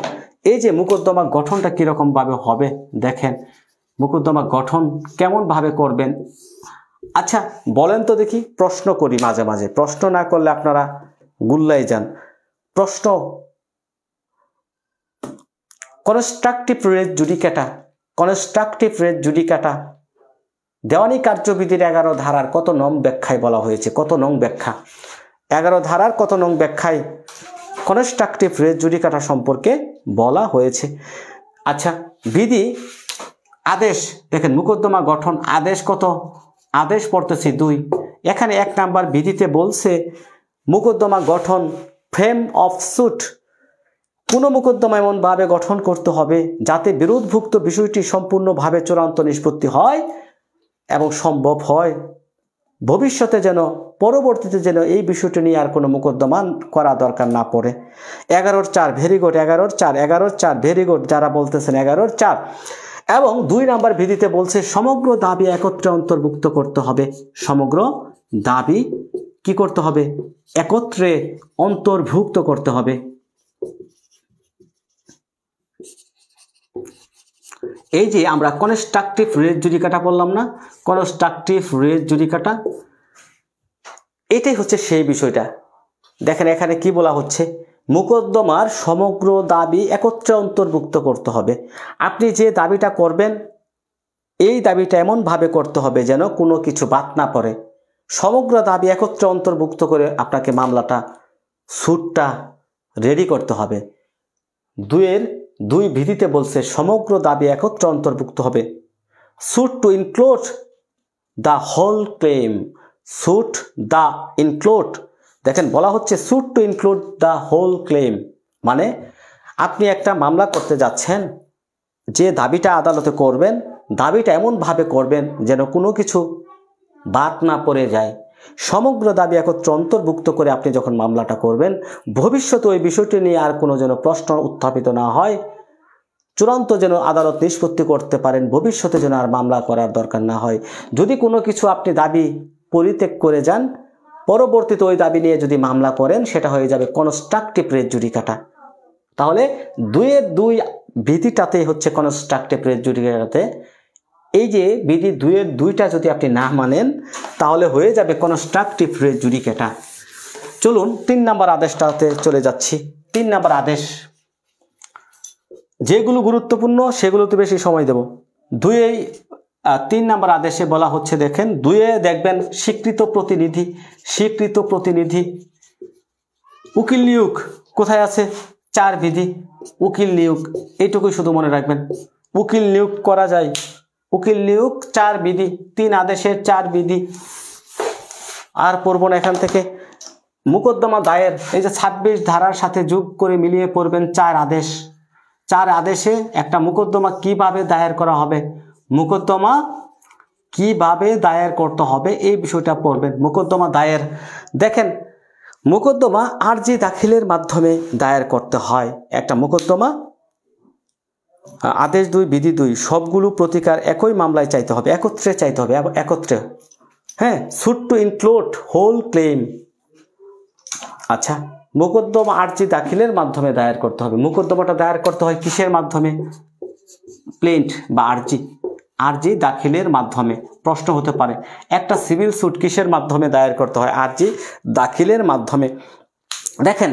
এই যে মোকদ্দমা গঠনটা কিরকম ভাবে হবে দেখেন, মোকদ্দমা গঠন কেমন ভাবে করবেন। আচ্ছা বলেন তো দেখি, প্রশ্ন করি মাঝে মাঝে, প্রশ্ন না করলে আপনারা গুল্লাই যান। প্রশ্ন, constructive race judicata, constructive race judicata দেওয়ানি কার্যবিধির 11 ধারার কত নং ব্যাখ্যায় বলা হয়েছে? কত নং ব্যাখ্যা? 11 ধারার কত নং ব্যাখ্যায় কনস্ট্রাকটিভ রেস জুডিকাটা সম্পর্কে বলা হয়েছে? আচ্ছা বিধি আদেশ দেখেন, মোকদ্দমা গঠন আদেশ কত? আদেশ পড়তেছি 2। এখানে 1 নাম্বার বিধিতে বলছে মোকদ্দমা গঠন ফ্রেম অফ সুট। কোনো মোকদ্দমা এমনভাবে গঠন করতে হবে যাতে বিরোধভুক্ত বিষয়টি সম্পূর্ণভাবে চূড়ান্ত নিষ্পত্তি হয় এবং সম্ভব হয়, ভবিষ্যতে যেন পরবর্তীতে যেন এই বিষয়টি নিয়ে আর কোনো মোকদ্দমা করা দরকার না পড়ে। 11-4 ভেরি গুড, 11-4 ভেরি গুড, যারা বলতেছেন 11-4। এবং 2 নাম্বার বিধিতে বলছে সমগ্র দাবি একত্রে অন্তর্ভুক্ত করতে হবে। সমগ্র দাবি কি করতে হবে? একত্রে অন্তর্ভুক্ত করতে হবে। এই যে আমরা কনস্ট্রাকটিভ রেস জুডিকাটা বললাম না, কনস্ট্রাকটিভ রেস জুডিকাটা, এটাই হচ্ছে সেই বিষয়টা। দেখেন এখানে কি বলা হচ্ছে, মোকদ্দমার সমগ্র দাবি একত্রে অন্তর্ভুক্ত করতে হবে। আপনি যে দাবিটা করবেন এই দাবিটা এমনভাবে করতে হবে যেন কোনো কিছু বাদ না পড়ে। সমগ্র দাবি একত্রে অন্তর্ভুক্ত করে আপনাকে মামলাটা সুটটা রেডি করতে হবে। 2 বিধিতে বলছে সমগ্র দাবি একত্রে অন্তর্ভুক্ত হবে। Suit to include the whole claim, suit the include, দেখেন বলা হচ্ছে suit to include the whole claim, মানে আপনি একটা মামলা করতে যাচ্ছেন, যে দাবিটা আদালতে করবেন দাবিটা এমনভাবে করবেন যেন কোনো কিছু বাদ না পড়ে যায়। সমগ্র দাবি একত্রে অন্তর্ভুক্ত করে আপনি যখন মামলাটা করবেন, ভবিষ্যতে ওই বিষয়টি নিয়ে আর কোনো যেন প্রশ্ন উত্থাপিত না হয়, চূড়ান্ত যেন আদালত নিষ্পত্তি করতে পারেন, ভবিষ্যতে যেন আর মামলা করার দরকার না হয়। যদি কোনো কিছু আপনি দাবি পরিত্যাগ করে যান, পরবর্তীতে ওই দাবি নিয়ে যদি মামলা করেন, সেটা হয়ে যাবে কনস্ট্রাকটিভ রেস জুডিকাটা। তাহলে 2 বিধিটাতে হচ্ছে কনস্ট্রাকটিভ রেস জুডিকাটাতে, এই যে বিধি 2-2টা যদি আপনি না মানেন তাহলে হয়ে যাবে কনস্ট্রাকটিভ রেস জুডিকাটা। চলুন 3 নাম্বার আদেশটাতে চলে যাচ্ছি। 3 নাম্বার আদেশ, যেগুলো গুরুত্বপূর্ণ সেগুলোতে বেশি সময় দেব। 3 নাম্বার আদেশে বলা হচ্ছে দেখেন, 2-এ দেখবেন স্বীকৃত প্রতিনিধি, স্বীকৃত প্রতিনিধি, উকিল নিয়োগ কোথায় আছে? 4 বিধি, উকিল নিয়োগ, এইটুকুই শুধু মনে রাখবেন। উকিল নিয়োগ করা যায়, উকিল নিয়োগ 4 বিধি, 3 আদেশের 4 বিধি। আর পড়ব না এখান থেকে। মোকদ্দমা দায়ের, এই যে 26 ধারার সাথে যোগ করে মিলিয়ে পড়বেন 4 আদেশ। 4 আদেশে একটা মোকদ্দমা কিভাবে দায়ের করা হবে, মোকদ্দমা কিভাবে দায়ের করতে হবে এই বিষয়টা পড়বেন। মোকদ্দমা দায়ের দেখেন, মোকদ্দমা আরজি দাখিলের মাধ্যমে দায়ের করতে হয়। একটা মোকদ্দমা আদেশ 2 বিধি 2 সবগুলো প্রতিকার একই মামলায় চাইতে হবে, একত্রে চাইতে হবে, একত্রে। হ্যাঁ, suit to include whole claim. আচ্ছা, মোকদ্দমা আরজি দাখিলের মাধ্যমে দায়ের করতে হবে। মোকদ্দমাটা দায়ের করতে হয় কিসের মাধ্যমে? প্লেন্ট বা আরজি, আরজি দাখিলের মাধ্যমে। প্রশ্ন হতে পারে একটা সিভিল সুট কিসের মাধ্যমে দায়ের করতে হয়? আরজি দাখিলের মাধ্যমে। দেখেন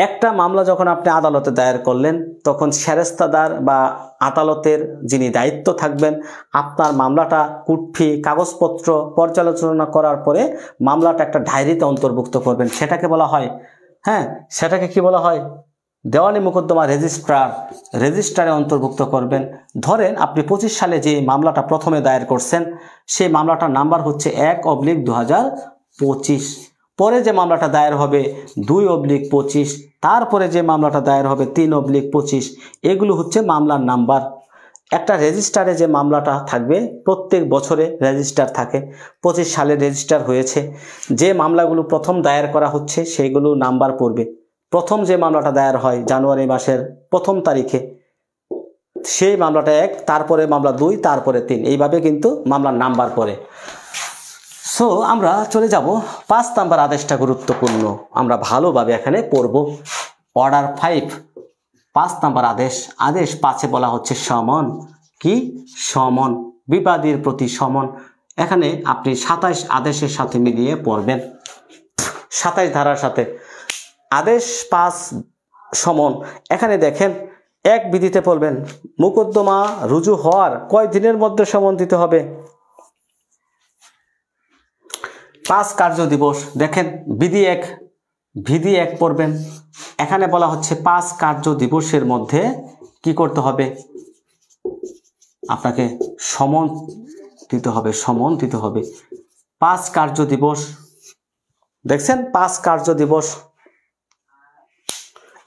একটা মামলা যখন আপনি আদালতে দায়ের করলেন, তখন সেরেস্তাদার বা আদালতের যিনি দায়িত্ব থাকবেন, আপনার মামলাটা কুটফি কাগজপত্র পর্যালোচনা করার পরে মামলাটা একটা ডায়েরিতে অন্তর্ভুক্ত করবেন। সেটাকে বলা হয়, হ্যাঁ সেটাকে কি বলা হয়? দেওয়ানি মোকদ্দমা রেজিস্ট্রার, রেজিস্ট্রারে অন্তর্ভুক্ত করবেন। ধরেন আপনি 25 সালে যে মামলাটা প্রথমে দায়ের করছেন, সেই মামলাটার নাম্বার হচ্ছে 1/2025। পরে যে মামলাটা দায়ের হবে 2/25, তারপরে যে মামলাটা দায়ের হবে 3/25। এগুলো হচ্ছে মামলার নাম্বার। একটা রেজিস্টারে যে মামলাটা থাকবে, প্রত্যেক বছরে রেজিস্টার থাকে। 25 সালে রেজিস্টার হয়েছে, যে মামলাগুলো প্রথম দায়ের করা হচ্ছে সেইগুলো নাম্বার পড়বে। প্রথম যে মামলাটা দায়ের হয় জানুয়ারি মাসের 1 তারিখে, সেই মামলাটা 1, তারপরে মামলা 2, তারপরে 3, এইভাবে কিন্তু মামলার নাম্বার পড়ে। সো আমরা চলে যাব 5 নাম্বার আদেশটা গুরুত্বপূর্ণ, আমরা ভালোভাবে এখানে পড়ব। অর্ডার 5, 5 নাম্বার আদেশ। আদেশ 5-এ বলা হচ্ছে সমন। কি? সমন, বিবাদীর প্রতি সমন। এখানে আপনি 27 আদেশের সাথে মিলিয়ে পড়বেন, 27 ধারার সাথে। আদেশ 5 সমন। এখানে দেখেন 1 বিধিতে পড়বেন, মোকদ্দমা রুজু হওয়ার কয় দিনের মধ্যে সমন দিতে হবে? 5 কার্য দিবস। দেখেন বিধি 1 পড়বেন। এখানে বলা হচ্ছে 5 কার্য দিবসের মধ্যে কি করতে হবে? আপনাকে সমন দিতে হবে, সমন দিতে হবে। 5 কার্য দিবস। দেখছেন 5 কার্য দিবস।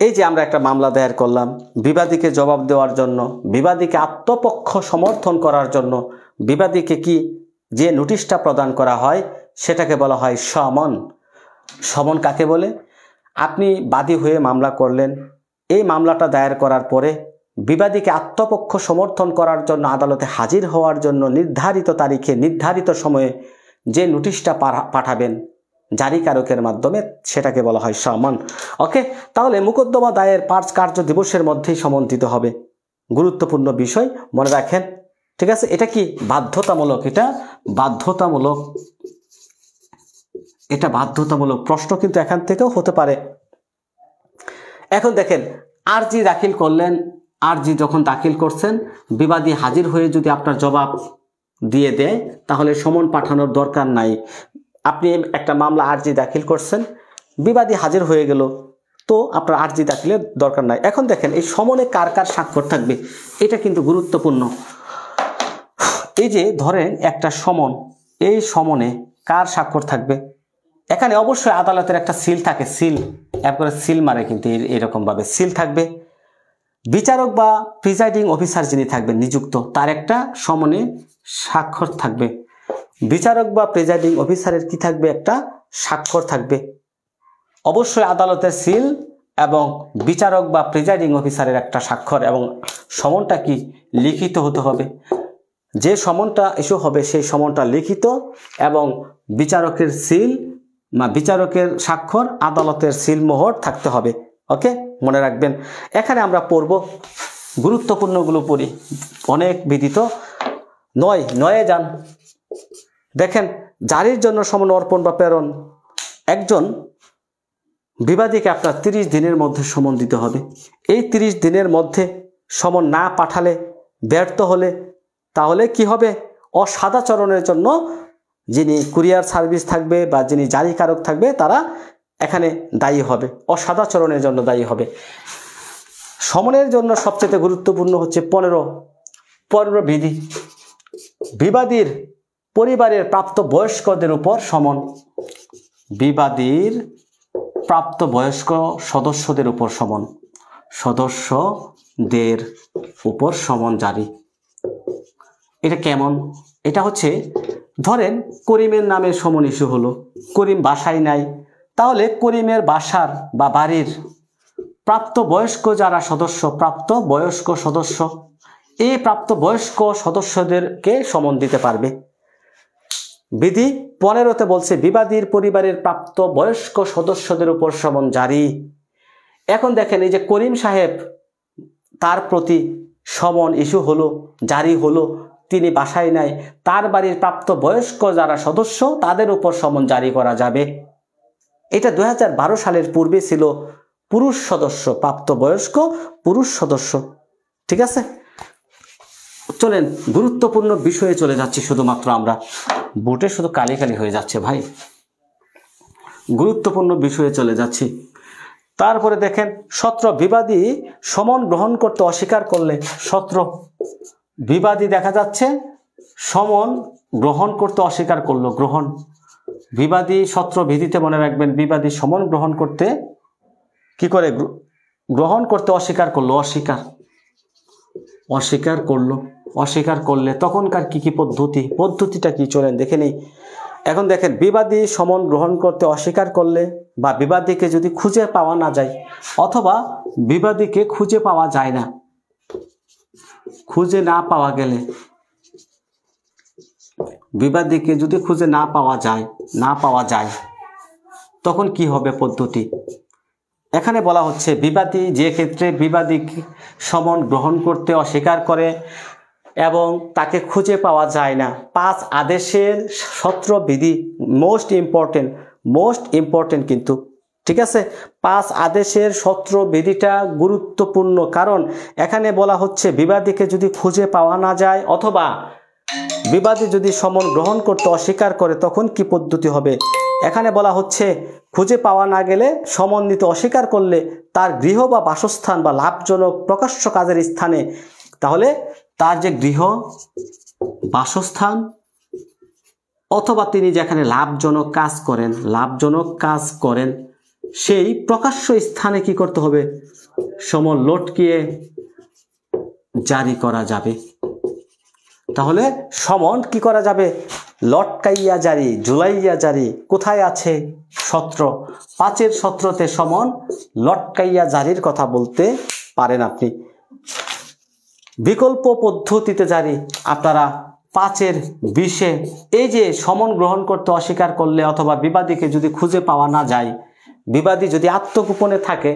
এই যে আমরা একটা মামলা দায়ের করলাম বিবাদীকে জবাব দেওয়ার জন্য, বিবাদীকে আত্মপক্ষ সমর্থন করার জন্য, বিবাদীকে কি যে নোটিশটা প্রদান করা হয় সেটাকে বলা হয় সমন। সমন কাকে বলে? আপনি বাদী হয়ে মামলা করলেন, এই মামলাটা দায়ের করার পরে বিবাদীকে আত্মপক্ষ সমর্থন করার জন্য আদালতে হাজির হওয়ার জন্য নির্ধারিত তারিখে নির্ধারিত সময়ে যে নোটিশটা পাঠাবেন জারিকারকের মাধ্যমে, সেটাকে বলা হয় সমন। ওকে, তাহলে মোকদ্দমা দায়ের 5 কার্য দিবসের মধ্যেই সমন দিতে হবে। গুরুত্বপূর্ণ বিষয়, মনে রাখেন। ঠিক আছে, এটা কি বাধ্যতামূলক? এটা বাধ্যতামূলক, এটা বাধ্যতামূলক। প্রশ্ন কিন্তু এখান থেকেও হতে পারে। এখন দেখেন, আরজি দাখিল করলেন, আরজি যখন দাখিল করছেন, বিবাদী হাজির হয়ে যদি আপনার জবাব দিয়ে দেয় তাহলে সমন পাঠানোর দরকার নাই। আপনি একটা মামলা আরজি দাখিল করছেন, বিবাদী হাজির হয়ে গেল, তো আপনার আরজি দাখিলের দরকার নাই। এখন দেখেন এই সমনে কার কার স্বাক্ষর থাকবে, এটা কিন্তু গুরুত্বপূর্ণ। এই যে ধরেন একটা সমন, এই সমনে কার স্বাক্ষর থাকবে? এখানে অবশ্যই আদালতের একটা সিল থাকে, সিল একবারে সিল মারে, কিন্তু এরকম ভাবে সিল থাকবে। বিচারক বা প্রিজাইডিং অফিসার যিনি থাকবেন নিযুক্ত, তার একটা সমনে স্বাক্ষর থাকবে। বিচারক বা প্রিজাইডিং অফিসারের কি থাকবে? একটা স্বাক্ষর থাকবে। অবশ্যই আদালতের সিল এবং বিচারক বা প্রিজাইডিং অফিসারের একটা স্বাক্ষর, এবং সমনটা কি লিখিত হতে হবে। যে সমনটা ইস্যু হবে সেই সমনটা লিখিত, এবং বিচারকের সিল বা বিচারকের স্বাক্ষর, আদালতের সিল মোহর থাকতে হবে। ওকে, মনে রাখবেন। এখানে আমরা পড়ব, গুরুত্বপূর্ণগুলো পড়ি, অনেক বিদিত। 9 যান। দেখেন, জারির জন্য সমন অর্পণ বা প্রেরণ। একজন বিবাদীকে আপনার 30 দিনের মধ্যে সমন দিতে হবে। এই 30 দিনের মধ্যে সমন না পাঠালে, ব্যর্থ হলে, তাহলে কি হবে? অসদাচরণের জন্য যিনি কুরিয়ার সার্ভিস থাকবে বা যিনি জারিকারক থাকবে তারা এখানে দায়ী হবে, অসদাচরণের জন্য দায়ী হবে। সমনের জন্য সবচেয়ে গুরুত্বপূর্ণ হচ্ছে 15 বিধি। বিবাদীর পরিবারের প্রাপ্ত বয়স্কদের উপর সমন, বিবাদীর প্রাপ্ত বয়স্ক সদস্যদের উপর সমন, সদস্যদের উপর সমন জারি। এটা কেমন? এটা হচ্ছে, ধরেন করিমের নামে সমন ইস্যু হলো, করিম বাসায় নাই, তাহলে করিমের বাসার বা বাড়ির প্রাপ্ত বয়স্ক যারা সদস্য, প্রাপ্ত বয়স্ক সদস্য, এই প্রাপ্ত বয়স্ক সদস্যদেরকে সমন দিতে পারবে। বিধি 15তে বলছে বিবাদীর পরিবারের প্রাপ্ত বয়স্ক সদস্যদের উপর সমন জারি। এখন দেখেন, এই যে করিম সাহেব, তার প্রতি সমন ইস্যু হলো, জারি হলো, তিনি বাসায় নাই, তার বাড়ির প্রাপ্ত বয়স্ক যারা সদস্য তাদের উপর সমন জারি করা যাবে। এটা 2012 সালের পূর্বে ছিল পুরুষ সদস্য, প্রাপ্ত বয়স্ক পুরুষ সদস্য। ঠিক আছে, চলেন গুরুত্বপূর্ণ বিষয়ে চলে যাচ্ছি। শুধুমাত্র আমরা বুটে শুধু কালি কালি হয়ে যাচ্ছে ভাই, গুরুত্বপূর্ণ বিষয়ে চলে যাচ্ছি। তারপরে দেখেন 17 বিবাদী সমন গ্রহণ করতে অস্বীকার করলে, 17 বিবাদী দেখা যাচ্ছে সমন গ্রহণ করতে অস্বীকার করলো, গ্রহণ। বিবাদী 17 বিধিতে মনে রাখবেন, বিবাদী সমন গ্রহণ করতে কি করে? গ্রহণ করতে অস্বীকার করলো, অস্বীকার করলে তখনকার কি পদ্ধতিটা কি, চলেন দেখে নেই। এখন দেখেন, বিবাদী সমন গ্রহণ করতে অস্বীকার করলে বা বিবাদীকে যদি খুঁজে পাওয়া না যায়, অথবা বিবাদীকে খুঁজে পাওয়া যায় না, খুঁজে না পাওয়া গেলে, বিবাদীকে যদি খুঁজে না পাওয়া যায় তখন কি হবে পদ্ধতি? এখানে বলা হচ্ছে বিবাদী যে ক্ষেত্রে বিবাদী সমন গ্রহণ করতে অস্বীকার করে এবং তাকে খুঁজে পাওয়া যায় না, 5 আদেশের সত্র বিধি মোস্ট ইম্পর্টেন্ট কিন্তু, ঠিক আছে? 5 আদেশের সত্র বিধিটা গুরুত্বপূর্ণ, কারণ এখানে বলা হচ্ছে বিবাদীকে যদি খুঁজে পাওয়া না যায় অথবা বিবাদী যদি সমন গ্রহণ করতে অস্বীকার করে তখন কি পদ্ধতি হবে? এখানে বলা হচ্ছে খুঁজে পাওয়া না গেলে সমন দিতে অস্বীকার করলে তার গৃহ বা বাসস্থান বা লাভজনক প্রকাশ্য কাজের স্থানে, তাহলে তার যে গৃহ বাসস্থান অথবা তিনি যেখানে লাভজনক কাজ করেন সেই প্রকাশ্য স্থানে কি করতে হবে? সমন লটকিয়ে জারি করা যাবে। তাহলে সমন কি করা যাবে? লটকাইয়া জারি, ঝুলাইয়া জারি। কোথায় আছে সত্র? 5-এর সত্রতে সমন লটকাইয়া জারির কথা বলতে পারেন আপনি। বিকল্প পদ্ধতিতে জারি আপনারা 5-এর 20-এ এই যে সমন গ্রহণ করতে অস্বীকার করলে অথবা বিবাদীকে যদি খুঁজে পাওয়া না যায়, বিবাদী যদি আত্মগোপনে থাকে,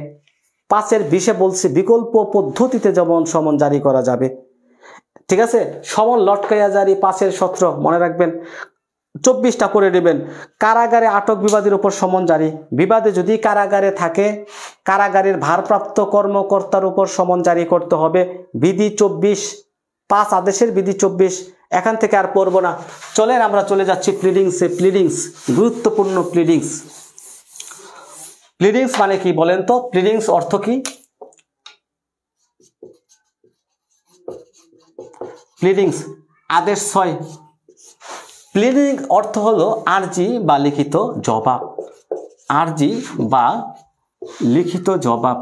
5-এর 20-এ বলছে বিকল্প পদ্ধতিতে যেমন সমন জারি করা যাবে, ঠিক আছে? সমন লটকাইয়া জারি 5-এর সত্র মনে রাখবেন, 24টা করে নেবেন। কারাগারে আটক বিবাদীর উপর সমন জারি, বিবাদী যদি কারাগারে থাকে কারাগারের ভারপ্রাপ্ত কর্মকর্তার উপর সমন জারি করতে হবে। বিধি 24, 5 আদেশের বিধি 24। এখান থেকে আর পড়ব না, চলেন আমরা চলে যাচ্ছি প্লিডিংসে। প্লিডিংস গুরুত্বপূর্ণ। প্লিডিংস মানে কি বলেন তো? প্লিডিংস অর্থ কি? প্লিডিংস আদেশ 6। প্লিডিং অর্থ হলো আরজি বা লিখিত জবাব। আরজি বা লিখিত জবাব।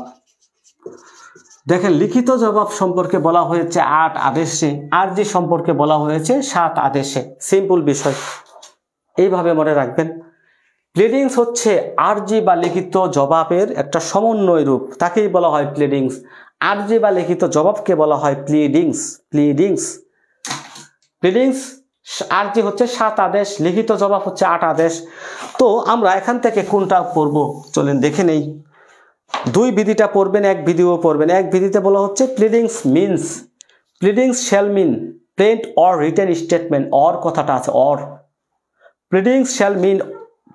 দেখেন লিখিত জবাব সম্পর্কে বলা হয়েছে 8 আদেশে, আরজি সম্পর্কে বলা হয়েছে 7 আদেশে। সিম্পল বিষয়, এইভাবে মনে রাখবেন। প্লিডিংস হচ্ছে আরজি বা লিখিত জবাবের একটা সমন্বয় রূপ, তাকেই বলা হয় প্লিডিংস। আরজি বা লিখিত জবাবকে বলা হয় প্লিডিংস। আরজি হচ্ছে 7 আদেশ, লিখিত জবাব হচ্ছে 8 আদেশ। তো আমরা এখান থেকে কোনটা পড়ব চলেন দেখে নেই। 2 বিধিটা পড়বেন, 1 বিধিও পড়বেন। 1 বিধিতে বলা হচ্ছে pleadings shall mean plaint or written statement. Or কথাটা আছে, or. Pleadings shall mean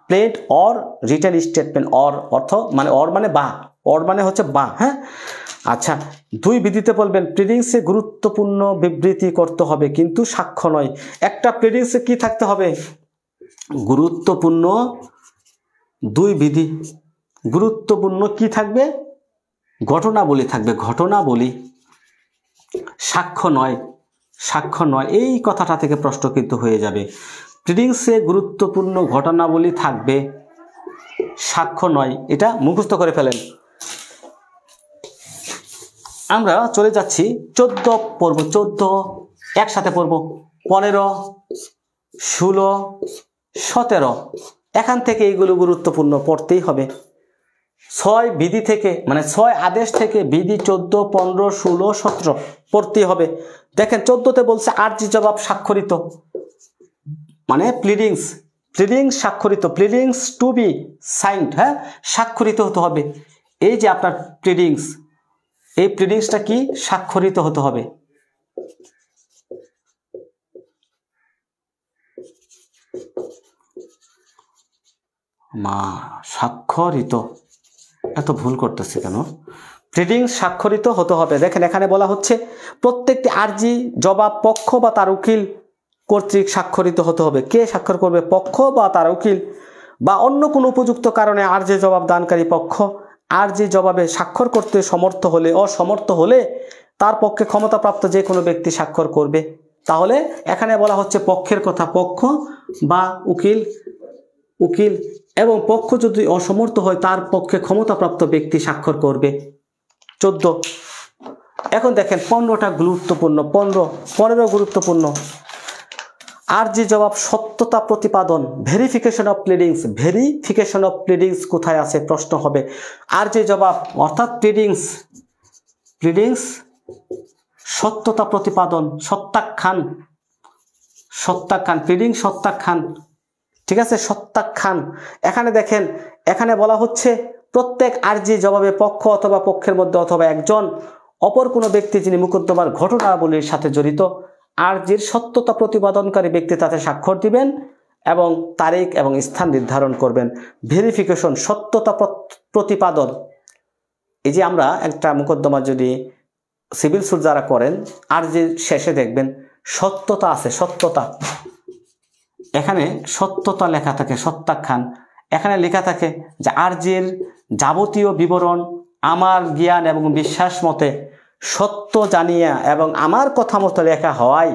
plaint or written statement. Or অর্থ মানে অর মানে বা, অর মানে হচ্ছে বা, হ্যাঁ? আচ্ছা, 2 বিধিতে বলবেন প্লিডিংসে গুরুত্বপূর্ণ বিবৃতি করতে হবে কিন্তু সাক্ষ্য নয়। একটা প্লিডিংসে কি থাকতে হবে? গুরুত্বপূর্ণ। 2 বিধি গুরুত্বপূর্ণ কি থাকবে? ঘটনাবলী থাকবে, ঘটনাবলী। সাক্ষ্য নয়, এই কথাটা থেকে প্রশ্ন কিন্তু হয়ে যাবে। প্লিডিংসে গুরুত্বপূর্ণ ঘটনাবলী থাকবে, সাক্ষ্য নয়, এটা মুখস্থ করে ফেলেন। আমরা চলে যাচ্ছি 14 পর্ব। 14 একসাথে পড়ব। 15, 16, 17 এখান থেকে এইগুলো গুরুত্বপূর্ণ, পড়তেই হবে। 6 বিধি থেকে মানে 6 আদেশ থেকে বিধি 14, 15, 16, 17 পড়তেই হবে। দেখেন 14তে বলছে আরজি জবাব স্বাক্ষরিত, মানে প্লিডিংস স্বাক্ষরিত, প্লিডিংস টু বি সাইন্ড, হ্যাঁ? স্বাক্ষরিত হতে হবে। এই যে আপনার প্লিডিংস, এই প্লিডিংসটা কি? স্বাক্ষরিত হতে হবে। স্বাক্ষরিত, এত ভুল করতেছে কেন? প্লিডিংস স্বাক্ষরিত হতে হবে। দেখেন এখানে বলা হচ্ছে প্রত্যেকটি আরজি জবাব পক্ষ বা তার উকিল কর্তৃক স্বাক্ষরিত হতে হবে। কে স্বাক্ষর করবে? পক্ষ বা তার উকিল বা অন্য কোনো উপযুক্ত কারণে আরজি জবাব দানকারী পক্ষ আরজি জবাবে স্বাক্ষর করতে অসমর্থ হলে তার পক্ষে ক্ষমতাপ্রাপ্ত যে কোনো ব্যক্তি স্বাক্ষর করবে। তাহলে এখানে বলা হচ্ছে পক্ষের কথা, পক্ষ বা উকিল এবং পক্ষ যদি অসমর্থ হয় তার পক্ষে ক্ষমতাপ্রাপ্ত ব্যক্তি স্বাক্ষর করবে। 14 এখন দেখেন 15টা গুরুত্বপূর্ণ। 15 গুরুত্বপূর্ণ। আরজি জবাব সত্যতা প্রতিপাদন, ভেরিফিকেশন অফ প্লিডিংস কোথায় আছে প্রশ্ন হবে। আরজি জবাব অর্থাৎ প্লিডিংস সত্যতা প্রতিপাদন, সত্যাখ্যান, সত্যাখ্যান, প্রিডিং সত্যাখ্যান, ঠিক আছে, সত্যাখ্যান। এখানে দেখেন, এখানে বলা হচ্ছে প্রত্যেক আরজি জবাবে পক্ষ অথবা পক্ষের মধ্যে অথবা একজন অপর কোনো ব্যক্তি যিনি মোকদ্দমার ঘটনাবলীর সাথে জড়িত, আরজির সত্যতা প্রতিপাদনকারী ব্যক্তি তাতে স্বাক্ষর দিবেন এবং তারিখ এবং স্থান নির্ধারণ করবেন। ভেরিফিকেশন, সত্যতা প্রতিপাদন। এই যে আমরা একটা মোকদ্দমা যদি সিভিল সুট যারা করেন, আরজির শেষে দেখবেন সত্যতা আছে, সত্যতা, এখানে সত্যতা লেখা থাকে, সত্যাখ্যান। এখানে লেখা থাকে যে আরজির যাবতীয় বিবরণ আমার জ্ঞান এবং বিশ্বাস মতে সত্য জানিয়া এবং আমার কথা মতো লেখা হওয়ায়,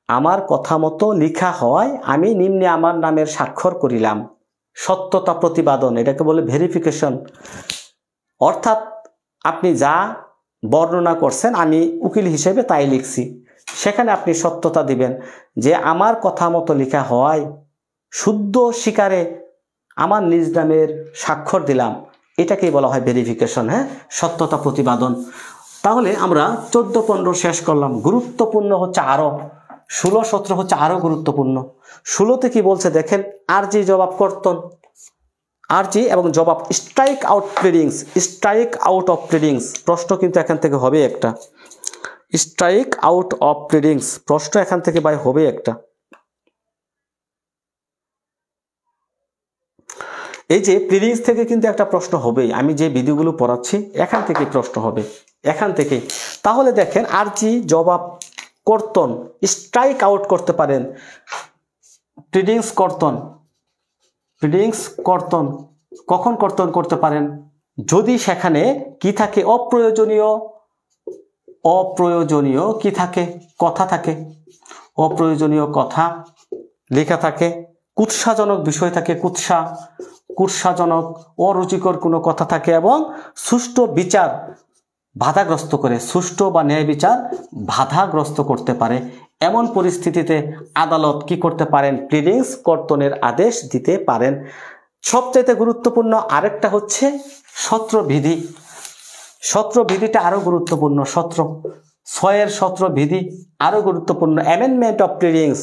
আমার কথা মতো লেখা হওয়ায় আমি নিম্নে আমার নামের স্বাক্ষর করিলাম। সত্যতা প্রতিপাদন, এটাকে বলে ভেরিফিকেশন। অর্থাৎ আপনি যা বর্ণনা করছেন আমি উকিল হিসেবে তাই লিখছি, সেখানে আপনি সত্যতা দিবেন যে আমার কথা মতো লেখা হওয়ায় শুদ্ধ স্বীকারে আমার নিজ নামের স্বাক্ষর দিলাম। এটাকেই বলা হয় ভেরিফিকেশন, হ্যাঁ, সত্যতা প্রতিপাদন। তাহলে আমরা 14-15 শেষ করলাম। গুরুত্বপূর্ণ হচ্ছে আরো 16-17 হচ্ছে আরো গুরুত্বপূর্ণ। 16তে কি বলছে দেখেন, আরজি জবাব কর্তন, আরজি এবং জবাব, strike out pleadings, strike out of pleadings. প্রশ্ন কিন্তু এখান থেকে হবে একটা, স্ট্রাইক আউট অফ প্লিডিংস, প্রশ্ন এখান থেকে ভাই হবে একটা। এই যে প্লিডিংস থেকে কিন্তু একটা প্রশ্ন হবেই, আমি যে ভিডিওগুলো পড়াচ্ছি এখান থেকে প্রশ্ন হবে, এখান থেকেই। তাহলে দেখেন আরজি জবাব কর্তন, স্ট্রাইক আউট করতে পারেন, প্লিডিংস কর্তন, প্লিডিংস কর্তন কখন কর্তন করতে পারেন? যদি সেখানে কি থাকে, অপ্রয়োজনীয়, অপ্রয়োজনীয় কি থাকে, কথা থাকে, অপ্রয়োজনীয় কথা লেখা থাকে, কুৎসাজনক বিষয় থাকে, কুৎসাজনক অরুচিকর কোনো কথা থাকে এবং সুষ্ঠু বিচার বাধাগ্রস্ত করে, সুষ্ঠু বা ন্যায় বিচার বাধাগ্রস্ত করতে পারে। এমন পরিস্থিতিতে আদালত কি করতে পারেন? প্লিডিংস কর্তনের আদেশ দিতে পারেন। সবচেয়ে গুরুত্বপূর্ণ আরেকটা হচ্ছে সত্রবিধি। সত্রবিধিটা আরো গুরুত্বপূর্ণ, 6-এর সত্রবিধি আরো গুরুত্বপূর্ণ। Amendment of pleadings,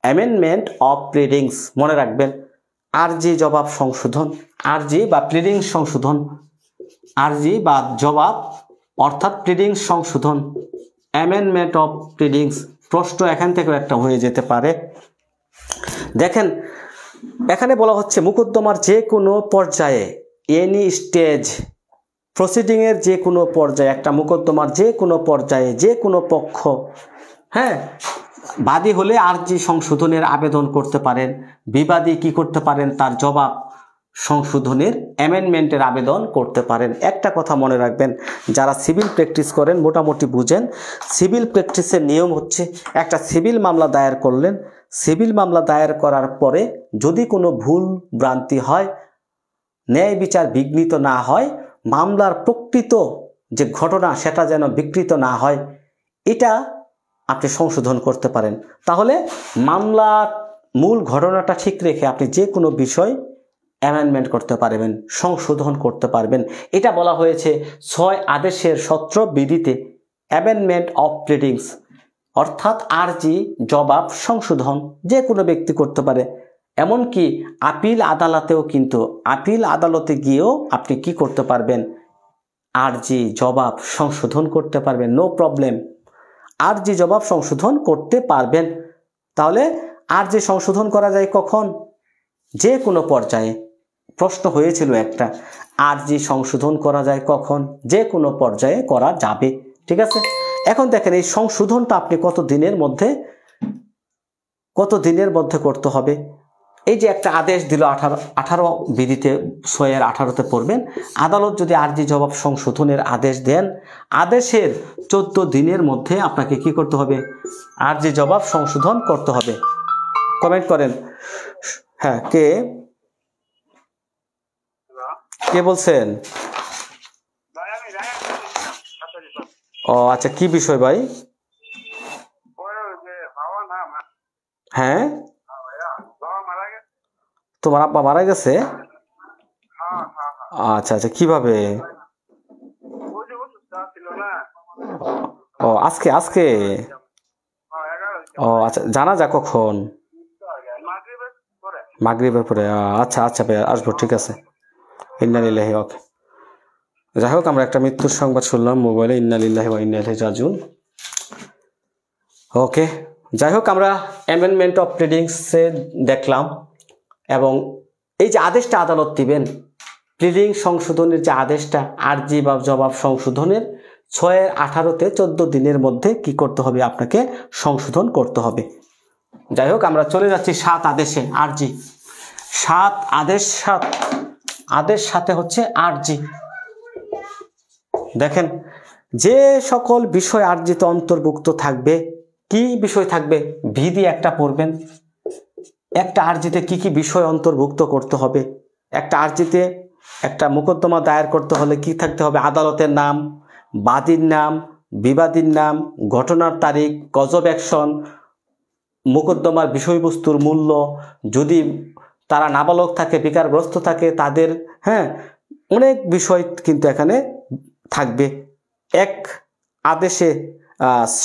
amendment of pleadings মনে রাখবেন। আরজি জবাব সংশোধন, আরজি বা প্লিডিংস সংশোধন, আরজি বা জবাব অর্থাৎ প্লিডিংস সংশোধন, অ্যামেন্ডমেন্ট অফ প্লিডিংস। প্রশ্ন এখান থেকেও একটা হয়ে যেতে পারে। দেখেন এখানে বলা হচ্ছে মোকদ্দমার যে কোনো পর্যায়ে, এনি স্টেজ প্রসিডিং এর যে কোনো পর্যায়ে, একটা মোকদ্দমার যে কোনো পর্যায়ে যে কোনো পক্ষ, হ্যাঁ, বাদী হলে আরজি সংশোধনের আবেদন করতে পারেন, বিবাদী কি করতে পারেন? তার জবাব সংশোধনের, অ্যামেন্ডমেন্টের আবেদন করতে পারেন। একটা কথা মনে রাখবেন, যারা সিভিল প্র্যাকটিস করেন মোটামুটি বুঝেন, সিভিল প্র্যাকটিসের নিয়ম হচ্ছে একটা সিভিল মামলা দায়ের করলেন, সিভিল মামলা দায়ের করার পরে যদি কোনো ভুল ভ্রান্তি হয়, ন্যায় বিচার বিঘ্নিত না হয়, মামলার প্রকৃত যে ঘটনা সেটা যেন বিকৃত না হয়, এটা আপনি সংশোধন করতে পারেন। তাহলে মামলার মূল ঘটনাটা ঠিক রেখে আপনি যে কোনো বিষয় অ্যামেন্ডমেন্ট করতে পারবেন, সংশোধন করতে পারবেন। এটা বলা হয়েছে 6 আদেশের সত্রবিধিতে, অ্যামেন্ডমেন্ট অফ প্লিডিংস, অর্থাৎ আরজি জবাব সংশোধন যে কোনো ব্যক্তি করতে পারে। এমনকি আপিল আদালতেও, কিন্তু আপিল আদালতে গিয়েও আপনি কি করতে পারবেন? আরজি জবাব সংশোধন করতে পারবেন, নো প্রবলেম, আরজি জবাব সংশোধন করতে পারবেন। তাহলে আরজি সংশোধন করা যায় কখন? যে কোনো পর্যায়ে। প্রশ্ন হয়েছিল একটা, আরজি সংশোধন করা যায় কখন? যে কোনো পর্যায়ে করা যাবে, ঠিক আছে। এখন দেখেন এই সংশোধনটা আপনি কত দিনের মধ্যে করতে হবে। এই যে একটা আদেশ দিল 18 বিধিতে 6-18 পড়বেন, আদালত যদি আরজি জবাব সংশোধনের আদেশ দেন, আদেশের 14 দিনের মধ্যে আপনাকে কি করতে হবে? আরজি জবাব সংশোধন করতে হবে। কমেন্ট করেন। হ্যাঁ, কে বলছেন? ও আচ্ছা, কি বিষয় ভাই? হ্যাঁ, তোমার আব্বা মারা গেছে? আচ্ছা আচ্ছা, কিভাবে? ও আজকে আজকে ও আচ্ছা, জানাজা কখন? মাগরিবের পরে। আচ্ছা আচ্ছা ভাই, আসবো, ঠিক আছে। ইন্না লিল্লাহি, ওকে। যাই হোক, আমরা একটা মৃত্যুর সংবাদ শুনলাম মোবাইলে, ইন্না লিল্লাহি ওয়া ইন্না ইলাইহি রাজিউন। ওকে, যাই হোক, আমরা অ্যামেন্ডমেন্ট অফ প্লিডিংসে দেখলাম, এবং এই যে আদেশটা আদালত দিবেন প্লিডিং সংশোধনের যে আদেশটা, আরজি বা জবাব সংশোধনের 6-18 14 দিনের মধ্যে কি করতে হবে, আপনাকে সংশোধন করতে হবে। যাই হোক, আমরা চলে যাচ্ছি 7 আদেশে, আরজি 7 আদেশ, 7 আদেশ সাথে হচ্ছে আরজি। দেখেন, যে সকল বিষয় আরজিতে অন্তর্ভুক্ত থাকবে, কি বিষয় থাকবে, বিধি একটা পড়বেন। একটা আরজিতে কি কি বিষয় অন্তর্ভুক্ত করতে হবে, একটা আরজিতে একটা মোকদ্দমা দায়ের করতে হলে কি থাকতে হবে, আদালতের নাম, বাদীর নাম, বিবাদীর নাম, ঘটনার তারিখ, কজ অফ অ্যাকশন, মোকদ্দমার বিষয়বস্তুর মূল্য, যদি তারা নাবালক থাকে, বিকারগ্রস্ত থাকে, তাদের, হ্যাঁ, অনেক বিষয় কিন্তু এখানে থাকবে। এক আদেশে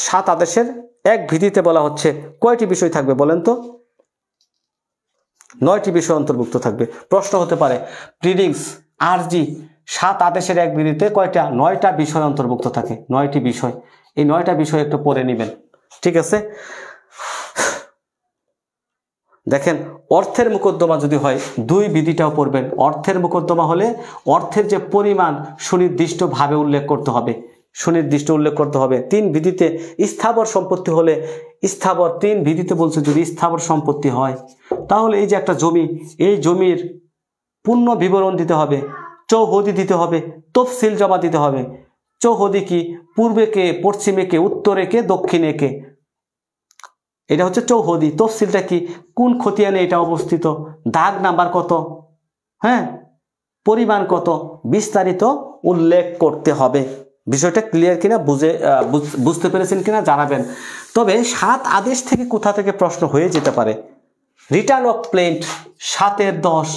7 আদেশের এক বিধিতে বলা হচ্ছে কয়টি বিষয় থাকবে বলেন তো? 9টি বিষয় অন্তর্ভুক্ত থাকবে। প্রশ্ন হতে পারে, প্লিডিংস আরজি 7 আদেশের এক বিধিতে কয়টা? 9টা বিষয় অন্তর্ভুক্ত থাকে, 9টি বিষয়। এই 9টা বিষয় একটু পড়ে নেবেন, ঠিক আছে? দেখেন, অর্থের মোকদ্দমা যদি হয়, 2 বিধিটাও পড়বেন। অর্থের মোকদ্দমা হলে অর্থের যে পরিমাণ সুনির্দিষ্টভাবে উল্লেখ করতে হবে, সুনির্দিষ্ট উল্লেখ করতে হবে। 3 বিধিতে স্থাবর সম্পত্তি হলে স্থাবর, 3 বিধিতে বলছে যদি স্থাবর সম্পত্তি হয়, তাহলে এই যে একটা জমি, এই জমির পূর্ণ বিবরণ দিতে হবে, চৌহদি দিতে হবে, তফসিল জমা দিতে হবে। চৌহদি কি, পূর্বে কে, পশ্চিমে কে, উত্তরে কে, দক্ষিণে কে, এটা হচ্ছে চৌহদি। তফসিলটা কি, কোন খতিয়ানে এটা অবস্থিত, দাগ নাম্বার কত, হ্যাঁ, পরিমাণ কত, বিস্তারিত উল্লেখ করতে হবে। বিষয়টা ক্লিয়ার কিনা, বুঝতে পেরেছেন কিনা জানাবেন। তবে 7 আদেশ থেকে কোথা থেকে প্রশ্ন হয়ে যেতে পারে, return of plaint 7-10,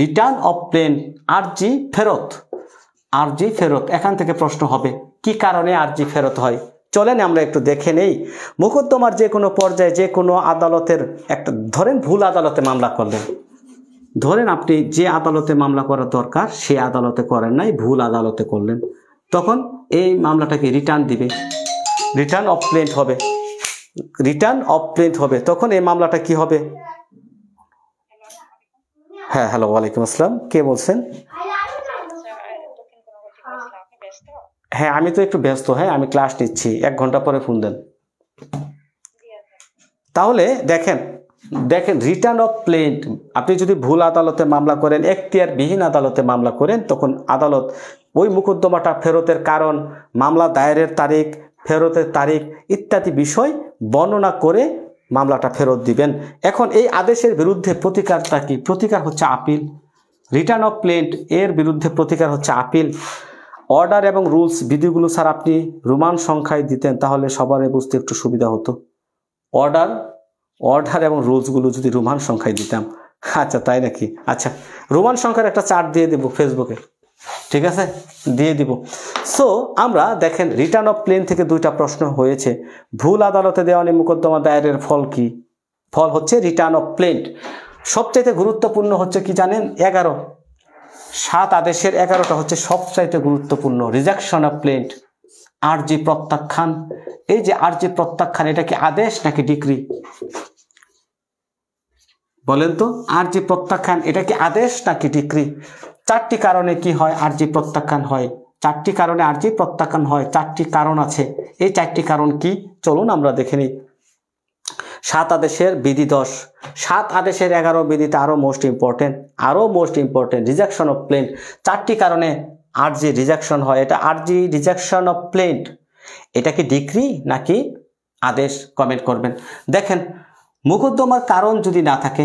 return of plaint, আরজি ফেরত, আরজি ফেরত, এখান থেকে প্রশ্ন হবে কি কারণে আরজি ফেরত হয়। চলেন আমরা একটু দেখে নেই। মোকদ্দমার যে কোনো পর্যায়ে, যে কোনো আদালতের একটা, ধরেন ভুল আদালতে মামলা করলেন, ধরেন আপনি যে আদালতে মামলা করার দরকার সে আদালতে করেন নাই, ভুল আদালতে করলেন, তখন এই মামলাটাকে রিটার্ন দিবে, রিটার্ন অফ প্লেন্ট হবে, রিটার্ন অফ প্লেন্ট হবে। তখন এই মামলাটা কি হবে? হ্যাঁ, হ্যালো, ওয়ালাইকুম আসসালাম, কে বলছেন? হ্যাঁ, আমি তো একটু ব্যস্ত, হ্যাঁ, আমি ক্লাস নিচ্ছি, 1 ঘন্টা পরে ফোন দেন। তাহলে দেখেন, রিটার্ন অফ প্লেন্ট, আপনি যদি ভুল আদালতে মামলা করেন, এখতিয়ারবিহীন আদালতে মামলা করেন, তখন আদালত ওই মোকদ্দমাটা ফেরতের কারণ, মামলা দায়েরের তারিখ, ফেরতের তারিখ ইত্যাদি বিষয় বর্ণনা করে মামলাটা ফেরত দিবেন। এখন এই আদেশের বিরুদ্ধে প্রতিকারটা কি? প্রতিকার হচ্ছে আপিল। রিটার্ন অফ প্লেন্ট এর বিরুদ্ধে প্রতিকার হচ্ছে আপিল। অর্ডার এবং রুলস বিধিগুলো স্যার আপনি রোমান সংখ্যায় দিতেন তাহলে সবারই বুঝতে একটু সুবিধা হতো। অর্ডার এবং রুলসগুলো যদি রোমান সংখ্যায় দিতাম। আচ্ছা, তাই নাকি? আচ্ছা, রোমান সংখ্যার একটা চার্ট দিয়ে দেব ফেসবুকে, ঠিক আছে, দিয়ে দিব। সো আমরা দেখেন, রিটার্ন অফ প্লেন থেকে 2টা প্রশ্ন হয়েছে। ভুল আদালতে দেওয়ানি মোকদ্দমা দায়েরের ফল কি? ফল হচ্ছে রিটার্ন অফ প্লেন্ট। সবচাইতে গুরুত্বপূর্ণ হচ্ছে কি জানেন? 11, 7 আদেশের 11টা হচ্ছে সবচাইতে গুরুত্বপূর্ণ। রিজেকশন অফ প্লেন্ট, আরজি প্রত্যাখ্যান। এই যে আরজি প্রত্যাখ্যান, এটা কি আদেশ নাকি ডিক্রি? বলেন তো, আরজি প্রত্যাখ্যান এটা কি আদেশ নাকি ডিক্রি? 4টি কারণে কি হয় আরজি প্রত্যাখ্যান হয়, 4টি কারণে আরজি প্রত্যাখ্যান হয়। 4টি কারণ আছে। এই 4টি কারণ কি চলুন আমরা দেখে নিই। 7 আদেশের বিধি 10, 7 আদেশের 11 বিধিতে আরো most important rejection of plant. 4টি কারণে আরজি রিজেকশন হয়। এটা আরজি রিজেকশন অফ প্লেন্ট, এটা কি ডিক্রি নাকি আদেশ? কমেন্ট করবেন। দেখেন, মোকদ্দমার কারণ যদি না থাকে,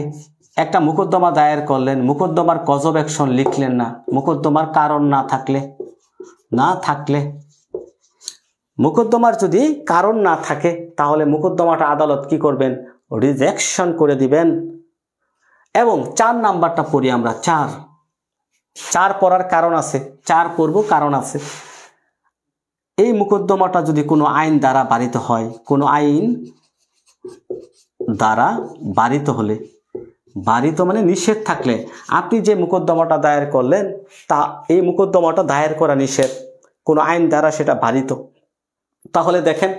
একটা মোকদ্দমা দায়ের করলেন, মোকদ্দমার কজ অফ অ্যাকশন লিখলেন না, মোকদ্দমার কারণ না থাকলে মোকদ্দমার যদি কারণ না থাকে তাহলে মোকদ্দমাটা আদালত কি করবেন? রিজেকশন করে দিবেন। এবং 4 নাম্বারটা পড়ি আমরা। 4 পড়ার কারণ আছে, 4 পড়ব, কারণ আছে। এই মোকদ্দমাটা যদি কোনো আইন দ্বারা বারিত হয়, কোনো আইন দ্বারা বারিত হলে, বারিত মানে নিষেধ থাকলে, আপনি যে মোকদ্দমাটা দায়ের করলেন তা এই মোকদ্দমাটা দায়ের করা নিষেধ, কোনো আইন দ্বারা সেটা বারিত, তাহলে দেখেন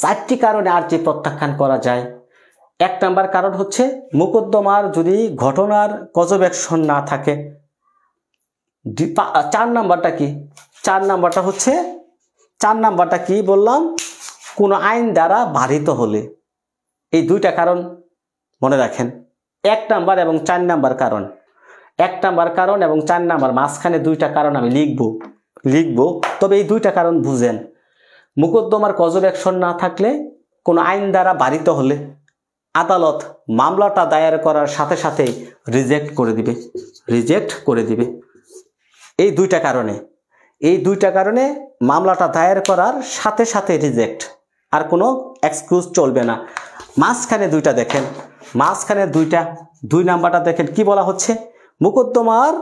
4টি কারণে আরজি প্রত্যাখ্যান করা যায়। 1 নাম্বার কারণ হচ্ছে মোকদ্দমার যদি ঘটনার কজ অফ অ্যাকশন না থাকে। 4 নাম্বারটা কি? 4 নাম্বারটা কি বললাম? কোনো আইন দ্বারা বারিত হলে। এই 2টা কারণ মনে রাখেন, 1 নাম্বার এবং 4 নাম্বার কারণ। 1 নাম্বার কারণ এবং 4 নাম্বার, মাঝখানে 2টা কারণ আমি লিখব, তবে এই 2টা কারণ বুঝেন। মোকদ্দমার কজ অফ অ্যাকশন না থাকলে, কোনো আইন দ্বারা বারিত হলে আদালত মামলাটা দায়ের করার সাথে সাথে রিজেক্ট করে দিবে। এই 2টা কারণে মামলাটা দায়ের করার সাথে সাথে রিজেক্ট, আর কোনো এক্সকিউজ চলবে না। মাঝখানে 2টা দেখেন, মাঝখানে 2 নাম্বারটা দেখেন কি বলা হচ্ছে? মোকদ্দমার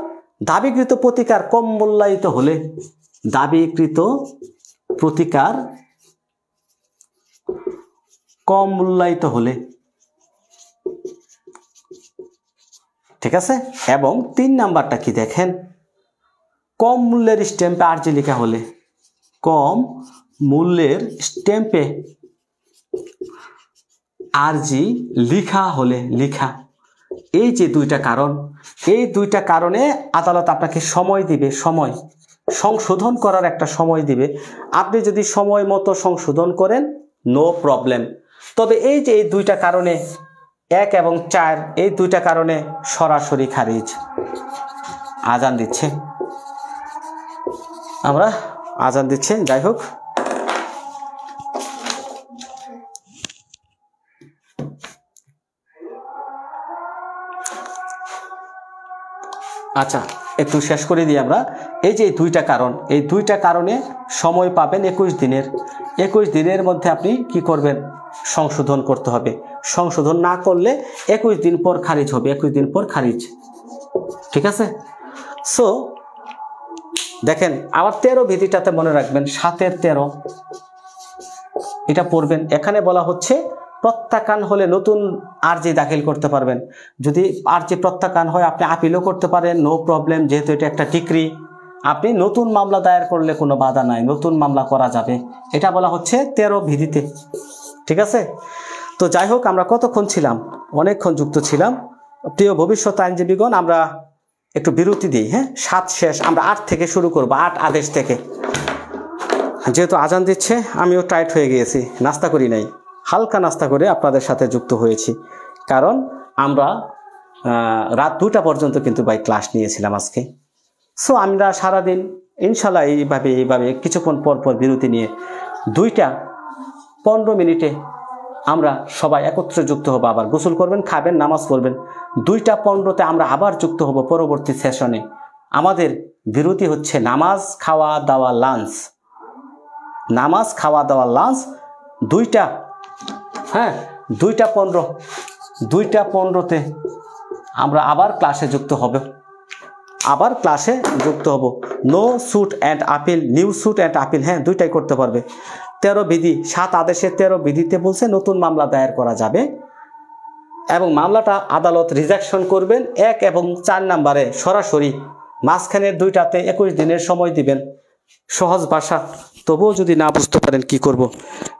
দাবিকৃত প্রতিকার কম মূল্যায়িত হলে, দাবিকৃত প্রতিকার কম মূল্যায়িত হলে, ঠিক আছে। এবং 3 নাম্বারটা কি দেখেন? কম মূল্যের স্ট্যাম্পে আরজি লেখা হলে, কম মূল্যের স্ট্যাম্পে আরজি লেখা হলে, এই যে 2টা কারণ, এই 2টা কারণে আদালত আপনাকে সময় দিবে, সংশোধন করার একটা সময় দিবে। আপনি যদি সময় মতো সংশোধন করেন, নো প্রবলেম। তবে এই যে এই 2টা কারণে, 1 এবং 4, এই 2টা কারণে সরাসরি খারিজ। আজান দিচ্ছে, যাই হোক। আচ্ছা, একটু শেষ করে দিই আমরা। এই যে 2টা কারণ, এই 2টা কারণে সময় পাবেন 21 দিনের। 21 দিনের মধ্যে আপনি কি করবেন? সংশোধন করতে হবে। সংশোধন না করলে 21 দিন পর খারিজ হবে, 21 দিন পর খারিজ, ঠিক আছে। সো দেখেন, আবার 13 বিধিটাতে মনে রাখবেন, 7-এর 13 এটা পড়বেন। এখানে বলা হচ্ছে প্রত্যাখ্যান হলে নতুন আরজি দাখিল করতে পারবেন। যদি আরজি প্রত্যাখ্যান হয়, আপনি আপিলও করতে পারেন, নো প্রবলেম। যেহেতু এটা একটা ডিক্রি, আপনি নতুন মামলা দায়ের করলে কোনো বাধা নাই, নতুন মামলা করা যাবে। এটা বলা হচ্ছে 13 বিধিতে, ঠিক আছে। তো যাই হোক, আমরা কতক্ষণ ছিলাম? অনেকক্ষণ যুক্ত ছিলাম। প্রিয় ভবিষ্যৎ আইনজীবীগণ, আমরা একটু বিরতি দিই, হ্যাঁ। 7 শেষ, আমরা 8 থেকে শুরু করব, 8 আদেশ থেকে। যেহেতু আজান দিচ্ছে, আমিও টাইট হয়ে গিয়েছি, নাস্তা করি নাই, হালকা নাস্তা করে আপনাদের সাথে যুক্ত হয়েছি। কারণ আমরা রাত 2টা পর্যন্ত কিন্তু ক্লাস নিয়েছিলাম আজকে। সো আমরা সারাদিন ইনশাল্লাহ এইভাবে কিছুক্ষণ পর বিরতি নিয়ে 2টা 15 মিনিটে আমরা সবাই একত্রে যুক্ত হব। আবার গোসল করবেন, খাবেন, নামাজ পড়বেন। 2টা 15তে আমরা আবার যুক্ত হব পরবর্তী সেশনে। আমাদের বিরতি হচ্ছে নামাজ খাওয়া দাওয়া লাঞ্চ, 2টা, হ্যাঁ, 2টা 15তে আমরা আবার ক্লাসে যুক্ত হব। No suit and appeal, new suit and appeal, হ্যাঁ, 2টাই করতে পারবে। 13 বিধি, 7 আদেশের 13 বিধিতে বলছে নতুন মামলা দায়ের করা যাবে এবং মামলাটা আদালত রিজেকশন করবেন 1 এবং 4 নাম্বারে সরাসরি। মাঝখানের 2টাতে 21 দিনের সময় দিবেন। সহজ ভাষা, তবুও যদি না বুঝতে পারেন কি করব?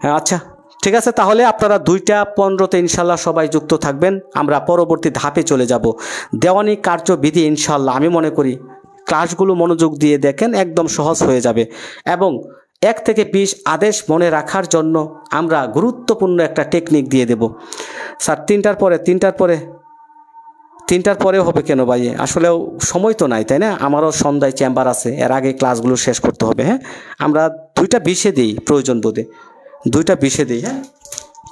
হ্যাঁ, আচ্ছা ঠিক আছে। তাহলে আপনারা 2টা 15তে ইনশাল্লাহ সবাই যুক্ত থাকবেন। আমরা পরবর্তী ধাপে চলে যাব, দেওয়ানি কার্যবিধি। ইনশাল্লাহ আমি মনে করি ক্লাসগুলো মনোযোগ দিয়ে দেখেন, একদম সহজ হয়ে যাবে। এবং 1 থেকে 20 আদেশ মনে রাখার জন্য আমরা গুরুত্বপূর্ণ একটা টেকনিক দিয়ে দেব। স্যার 3টার পরে হবে কেন ভাই? আসলেও সময় তো নাই, তাই না? আমারও সন্ধ্যায় চেম্বার আছে, এর আগে ক্লাসগুলো শেষ করতে হবে। হ্যাঁ, আমরা 2টা 20-এ দিই প্রয়োজন বোধে, 2টা 20-এ দিই। হ্যাঁ,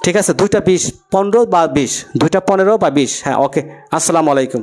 ঠিক আছে, 2টা 20, 15 বা 20, 2টা 15 বা 20। হ্যাঁ, ওকে, আসসালামু আলাইকুম।